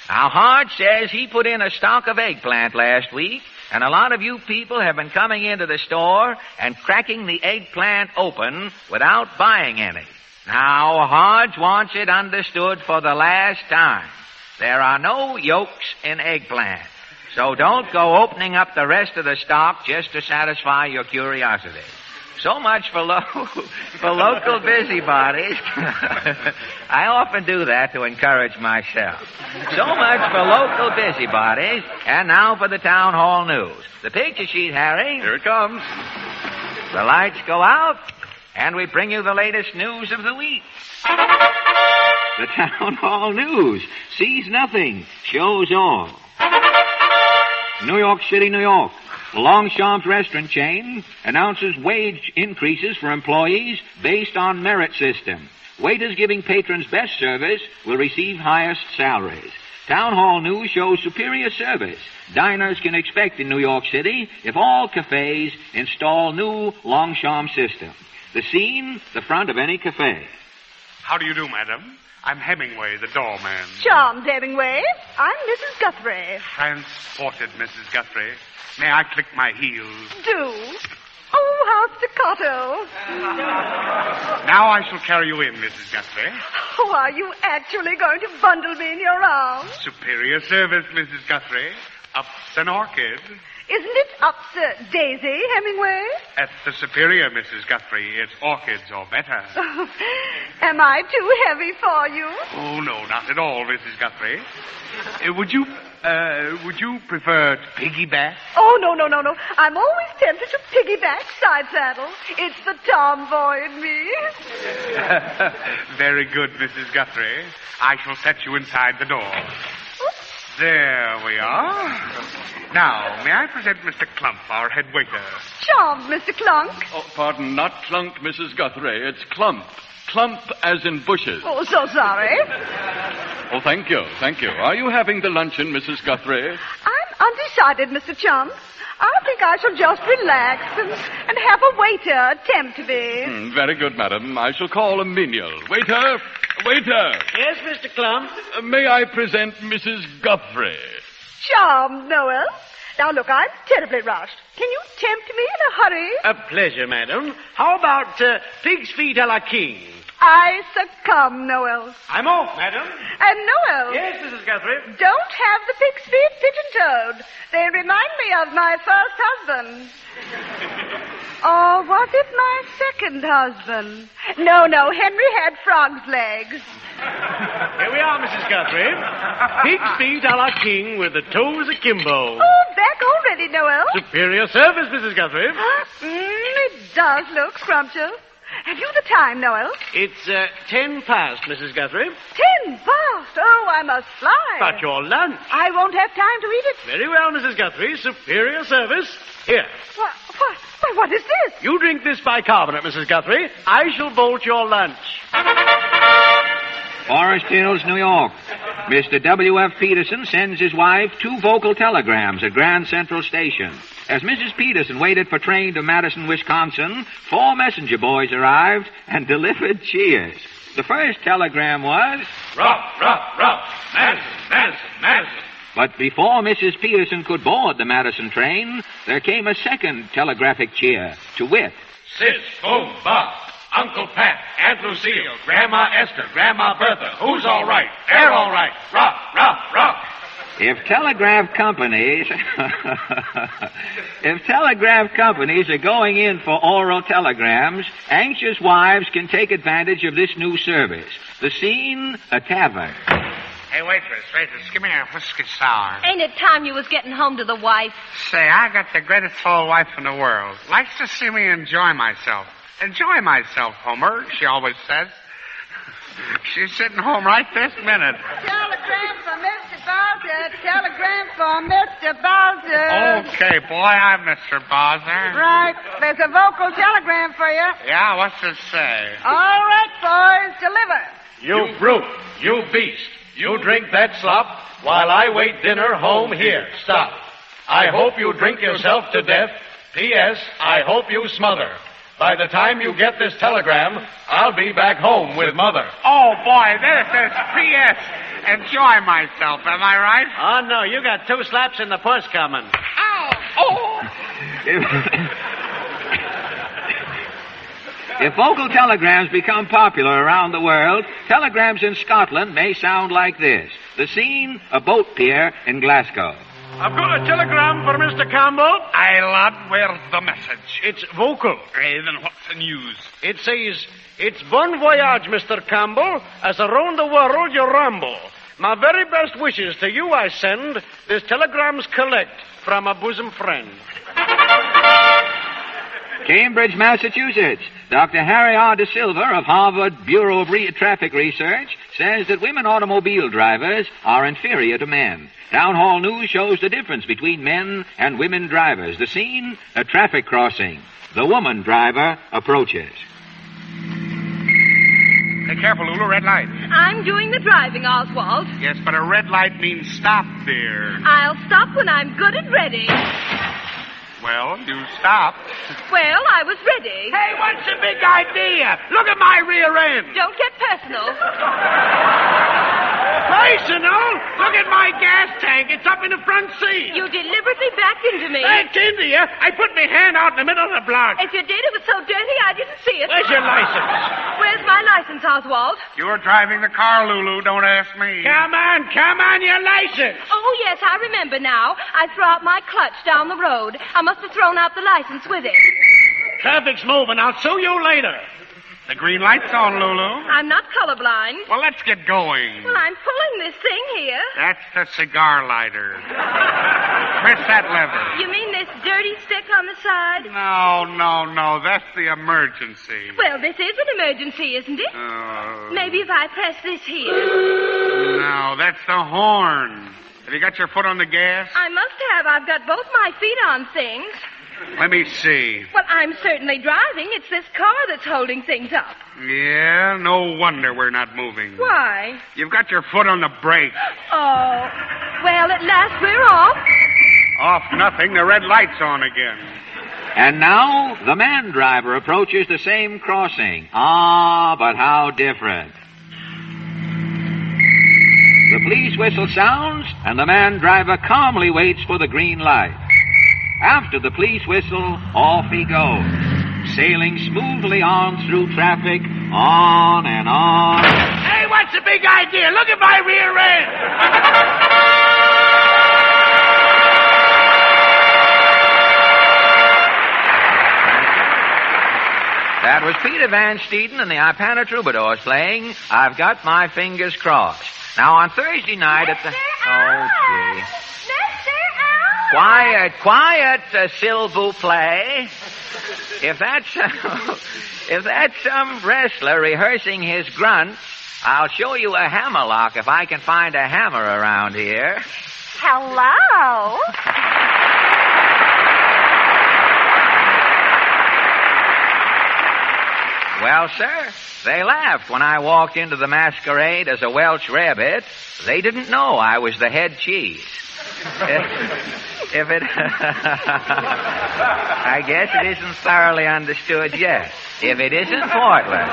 Now, Hodge says he put in a stock of eggplant last week, and a lot of you people have been coming into the store and cracking the eggplant open without buying any. Now, Hodge wants it understood for the last time. There are no yolks in eggplant. So don't go opening up the rest of the stock just to satisfy your curiosity. So much for local busybodies. I often do that to encourage myself. So much for local busybodies. And now for the town hall news. The picture sheet, Harry. Here it comes. The lights go out, and we bring you the latest news of the week. The town hall news. Sees nothing, shows all. New York City, New York. Longchamp's restaurant chain announces wage increases for employees based on merit system. Waiters giving patrons best service will receive highest salaries. Town hall news shows superior service diners can expect in New York City if all cafes install new Longchamp system. The scene, the front of any cafe. How do you do, madam? I'm Hemingway, the doorman. Charmed, Hemingway. I'm Mrs. Guthrie. Transported, Mrs. Guthrie. May I click my heels? Do. Oh, how staccato. Now I shall carry you in, Mrs. Guthrie. Oh, are you actually going to bundle me in your arms? Superior service, Mrs. Guthrie. Ups an orchid. Isn't it ups a daisy, Hemingway? At the Superior, Mrs. Guthrie, it's orchids or better. Am I too heavy for you? Oh, no, not at all, Mrs. Guthrie. Would you prefer to piggyback? Oh, no. I'm always tempted to piggyback side saddle. It's the tomboy in me. Very good, Mrs. Guthrie. I shall set you inside the door. There we are. Now, may I present Mr. Clump, our head waiter? Charmed, Mr. Clunk. Oh, pardon, not Clunk, Mrs. Guthrie. It's Clump. Clump as in bushes. Oh, so sorry. Oh, thank you. Are you having the luncheon, Mrs. Guthrie? I'm undecided, Mr. Chump. I think I shall just relax and have a waiter attempt to be. Very good, madam. I shall call a menial. Waiter! Yes, Mr. Clump? May I present Mrs. Guthrie? Charmed, Noel. Now, look, I'm terribly rushed. Can you tempt me in a hurry? A pleasure, madam. How about pig's feet a la king? I succumb, Noel. I'm off, madam. And Noel. Yes, Mrs. Guthrie. Don't have the pig's feet pigeon-toed. They remind me of my first husband. Or was it my second husband? No, Henry had frog's legs. Here we are, Mrs. Guthrie. Pig's feet a la king with the toes akimbo. Oh, back already, Noel. Superior service, Mrs. Guthrie. It does look scrumptious. Have you the time, Noel? It's 10 past, Mrs. Guthrie. 10 past? Oh, I must fly. But your lunch. I won't have time to eat it. Very well, Mrs. Guthrie. Superior service. Here. What is this? You drink this bicarbonate, Mrs. Guthrie. I shall bolt your lunch. Forest Hills, New York. Mr. W.F. Peterson sends his wife 2 vocal telegrams at Grand Central Station. As Mrs. Peterson waited for train to Madison, Wisconsin, 4 messenger boys arrived and delivered cheers. The first telegram was... Rough, Madison. But before Mrs. Peterson could board the Madison train, there came a second telegraphic cheer, to wit... Sis, boom, Bob, Uncle Pat, Aunt Lucille, Grandma Esther, Grandma Bertha. Who's all right? They're all right. Rough. If telegraph companies are going in for oral telegrams, anxious wives can take advantage of this new service. The scene, a tavern. Hey, waitress, give me a whiskey sour. Ain't it time you was getting home to the wife? Say, I got the greatest old wife in the world. Likes to see me enjoy myself. Enjoy myself, Homer, she always says. She's sitting home right this minute. Telegram for Mr. Bowser. Okay, boy, I'm Mr. Bowser. Right. There's a vocal telegram for you. Yeah, what's it say? All right, boys, deliver. You brute, you beast, you drink that slop while I wait dinner home here. Stop. I hope you drink yourself to death. P.S. I hope you smother. By the time you get this telegram, I'll be back home with Mother. Oh, boy, this is P.S. Enjoy myself, am I right? Oh, no, you got 2 slaps in the puss coming. Ow! Oh! If vocal telegrams become popular around the world, telegrams in Scotland may sound like this. The scene, a boat pier in Glasgow. I've got a telegram for Mr. Campbell. Aye, lad, where's the message? It's vocal. Then what's the news? It says, it's bon voyage, Mr. Campbell, as around the world you ramble. My very best wishes to you I send. This telegram's collect from a bosom friend. Cambridge, Massachusetts. Dr. Harry R. De Silva of Harvard Bureau of Traffic Research says that women automobile drivers are inferior to men. Town Hall News shows the difference between men and women drivers. The scene, a traffic crossing. The woman driver approaches. Hey, careful, Lulu, red light. I'm doing the driving, Oswald. Yes, but a red light means stop, dear. I'll stop when I'm good and ready. Well, you stopped. Well, I was ready. Hey, what's the big idea? Look at my rear end. Don't get personal. Personal? Look at my gas tank. It's up in the front seat. You deliberately backed into me. Backed into you? I put my hand out in the middle of the block. If you did, it was so dirty I didn't see it. Where's your license? Where's my license, Oswald? You're driving the car, Lulu. Don't ask me. Come on, your license. Oh, yes, I remember now. I threw out my clutch down the road. I must have thrown out the license with it. Traffic's moving. I'll sue you later. The green light's on, Lulu. I'm not colorblind. Well, let's get going. Well, I'm pulling this thing here. That's the cigar lighter. Press that lever. You mean this dirty stick on the side? No. That's the emergency. Well, this is an emergency, isn't it? Maybe if I press this here. No, that's the horn. Have you got your foot on the gas? I must have. I've got both my feet on things. Let me see. Well, I'm certainly driving. It's this car that's holding things up. Yeah, no wonder we're not moving. Why? You've got your foot on the brake. Oh. Well, at last we're off. Off nothing. The red light's on again. And now, the man driver approaches the same crossing. Ah, but how different. The police whistle sounds, and the man driver calmly waits for the green light. After the police whistle, off he goes, sailing smoothly on through traffic, on and on. Hey, what's the big idea? Look at my rear end. That was Peter Van Steeden and the Ipana Troubadours playing I've Got My Fingers Crossed. Now, on Thursday night at the... Oh, gee. Quiet, s'il vous plaît. If that's some wrestler rehearsing his grunts, I'll show you a hammerlock if I can find a hammer around here. Hello. Well, sir, they laughed when I walked into the masquerade as a Welsh rabbit. They didn't know I was the head cheese. I guess it isn't thoroughly understood yet. If it isn't Portland.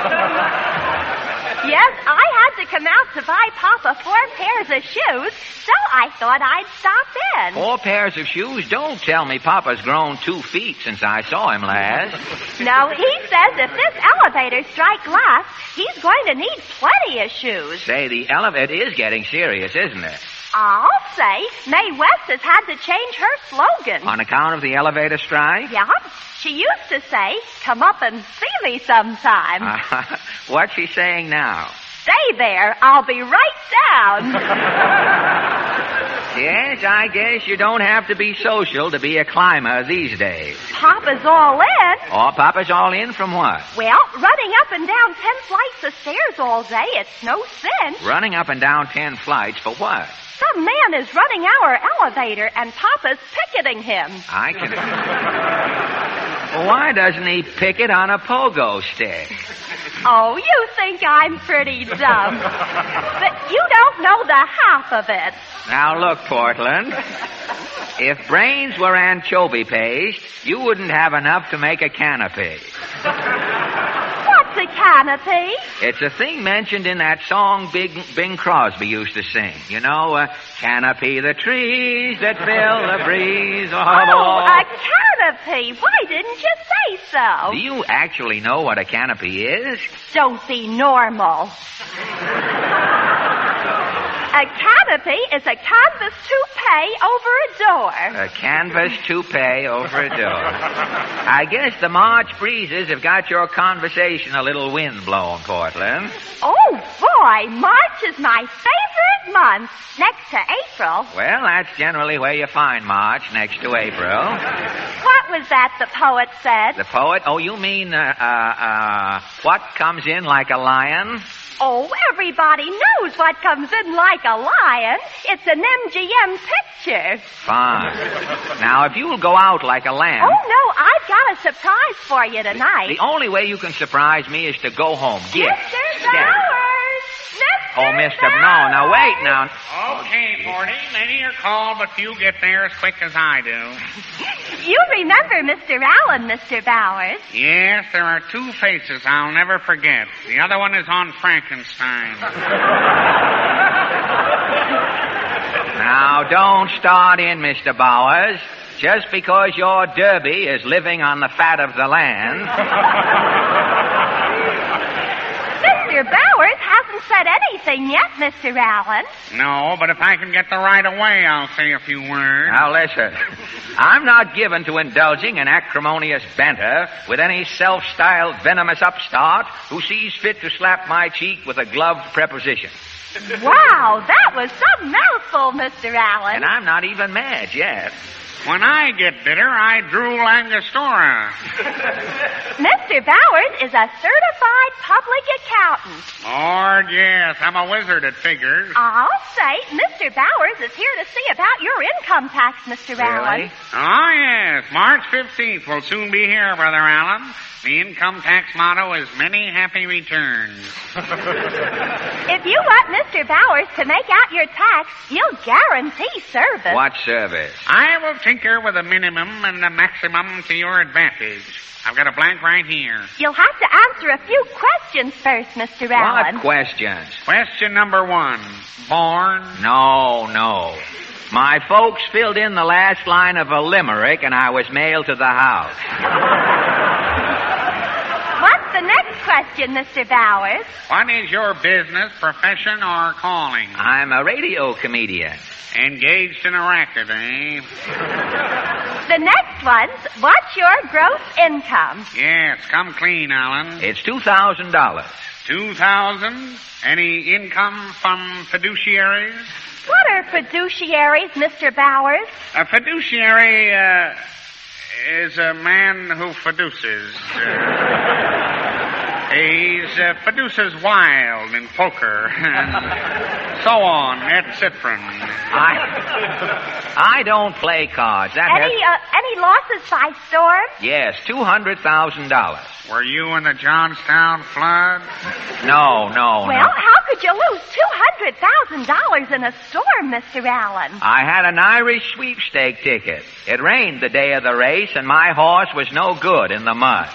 Yes, I had to come out to buy Papa 4 pairs of shoes, so I thought I'd stop in. 4 pairs of shoes? Don't tell me Papa's grown 2 feet since I saw him last. No, he says if this elevator strike lasts, he's going to need plenty of shoes. Say, the elevator is getting serious, isn't it? I'll say, Mae West has had to change her slogan. On account of the elevator strike? Yeah. She used to say, come up and see me sometime. What's she saying now? Stay there. I'll be right down. Yes, I guess you don't have to be social to be a climber these days. Papa's all in. Oh, Papa's all in from what? Well, running up and down 10 flights of stairs all day, it's no sin. Running up and down 10 flights for what? Some man is running our elevator, and Papa's picketing him. I can... Well, why doesn't he pick it on a pogo stick? Oh, you think I'm pretty dumb. But you don't know the half of it. Now, look, Portland. If brains were anchovy paste, you wouldn't have enough to make a canopy. What's a canopy? It's a thing mentioned in that song Bing Crosby used to sing. You know, canopy the trees that fill the breeze. Oh, a canopy. Why didn't you say so? Do you actually know what a canopy is? Don't be normal. A canopy is a canvas toupee over a door. A canvas toupee over a door. I guess the March breezes have got your conversation a little wind blown, Portland. Oh, boy, March is my favorite month, next to April. Well, that's generally where you find March, next to April. What was that the poet said? The poet? Oh, you mean, what comes in like a lion? Oh, everybody knows what comes in like a lion. It's an MGM picture. Fine. Now, if you'll go out like a lamb... Oh, no, I've got a surprise for you tonight. The only way you can surprise me is to go home. Get. Mr. Bowers! Oh, Mr. No, now wait now. Okay, Morty, many are called, but few get there as quick as I do. You remember Mr. Allen, Mr. Bowers. Yes, there are two faces I'll never forget. The other one is on Frankenstein. Now, don't start in, Mr. Bowers. Just because your derby is living on the fat of the land... Mr. Bowers hasn't said anything yet, Mr. Allen. No, but if I can get the right of way, I'll say a few words. Now, listen. I'm not given to indulging an acrimonious banter with any self-styled venomous upstart who sees fit to slap my cheek with a gloved preposition. Wow, that was some mouthful, Mr. Allen. And I'm not even mad yet. When I get bitter, I drool Angostura. Mr. Bowers is a certified public accountant. Lord, yes, I'm a wizard at figures. I'll say Mr. Bowers is here to see about your income tax, Mr. Allen. Oh, yes, March 15th will soon be here, Brother Allen. The income tax motto is many happy returns. If you want Mr. Bowers to make out your tax, you'll guarantee service. What service? I will tinker with a minimum and a maximum to your advantage. I've got a blank right here. You'll have to answer a few questions first, Mr. Allen. What questions? Question number 1. Born? No. My folks filled in the last line of a limerick, and I was mailed to the house. What's the next question, Mr. Bowers? What is your business, profession, or calling? I'm a radio comedian. Engaged in a racket, eh? The next one's, what's your gross income? Yes, come clean, Alan. It's $2,000. 2,000? Any income from fiduciaries? What are fiduciaries, Mr. Bowers? A fiduciary, is a man who fiduces. He fiduces wild in poker, and so on, et cetera. I don't play cards. Any losses by storm? Yes, $200,000. Were you in the Johnstown flood? No. Well, how could you lose $200,000 in a storm, Mr. Allen? I had an Irish sweepstake ticket. It rained the day of the race, and my horse was no good in the mud.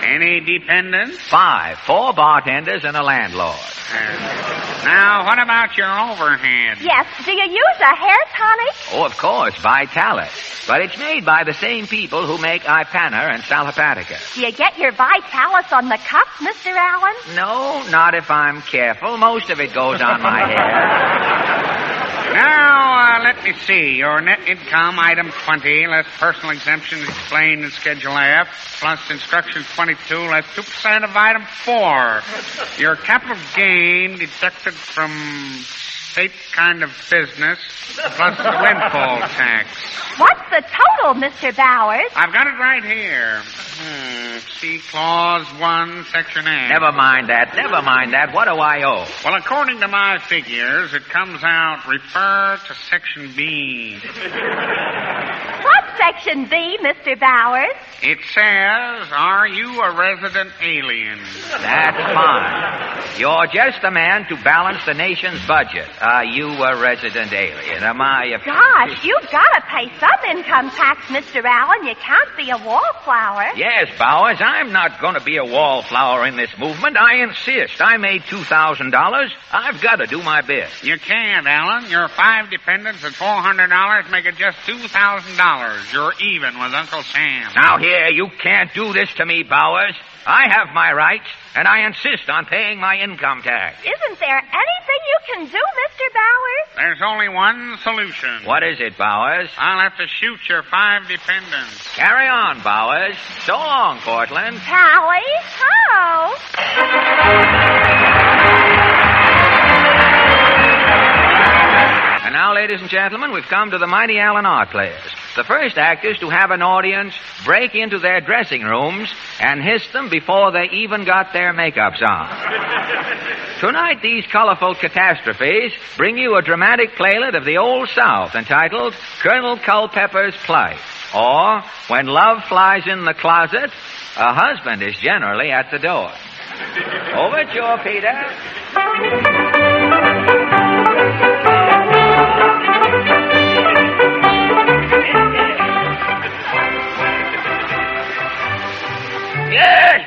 Any dependents? 5. 4 bartenders and a landlord. Now, what about your overhead? Yes, do you use a hair tonic? Oh, of course, Vitalis. But it's made by the same people who make Ipana and Salapatica. Do you get your Vitalis on the cuff, Mr. Allen? No, not if I'm careful. Most of it goes on my hair. Now, let me see. Your net income, item 20, less personal exemptions explained in Schedule F, plus instructions 22, less 2% of item 4. Your capital gain deducted from state kind of business, plus the windfall tax. What's the total, Mr. Bowers? I've got it right here. See Clause 1, Section A. Never mind that. What do I owe? Well, according to my figures, it comes out, refer to Section B. What's Section B, Mr. Bowers? It says, are you a resident alien? That's fine. You're just the man to balance the nation's budget. Are you a resident alien? Am I a... Gosh, you've got to pay some income tax, Mr. Allen. You can't be a wallflower. Yes, Bowers, I'm not going to be a wallflower in this movement. I insist. I made $2,000. I've got to do my bit. You can't, Allen. Your 5 dependents at $400 make it just $2,000. You're even with Uncle Sam. Now, here, you can't do this to me, Bowers. I have my rights, and I insist on paying my income tax. Isn't there anything you can do, Mr. Bowers? There's only one solution. What is it, Bowers? I'll have to shoot your 5 dependents. Carry on, Bowers. So long, Portland. Tally ho! And now, ladies and gentlemen, we've come to the Mighty Allen Art Players. The first actors to have an audience break into their dressing rooms and hiss them before they even got their makeups on. Tonight, these colorful catastrophes bring you a dramatic playlet of the Old South entitled Colonel Culpepper's Plight, or When Love Flies in the Closet, a Husband is Generally at the Door. Overture, Peter.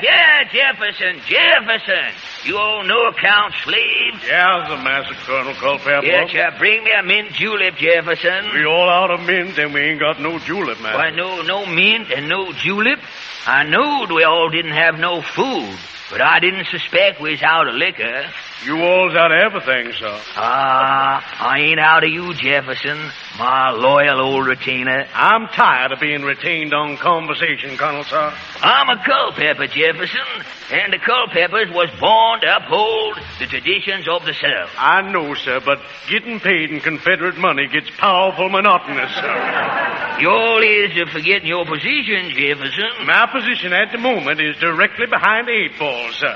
Yeah, Jefferson. You old no-account slave. Yeah, the Master Colonel Culpepper. Yeah, bring me a mint julep, Jefferson. We all out of mint, and we ain't got no julep, man. Why, no mint and no julep? I knowed we all didn't have no food, but I didn't suspect we was out of liquor. You all's out of everything, sir. I ain't out of you, Jefferson, my loyal old retainer. I'm tired of being retained on conversation, Colonel, sir. I'm a Culpepper, Jefferson, and the Culpeppers was born to uphold the traditions of the South. I know, sir, but getting paid in Confederate money gets powerful monotonous, sir. You all is forgetting your position, Jefferson. My position at the moment is directly behind the 8 ball, sir.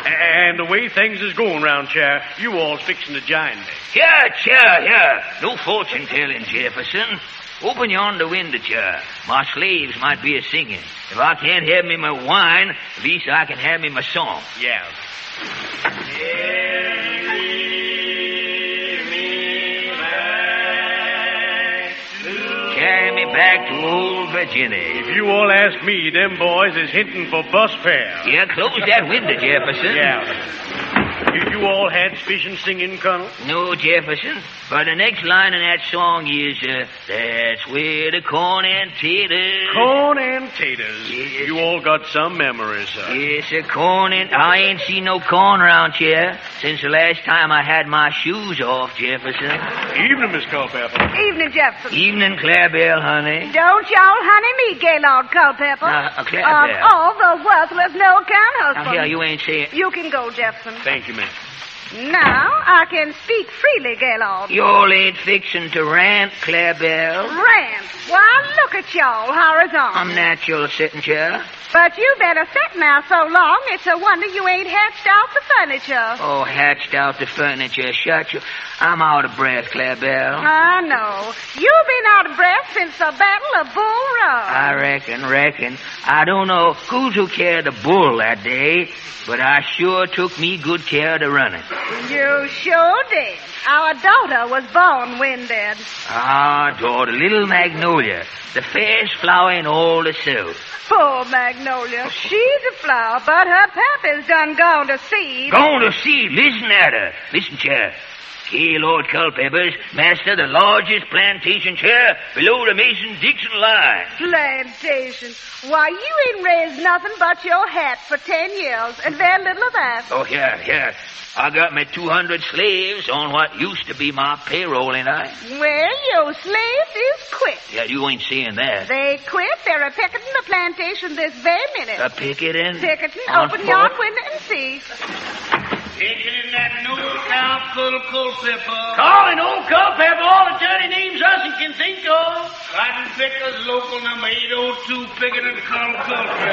And the way things is going round here, you all's fixing to join me. Yeah. No fortune-telling, Jefferson. Open yonder window, chair. My slaves might be a-singing. If I can't have me my wine, at least I can have me my song. Yeah. Carry me back to old Virginia. If you all ask me, them boys is hinting for bus fare. Yeah, close that window, Jefferson. Yeah. You all had vision singing, Colonel? No, Jefferson. But the next line in that song is, that's where the corn and taters... Corn and taters. Yes. You all got some memories, sir. Yes, sir, corn and... I ain't seen no corn around here since the last time I had my shoes off, Jefferson. Evening, Miss Culpepper. Evening, Jefferson. Evening, Clarebell, honey. Don't y'all honey me, Gaylord Culpepper. Clarebell. All the worthless no-account husband. Now, here, you ain't saying... You can go, Jefferson. Thank you, miss. Now I can speak freely, Gaylord. You all ain't fixing to rant, Clarebell. Rant? Why, look at y'all, horizontal. I'm natural sitting chair. But you better sit now so long, it's a wonder you ain't hatched out the furniture. Oh, hatched out the furniture. Shut you. I'm out of breath, Clarebell. I know. You've been out of breath since the Battle of Bull Run. I reckon. I don't know who carried the bull that day, but I sure took me good care to run it. You sure did. Our daughter was born winded. Ah, daughter, little Magnolia, the fairest flower in all the South. Poor Magnolia. She's a flower, but her pappy's done gone to seed. Gone to seed? Listen at her. Listen, chair. Gaylord Culpepper's master the largest plantation chair below the Mason-Dixon line. Plantation? Why, you ain't raised nothing but your hat for 10 years, and very little of that. Oh, here. I got me 200 slaves on what used to be my payroll, ain't I? Well, your slaves is quit. Yeah, you ain't seeing that. They quit. They're a-picketing the plantation this very minute. A-picketing? Picketing. Open your window and see. Picketing that no-account Culpepper. Calling old Culpepper all the dirty names Hudson can think of. Cotton Pickers, local number 802, picketing Culpepper.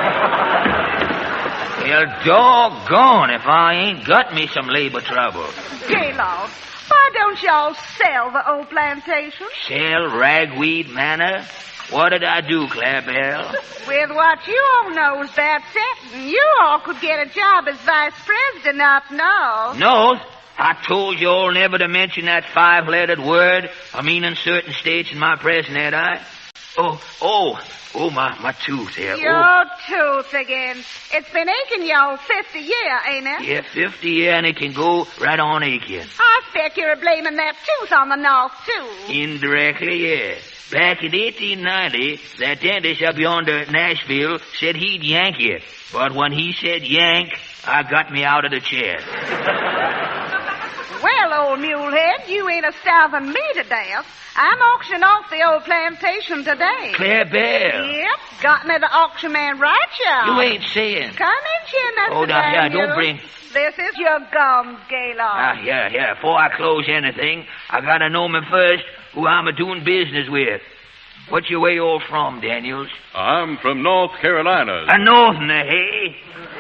Well, doggone if I ain't got me some labor trouble. Gaylord, why don't y'all sell the old plantation? Sell Ragweed Manor? What did I do, Clarebell? With what you all knows that setting, you all could get a job as vice president up north. North? I told you all never to mention that 5-lettered word. I mean in certain states in my present, ain't I? Oh, my tooth here. Your tooth again. It's been aching y'all 50 year, ain't it? Yeah, 50 year, and it can go right on aching. I expect you're blaming that tooth on the north, too. Indirectly, yes. Back in 1890, that dentist up yonder at Nashville said he'd yank you. But when he said yank, I got me out of the chair. Well, old mulehead, you ain't a-starving me to death. I'm auctioning off the old plantation today. Claire Bell. Yep, got me the auction man right, y'all. You ain't saying. Come in, Jim, Mr. Oh, now, yeah, Daniels. don't bring... This is your gums, Gaylord. Yeah. Before I close anything, I gotta know me first who I'm a-doing business with. What's your way all from, Daniels? I'm from North Carolina. A northerner, hey?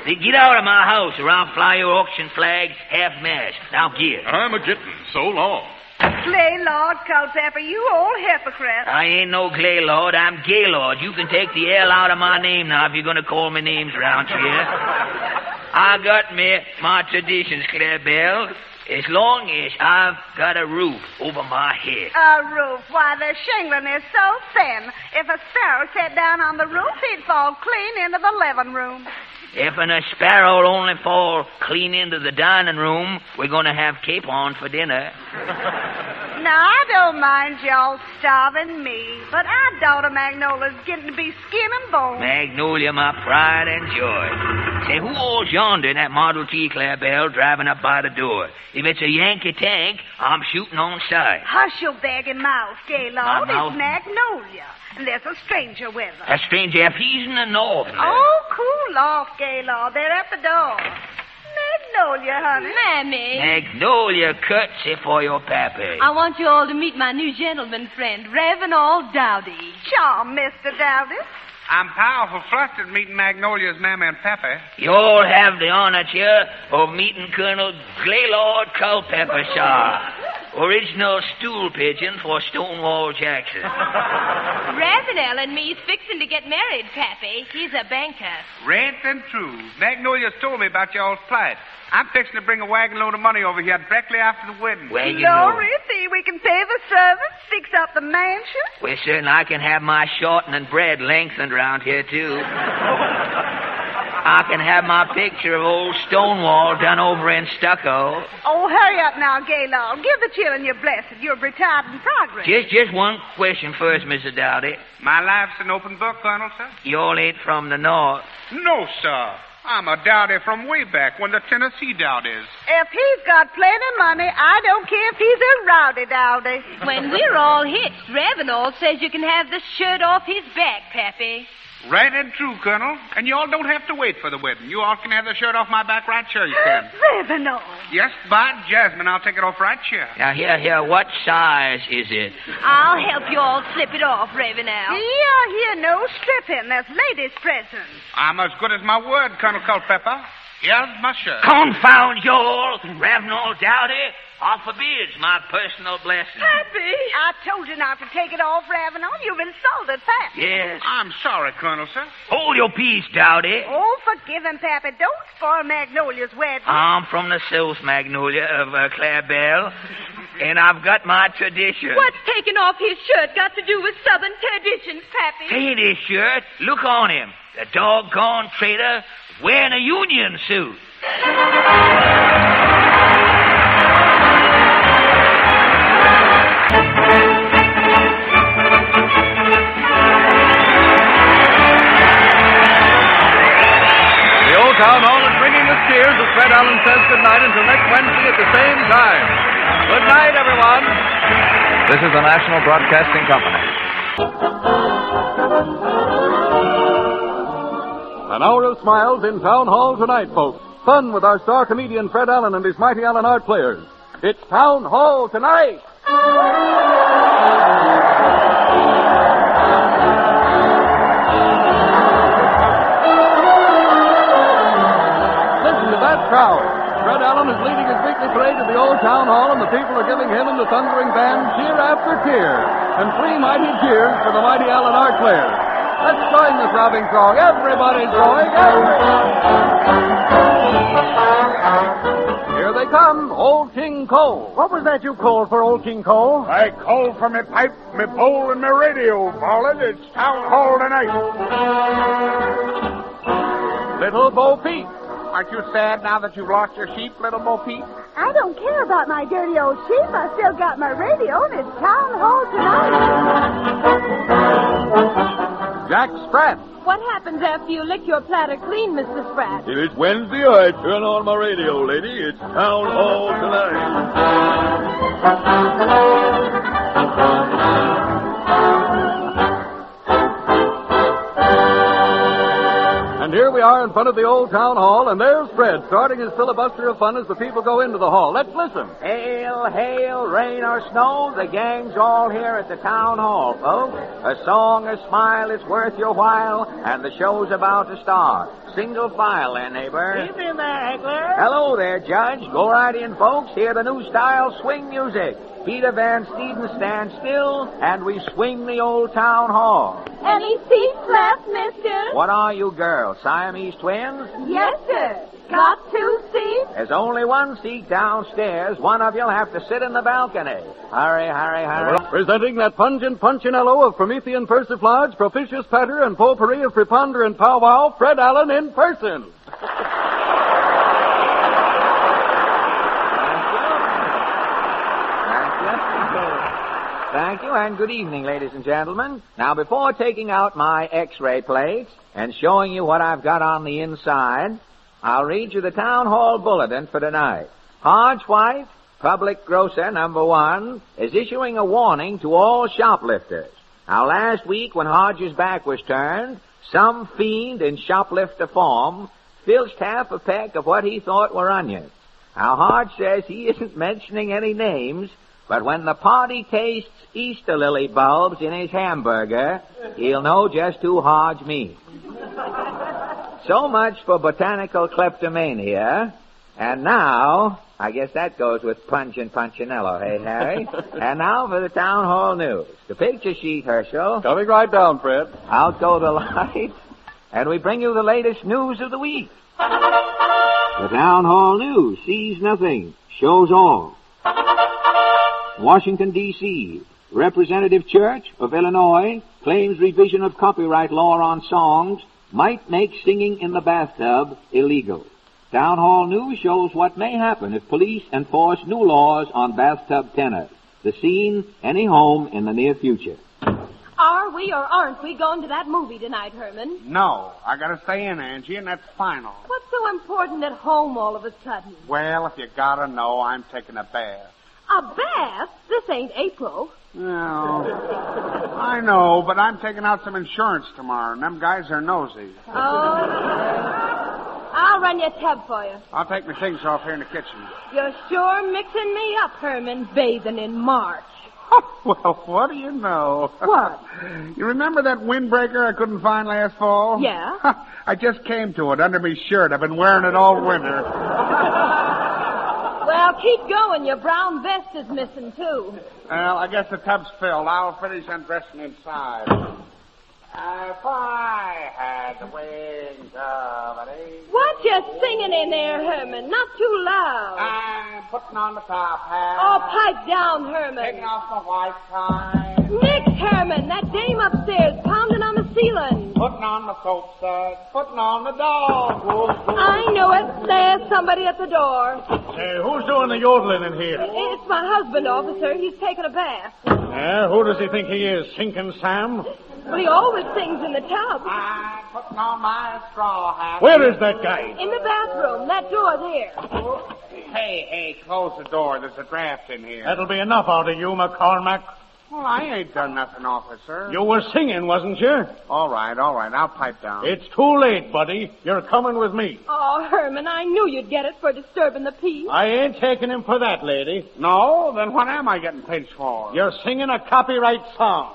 They get out of my house or I'll fly your auction flag half-mast. Now get. I'm a-getting. So long. Gaylord Culpepper, you old hypocrite. I ain't no Gaylord, I'm Gaylord. You can take the L out of my name now if you're gonna call me names around here. I got my traditions, Claire Bell, as long as I've got a roof over my head. A roof? Why, the shingling is so thin. If a sparrow sat down on the roof, he'd fall clean into the living room. If a sparrow will only fall clean into the dining room, we're going to have capon for dinner. Now, I don't mind y'all starving me, but our daughter Magnolia's getting to be skin and bone. Magnolia, my pride and joy. Say, who all's yonder in that Model T, Claire Bell, driving up by the door? If it's a Yankee tank, I'm shooting on sight. Hush your baggy mouth, Gaylord. My mouth? It's Magnolia. And there's a stranger with her. A stranger, if he's in the north. Oh, cool off, Gaylord. They're at the door. Magnolia, honey. Mammy. Magnolia, curtsy for your pappy. I want you all to meet my new gentleman friend, Reverend Dowdy. Charm, Mr. Dowdy. I'm powerful flustered meeting Magnolia's mammy and pappy. You all have the honor, here of meeting Colonel Gaylord Culpepper, sir. Original stool pigeon for Stonewall Jackson. Ravenel and me's fixing to get married, Pappy. He's a banker. Rent and true. Magnolia's told me about y'all's plight. I'm fixing to bring a wagon load of money over here directly after the wedding. Glory, see, we can pay the servants, fix up the mansion. Well, certainly I can have my shortening bread lengthened around here, too. I can have my picture of old Stonewall done over in stucco. Oh, hurry up now, Gaylord. Give the children your blessing. You're retired in progress. Just one question first, Mr. Dowdy. My life's an open book, Colonel, sir. You all ain't from the north. No, sir. I'm a Dowdy from way back when the Tennessee Dowdies. If he's got plenty of money, I don't care if he's a rowdy Dowdy. When we're all hitched, Ravenel says you can have the shirt off his back, Pappy. Right and true, Colonel. And you all don't have to wait for the wedding. You all can have the shirt off my back right sure you can. Ravenel. Yes, by Jasmine, I'll take it off right here. Now, here, what size is it? I'll help you all slip it off, Ravenel. Here, no stripping. That's ladies' presents. I'm as good as my word, Colonel Culpepper. Here's my shirt. Confound you all, Ravenel Dowdy. God forbids my personal blessing. Pappy! I told you not to take it off, Ravenel. You've insulted Pappy. Yes. I'm sorry, Colonel, sir. Hold your peace, Dowdy. Oh, forgive him, Pappy. Don't spoil Magnolia's wedding. I'm from the South, Magnolia, of Claire Bell, and I've got my tradition. What's taking off his shirt got to do with Southern traditions, Pappy? See this shirt? Look on him. The doggone traitor wearing a Union suit. Town Hall is ringing with cheers as Fred Allen says goodnight until next Wednesday at the same time. Good night, everyone. This is the National Broadcasting Company. An hour of smiles in Town Hall tonight, folks. Fun with our star comedian Fred Allen and his mighty Allen Art Players. It's Town Hall tonight. Crowd. Fred Allen is leading his weekly parade to the old town hall, and the people are giving him and the thundering band cheer after cheer, and three mighty cheers for the mighty Allen Art Players. Let's join the throbbing song. Everybody's going. Here they come, Old King Cole. What was that you called for, Old King Cole? I called for me pipe, me bowl, and me radio, Marlin. It's Town Hall tonight. Little Bo Peep. Aren't you sad now that you've lost your sheep, little Bo Peep? I don't care about my dirty old sheep. I still got my radio, and it's Town Hall tonight. Jack Sprat. What happens after you lick your platter clean, Mr. Sprat? If it's Wednesday, I turn on my radio, lady. It's Town Hall tonight. And here we are in front of the old town hall, and there's Fred starting his filibuster of fun as the people go into the hall. Let's listen. Hail, hail, rain or snow, the gang's all here at the town hall, folks. A song, a smile, it's worth your while, and the show's about to start. Single file there, neighbor. Evening there, Heckler. Hello there, Judge. Go right in, folks. Hear the new style swing music. Peter Van Steeden stands still, and we swing the old town hall. Any seats left, mister? What are you girls, Siamese twins? Yes, sir. Got 2 seats? There's only 1 seat downstairs. One of you'll have to sit in the balcony. Hurry, hurry, hurry. Presenting that pungent punchinello of Promethean persiflage, propitious patter, and potpourri of preponderant powwow, Fred Allen in person. Thank you, and good evening, ladies and gentlemen. Now, before taking out my X-ray plates and showing you what I've got on the inside, I'll read you the town hall bulletin for tonight. Hodge White, public grocer number 1, is issuing a warning to all shoplifters. Now, last week when Hodge's back was turned, some fiend in shoplifter form filched half a peck of what he thought were onions. Now, Hodge says he isn't mentioning any names, but when the party tastes Easter lily bulbs in his hamburger, he'll know just who Hodge means. So much for botanical kleptomania. And now, I guess that goes with Punch and Punchinello, hey, Harry? And now for the town hall news. The picture sheet, Herschel. Coming right down, Fred. Out go the lights, and we bring you the latest news of the week. The town hall news sees nothing, shows all. Washington, D.C. Representative Church of Illinois claims revision of copyright law on songs might make singing in the bathtub illegal. Town hall news shows what may happen if police enforce new laws on bathtub tenors. The scene, any home in the near future. Are we or aren't we going to that movie tonight, Herman? No, I gotta stay in, Angie, and that's final. What's so important at home all of a sudden? Well, if you gotta know, I'm taking a bath. A bath? This ain't April. No. I know, but I'm taking out some insurance tomorrow, and them guys are nosy. Oh, I'll run your tub for you. I'll take my things off here in the kitchen. You're sure mixing me up, Herman, bathing in March. Well, what do you know? What? You remember that windbreaker I couldn't find last fall? Yeah. I just came to it under my shirt. I've been wearing it all winter. Well, keep going. Your brown vest is missing, too. Well, I guess the tub's filled. I'll finish undressing inside. If I had the wings of an eagle... What you singing in there, Herman? Not too loud. I'm putting on the top hat. Oh, pipe down, Herman. Taking off my white tie. Nix, Herman. That dame upstairs pounding on the ceiling. Putting on my soap suds. Putting on the dog. I knew it. There's somebody at the door. Hey, who's doing the yodeling in here? It's my husband, officer. He's taking a bath. Who does he think he is, Sinking Sam? Well, he always sings in the tub. I'm putting on my straw hat. Where is that guy? In the bathroom. That door there. Hey, close the door. There's a draft in here. That'll be enough out of you, McCormack. Well, I ain't done nothing, officer. You were singing, wasn't you? All right. I'll pipe down. It's too late, buddy. You're coming with me. Oh, Herman, I knew you'd get it for disturbing the peace. I ain't taking him for that, lady. No? Then what am I getting pinched for? You're singing a copyright song.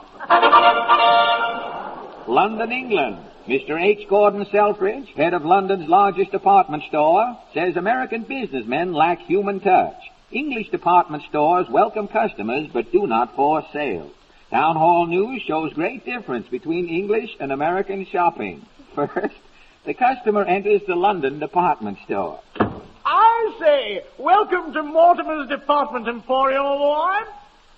London, England. Mr. H. Gordon Selfridge, head of London's largest department store, says American businessmen lack human touch. English department stores welcome customers but do not force sales. Town Hall News shows great difference between English and American shopping. First, the customer enters the London department store. I say, welcome to Mortimer's Department Emporium, Award.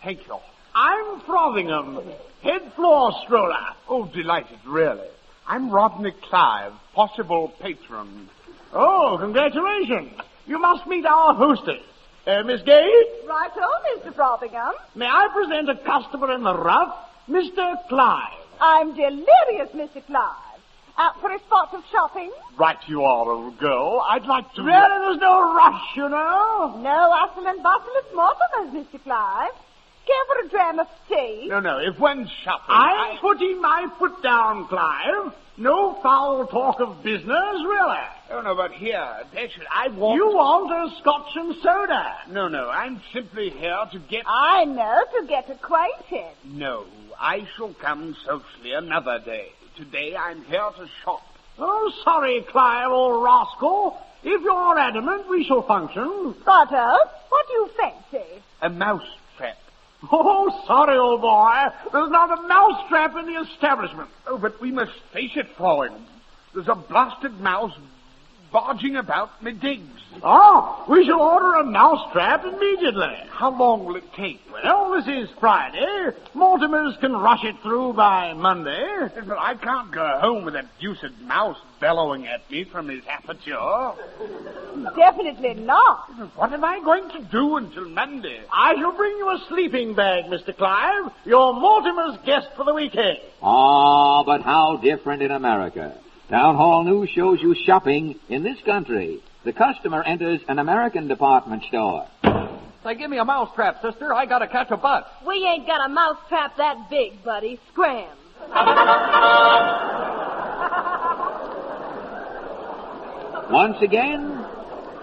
Thank you. I'm Frothingham, head floor stroller. Oh, delighted, really. I'm Rodney Clive, possible patron. Oh, congratulations. You must meet our hostess. Miss Gage, Right-o, Mr. Frothingham. may I present a customer in the rough, Mr. Clive? I'm delirious, Mr. Clive. Out for a spot of shopping? Right you are, old girl. I'd like to... Really, there's no rush, you know. No hustle and bustle at Mortimer's, Mr. Clive. Care for a dram of tea? No, if one's shopping... I'm putting my foot down, Clive. No foul talk of business, really. Oh, no, but here, Dasher, I want... You want a scotch and soda. No, I'm simply here to get... I know, to get acquainted. No, I shall come socially another day. Today I'm here to shop. Oh, sorry, Clive, old rascal. If you're adamant, we shall function. Righto, what do you fancy? A mouse trap. Oh, sorry, old boy. There's not a mousetrap in the establishment. Oh, but we must face it, Fraulein. There's a blasted mouse barging about me digs. Oh, we shall order a mousetrap immediately. How long will it take? Well, this is Friday. Mortimer's can rush it through by Monday. But I can't go home with that deuced mouse bellowing at me from his aperture. Definitely not. What am I going to do until Monday? I shall bring you a sleeping bag, Mr. Clive. You're Mortimer's guest for the weekend. Ah, but how different in America. Town Hall News shows you shopping in this country. The customer enters an American department store. Say, give me a mousetrap, sister. I gotta catch a bus. We ain't got a mousetrap that big, buddy. Scram. Once again,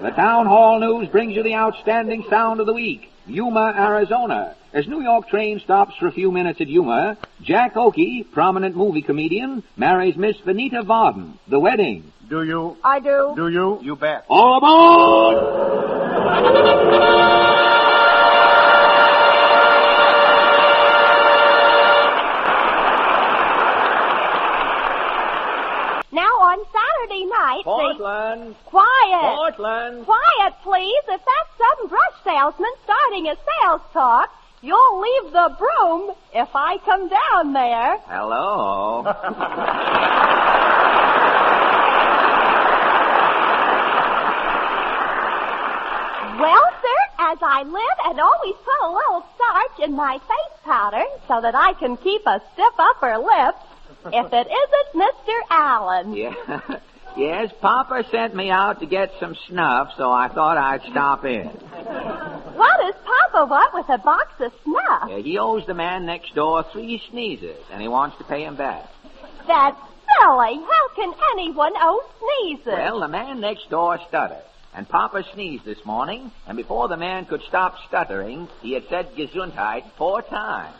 the Town Hall News brings you the outstanding sound of the week, Yuma, Arizona. As New York train stops for a few minutes at Yuma, Jack Oakey, prominent movie comedian, marries Miss Vanita Varden. The wedding. Do you? I do. Do you? You bet. All aboard! Now, on Saturday night, Portland. Quiet. Portland. Quiet, please. If that's some brush salesman starting a sales talk, you'll leave the broom if I come down there. Hello. Well, sir, as I live and always put a little starch in my face powder so that I can keep a stiff upper lip, if it isn't Mr. Allen. Yeah. Yes, Papa sent me out to get some snuff, so I thought I'd stop in. What does Papa want with a box of snuff? Yeah, he owes the man next door 3 sneezes, and he wants to pay him back. That's silly. How can anyone owe sneezes? Well, the man next door stuttered, and Papa sneezed this morning, and before the man could stop stuttering, he had said Gesundheit 4 times.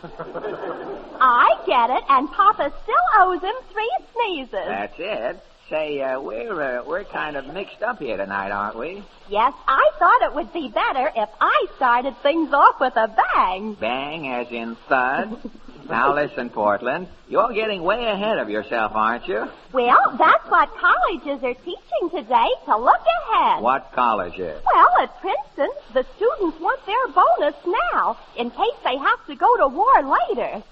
I get it, and Papa still owes him 3 sneezes. That's it. Say, we're kind of mixed up here tonight, aren't we? Yes, I thought it would be better if I started things off with a bang. Bang, as in thud? Now listen, Portland, you're getting way ahead of yourself, aren't you? Well, that's what colleges are teaching today, to look ahead. What colleges? Well, at Princeton, the students want their bonus now, in case they have to go to war later.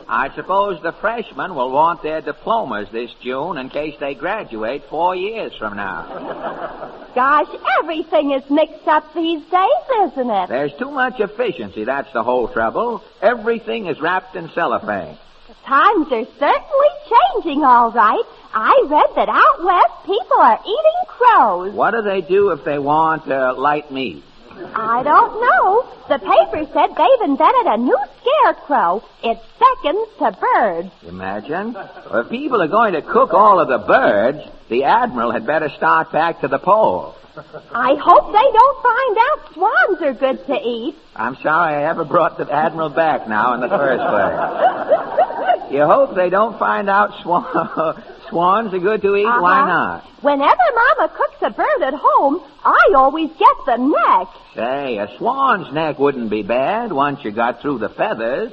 I suppose the freshmen will want their diplomas this June in case they graduate 4 years from now. Gosh, everything is mixed up these days, isn't it? There's too much efficiency, that's the whole trouble. Everything is wrapped in cellophane. The times are certainly changing, all right. I read that out west people are eating crows. What do they do if they want light meat? I don't know. The paper said they've invented a new scarecrow. It seconds to birds. Imagine. If people are going to cook all of the birds, the Admiral had better start back to the pole. I hope they don't find out swans are good to eat. I'm sorry I ever brought the Admiral back now in the first place. You hope they don't find out swans are good to eat? Uh-huh. Why not? Whenever Mama cooks a bird at home, I always get the neck. Say, a swan's neck wouldn't be bad once you got through the feathers.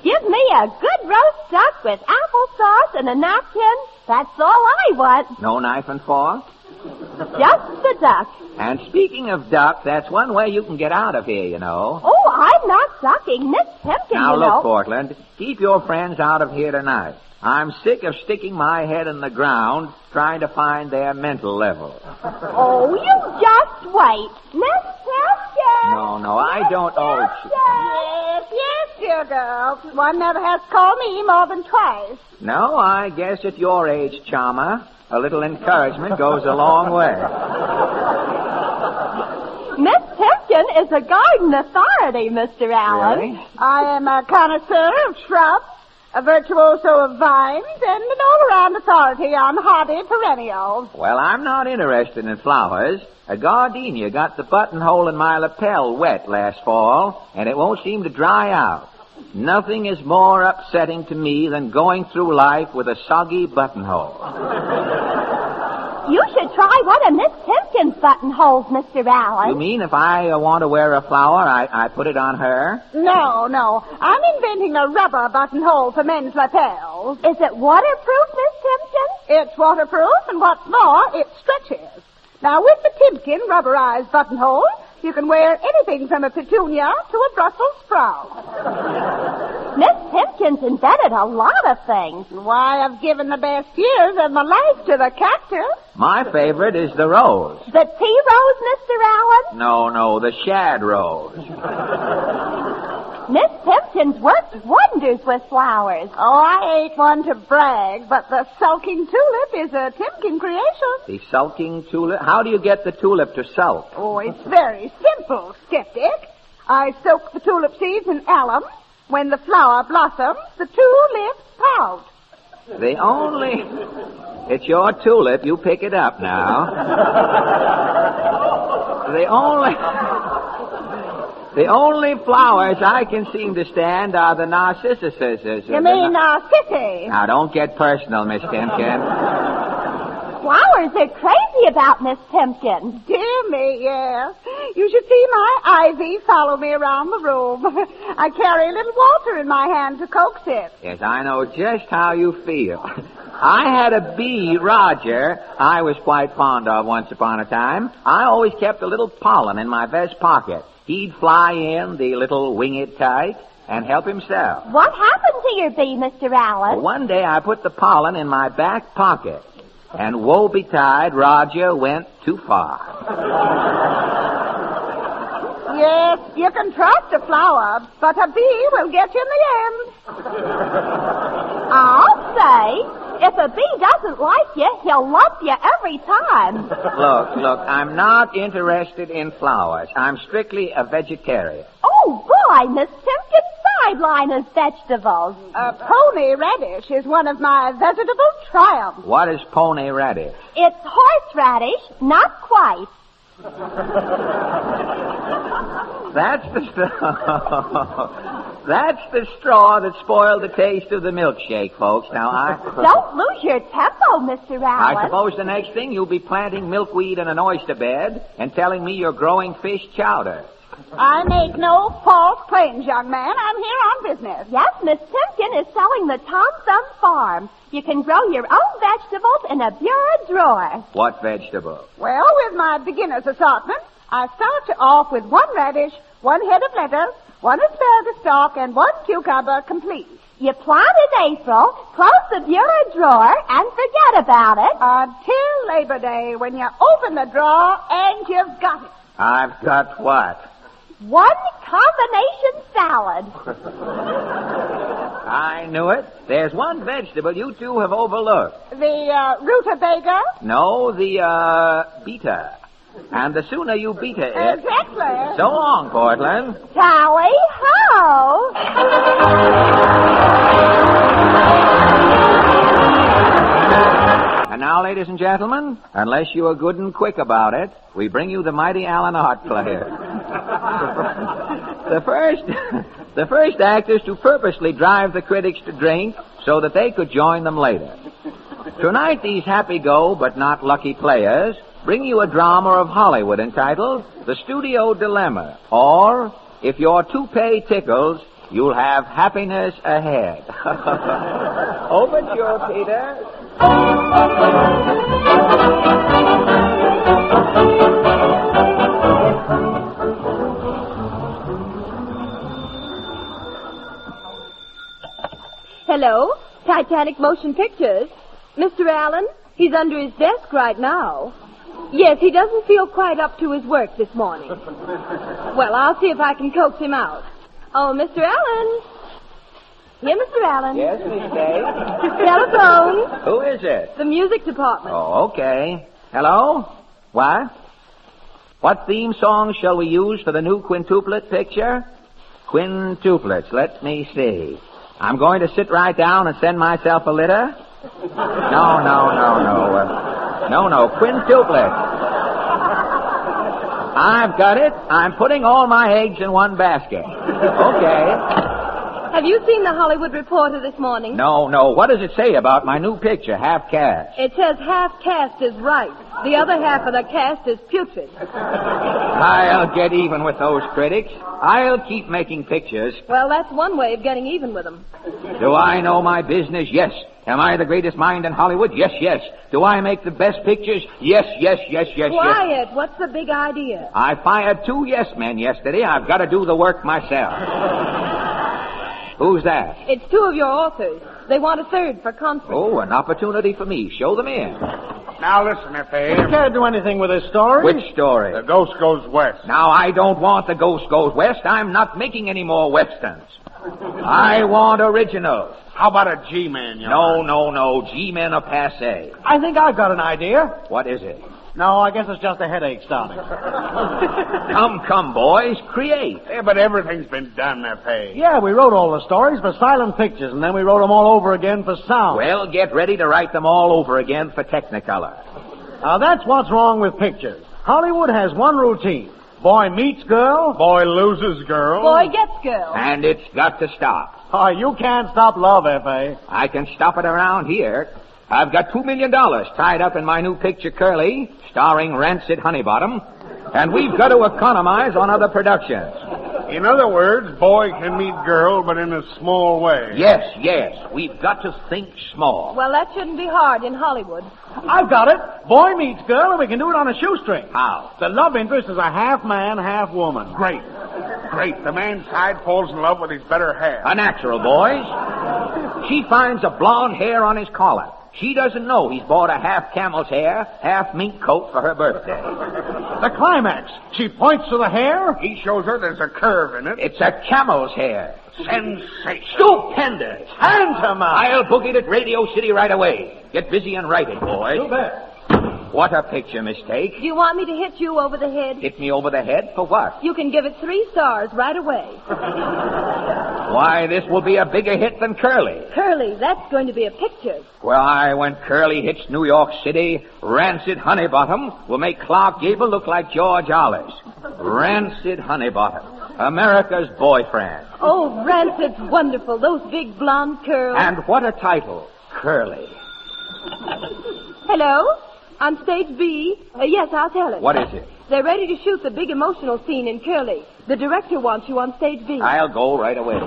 Give me a good roast duck with applesauce and a napkin. That's all I want. No knife and fork? Just the duck. And speaking of duck, that's one way you can get out of here, you know. Oh, I'm not ducking. Miss Tempkin, Now, you look, know. Portland, keep your friends out of here tonight. I'm sick of sticking my head in the ground trying to find their mental level. Oh, you just wait. Miss Tempkin! No, I don't owe you. Yes, dear girl. One never has called me more than twice. No, I guess at your age, Charmer, a little encouragement goes a long way. Miss Tempkin is a garden authority, Mr. Allen. Really? I am a connoisseur of shrubs, a virtuoso of vines, and an all-around authority on hardy perennials. Well, I'm not interested in flowers. A gardenia got the buttonhole in my lapel wet last fall, and it won't seem to dry out. Nothing is more upsetting to me than going through life with a soggy buttonhole. You should try one of Miss Tempkin's buttonholes, Mr. Allen. You mean if I want to wear a flower, I put it on her? No. I'm inventing a rubber buttonhole for men's lapels. Is it waterproof, Miss Tempkin? It's waterproof, and what's more, it stretches. Now, with the Timken rubberized buttonhole, you can wear anything from a petunia to a Brussels sprout. Miss Tempkin's invented a lot of things. Why, I've given the best years of my life to the cactus. My favorite is the rose. The tea rose, Mr. Allen? No, the shad rose. Miss Tempkin's works wonders with flowers. Oh, I ain't one to brag, but the sulking tulip is a Timken creation. The sulking tulip? How do you get the tulip to sulk? Oh, it's very simple, skeptic. I soak the tulip seeds in alum. When the flower blossoms, the tulips pout. It's your tulip. You pick it up now. The only flowers I can seem to stand are the narcissuses. You mean narcissi? Now, don't get personal, Miss Tempkin. Flowers are crazy about Miss Tempkin. Dear me, yes. You should see my ivy follow me around the room. I carry a little water in my hand to coax it. Yes, I know just how you feel. I had a bee, Roger, I was quite fond of once upon a time. I always kept a little pollen in my vest pocket. He'd fly in, the little winged tyke, and help himself. What happened to your bee, Mr. Allen? Well, one day I put the pollen in my back pocket, and woe betide, Roger went too far. Yes, you can trust a flower, but a bee will get you in the end. I'll say, if a bee doesn't like you, he'll lump you every time. Look, I'm not interested in flowers. I'm strictly a vegetarian. Oh, boy, Miss Tempkin's sideline is vegetables. Pony radish is one of my vegetable triumphs. What is pony radish? It's horseradish, not quite. That's the straw that spoiled the taste of the milkshake, folks. Now, Don't lose your tempo, Mr. Allen. I suppose the next thing you'll be planting milkweed in an oyster bed and telling me you're growing fish chowder. I make no false claims, young man. I'm here on business. Yes, Miss Tempkin is selling the Tom Thumb Farm. You can grow your own vegetables in a bureau drawer. What vegetable? Well, with my beginner's assortment, I start you off with one radish, one head of lettuce, one asparagus stalk, and one cucumber complete. You plant in April, close the bureau drawer, and forget about it. Until Labor Day, when you open the drawer, and you've got it. I've got what? One combination salad. I knew it. There's one vegetable you two have overlooked. The rutabaga? No, the beta. And the sooner you beta it... Exactly. So long, Portland. Tally-ho! And now, ladies and gentlemen, unless you are good and quick about it, we bring you the mighty Allen Art Player. The first actors to purposely drive the critics to drink so that they could join them later. Tonight, these happy-go but not lucky players bring you a drama of Hollywood entitled The Studio Dilemma, or, if your toupee tickles, you'll have happiness ahead. Overture, Peter. Hello, Titanic Motion Pictures. Mr. Allen, he's under his desk right now. Yes, he doesn't feel quite up to his work this morning. Well, I'll see if I can coax him out. Oh, Mr. Allen. Here, Mr. Allen. Yes, Miss Kay? Telephone. Who is it? The music department. Oh, okay. Hello? What? What theme song shall we use for the new quintuplet picture? Quintuplets. Let me see. I'm going to sit right down and send myself a litter? No, quintuplet. I've got it. I'm putting all my eggs in one basket. Okay. Have you seen the Hollywood Reporter this morning? No. What does it say about my new picture, Half Cast? It says half cast is right. The other half of the cast is putrid. I'll get even with those critics. I'll keep making pictures. Well, that's one way of getting even with them. Do I know my business? Yes. Am I the greatest mind in Hollywood? Yes. Do I make the best pictures? Yes. Quiet. What's the big idea? I fired 2 yes men yesterday. I've got to do the work myself. Who's that? It's 2 of your authors. They want a third for conference. Oh, an opportunity for me. Show them in. Now listen, F.A. You can't do anything with this story. Which story? The Ghost Goes West. Now, I don't want The Ghost Goes West. I'm not making any more westerns. I want originals. How about a G-Man, No. G-men are passé. I think I've got an idea. What is it? No, I guess it's just a headache starting. Come, boys. Create. Yeah, but everything's been done, F.A. Yeah, we wrote all the stories for silent pictures, and then we wrote them all over again for sound. Well, get ready to write them all over again for Technicolor. Now, that's what's wrong with pictures. Hollywood has one routine. Boy meets girl. Boy loses girl. Boy gets girl. And it's got to stop. Oh, you can't stop love, F.A. I can stop it around here. I've got $2 million tied up in my new picture, Curly, starring Rancid Honeybottom, and we've got to economize on other productions. In other words, boy can meet girl, but in a small way. Yes. We've got to think small. Well, that shouldn't be hard in Hollywood. I've got it. Boy meets girl, and we can do it on a shoestring. How? The love interest is a half man, half woman. Great. The man's side falls in love with his better half. A natural, boys. She finds a blonde hair on his collar. She doesn't know he's bought a half camel's hair, half mink coat for her birthday. The climax. She points to the hair. He shows her there's a curve in it. It's a camel's hair. Sensation. Stupendous. Tantamount. I'll book it at Radio City right away. Get busy and write it, boys. You bet. What a picture mistake. Do you want me to hit you over the head? Hit me over the head for what? You can give it 3 stars right away. Why, this will be a bigger hit than Curly. Curly, that's going to be a picture. Why, when Curly hits New York City, Rancid Honeybottom will make Clark Gable look like George Olives. Rancid Honeybottom, America's boyfriend. Oh, Rancid's wonderful. Those big blonde curls. And what a title, Curly. Hello? On stage B? Yes, I'll tell it. What is it? They're ready to shoot the big emotional scene in Curly. The director wants you on stage B. I'll go right away.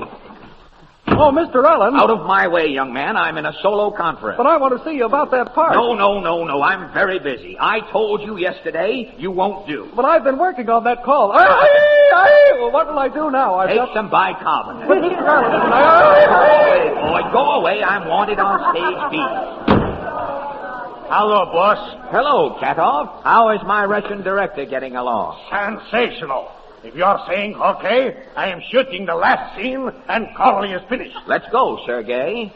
Oh, Mr. Allen. Out of my way, young man. I'm in a solo conference. But I want to see you about that part. No. I'm very busy. I told you yesterday you won't do. But I've been working on that call. Well, what will I do now? Take some bicarbonate. Mr. Allen. Boy, go away. I'm wanted on stage B. Hello, boss. Hello, Katov. How is my Russian director getting along? Sensational. If you're saying okay, I am shooting the last scene and Curly is finished. Let's go, Sergei.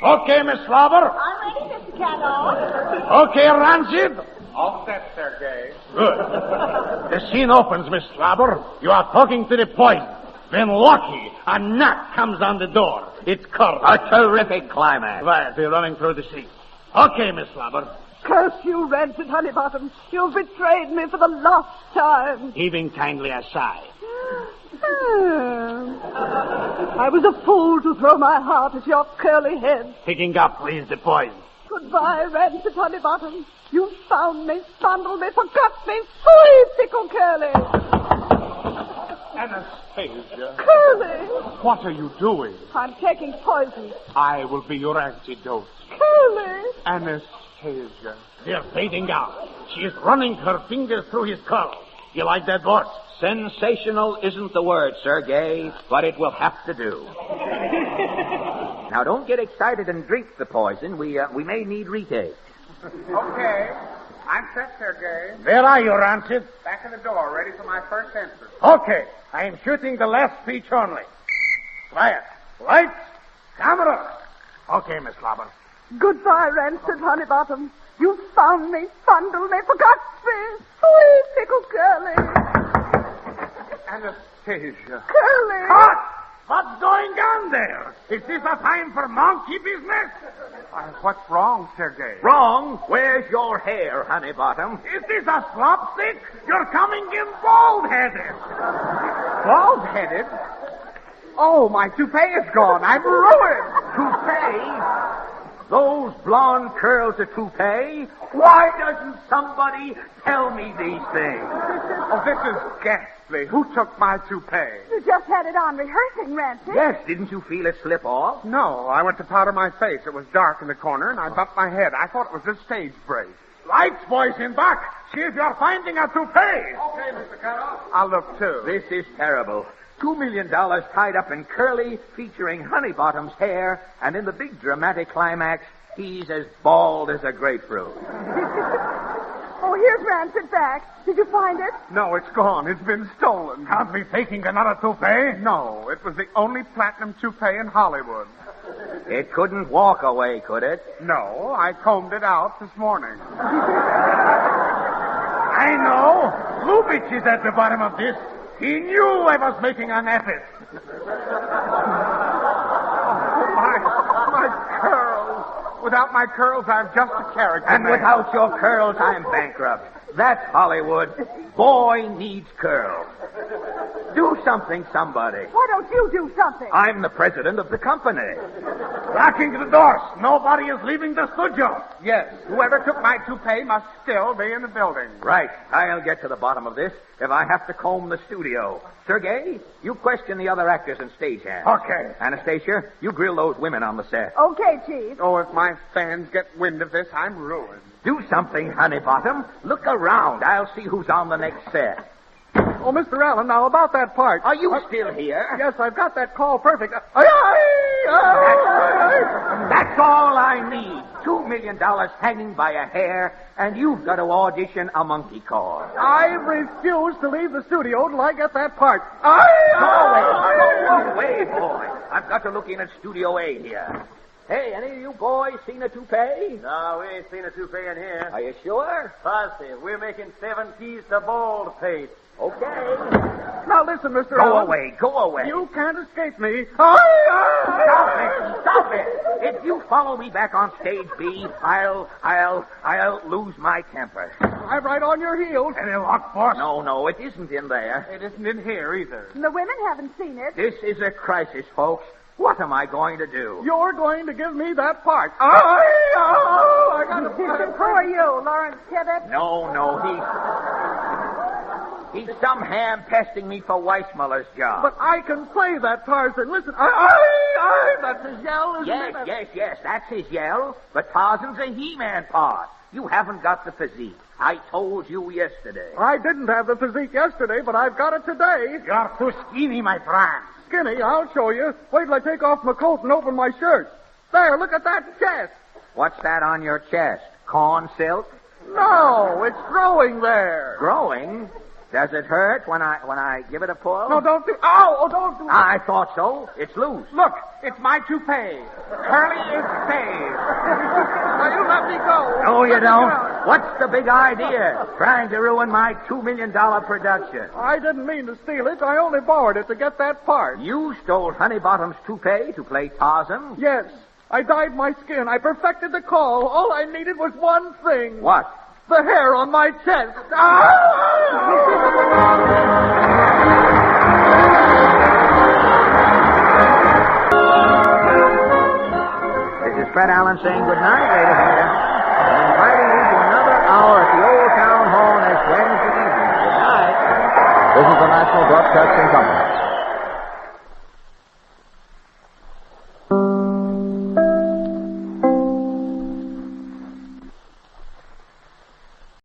Okay, Miss Slobber. I'm ready, Mr. Cattle. Okay, Rancid. All set, Sergei. Good. The scene opens, Miss Slobber. You are talking to the point. Then lucky, a knock comes on the door. It's Curly. A terrific climax. Right, they're running through the scene. Okay, Miss Slobber. Curse you, Rancid Honeybottom. You've betrayed me for the last time. Heaving kindly a sigh. I was a fool to throw my heart at your curly head. Picking up, please, the poison. Goodbye, Rancid Honeybottom. You found me, fondled me, forgot me. Fooey, Pickle Curly. Anastasia. Curly. What are you doing? I'm taking poison. I will be your antidote. Curly. Anastasia. Anastasia. They're fading out. She is running her fingers through his curls. You like that, boss? Sensational isn't the word, Sergei, but it will have to do. Now, don't get excited and drink the poison. We may need retake. Okay. I'm set, Sergei. Where are you, Rancid? Back in the door, ready for my first entrance. Okay. I am shooting the last speech only. Quiet. Lights. Camera. Okay, Miss Slobber. Goodbye, Rancid Honeybottom. You found me, fondled me, forgot me. Sweet little Curly. Anastasia. Curly. Cut! What's going on there? Is this a time for monkey business? What's wrong, Sergei? Wrong? Where's your hair, Honeybottom? Is this a slopstick? You're coming in bald-headed. Bald-headed? Oh, my toupee is gone. I'm ruined. Toupee? Those blonde curls a toupee? Why doesn't somebody tell me these things? Oh, this is ghastly. Who took my toupee? You just had it on rehearsing, Rancid. Yes, didn't you feel it slip off? No, I went to powder my face. It was dark in the corner, and I bumped my head. I thought it was a stage break. Lights, boys, in back. See if you're finding a toupee. Okay, Mr. Carroll. I'll look, too. This is terrible. $2 million tied up in curly, featuring Honeybottom's hair, and in the big dramatic climax, he's as bald as a grapefruit. Oh, here's Rancid back. Did you find it? No, it's gone. It's been stolen. Can't be faking another toupee. No, it was the only platinum toupee in Hollywood. It couldn't walk away, could it? No, I combed it out this morning. I know. Lubitsch is at the bottom of this. He knew I was making an effort. My curls. Without my curls, I'm just a character. And man. without your curls, I'm bankrupt. That's Hollywood. Boy needs curls. Do something, somebody. Why don't you do something? I'm the president of the company. Locking the doors. Nobody is leaving the studio. Yes, whoever took my toupee must still be in the building. Right. I'll get to the bottom of this if I have to comb the studio. Sergei, you question the other actors and stagehands. Okay. Anastasia, you grill those women on the set. Okay, Chief. Oh, if my fans get wind of this, I'm ruined. Do something, Honeybottom. Look around. I'll see who's on the next set. Oh, Mr. Allen, now about that part. Are you still here? Yes, I've got that call perfect. That's all I need. $2 million hanging by a hair, and you've got to audition a monkey call. I refuse to leave the studio till I get that part. Go away, boy. I've got to look in at Studio A here. Hey, any of you boys seen a toupee? No, we ain't seen a toupee in here. Are you sure? Positive. We're making 7 keys to bald face. Okay. Now listen, Mr. Allen. Go away. You can't escape me. Stop it. If you follow me back on stage B, I'll lose my temper. I'm right on your heels. Any luck, boss? No, it isn't in there. It isn't in here either. The women haven't seen it. This is a crisis, folks. What am I going to do? You're going to give me that part. I got to... Who are you, Lawrence Tibbett? No, he's some ham pesting me for Weissmuller's job. But I can play that Tarzan. Listen, that's his yell, isn't it? Yes, that's his yell. But Tarzan's a He-Man part. You haven't got the physique. I told you yesterday. I didn't have the physique yesterday, but I've got it today. You're too skinny, my friend. Skinny, I'll show you. Wait till I take off my coat and open my shirt. There, look at that chest. What's that on your chest? Corn silk? No, it's growing there. Growing? Does it hurt when I give it a pull? No, don't do... Ow! Don't do it. I thought so. It's loose. Look, it's my toupee. Curly is saved. Now, you let me go. No, you don't. What's the big idea? Trying to ruin my $2 million production. I didn't mean to steal it. I only borrowed it to get that part. You stole Honeybottom's toupee to play Tarzan? Yes. I dyed my skin. I perfected the call. All I needed was one thing. What? The hair on my chest. This is Fred Allen saying good night, ladies and gentlemen, and inviting you to another hour at the Old Town Hall next Wednesday evening. Good night. This is the National Broadcasting Company.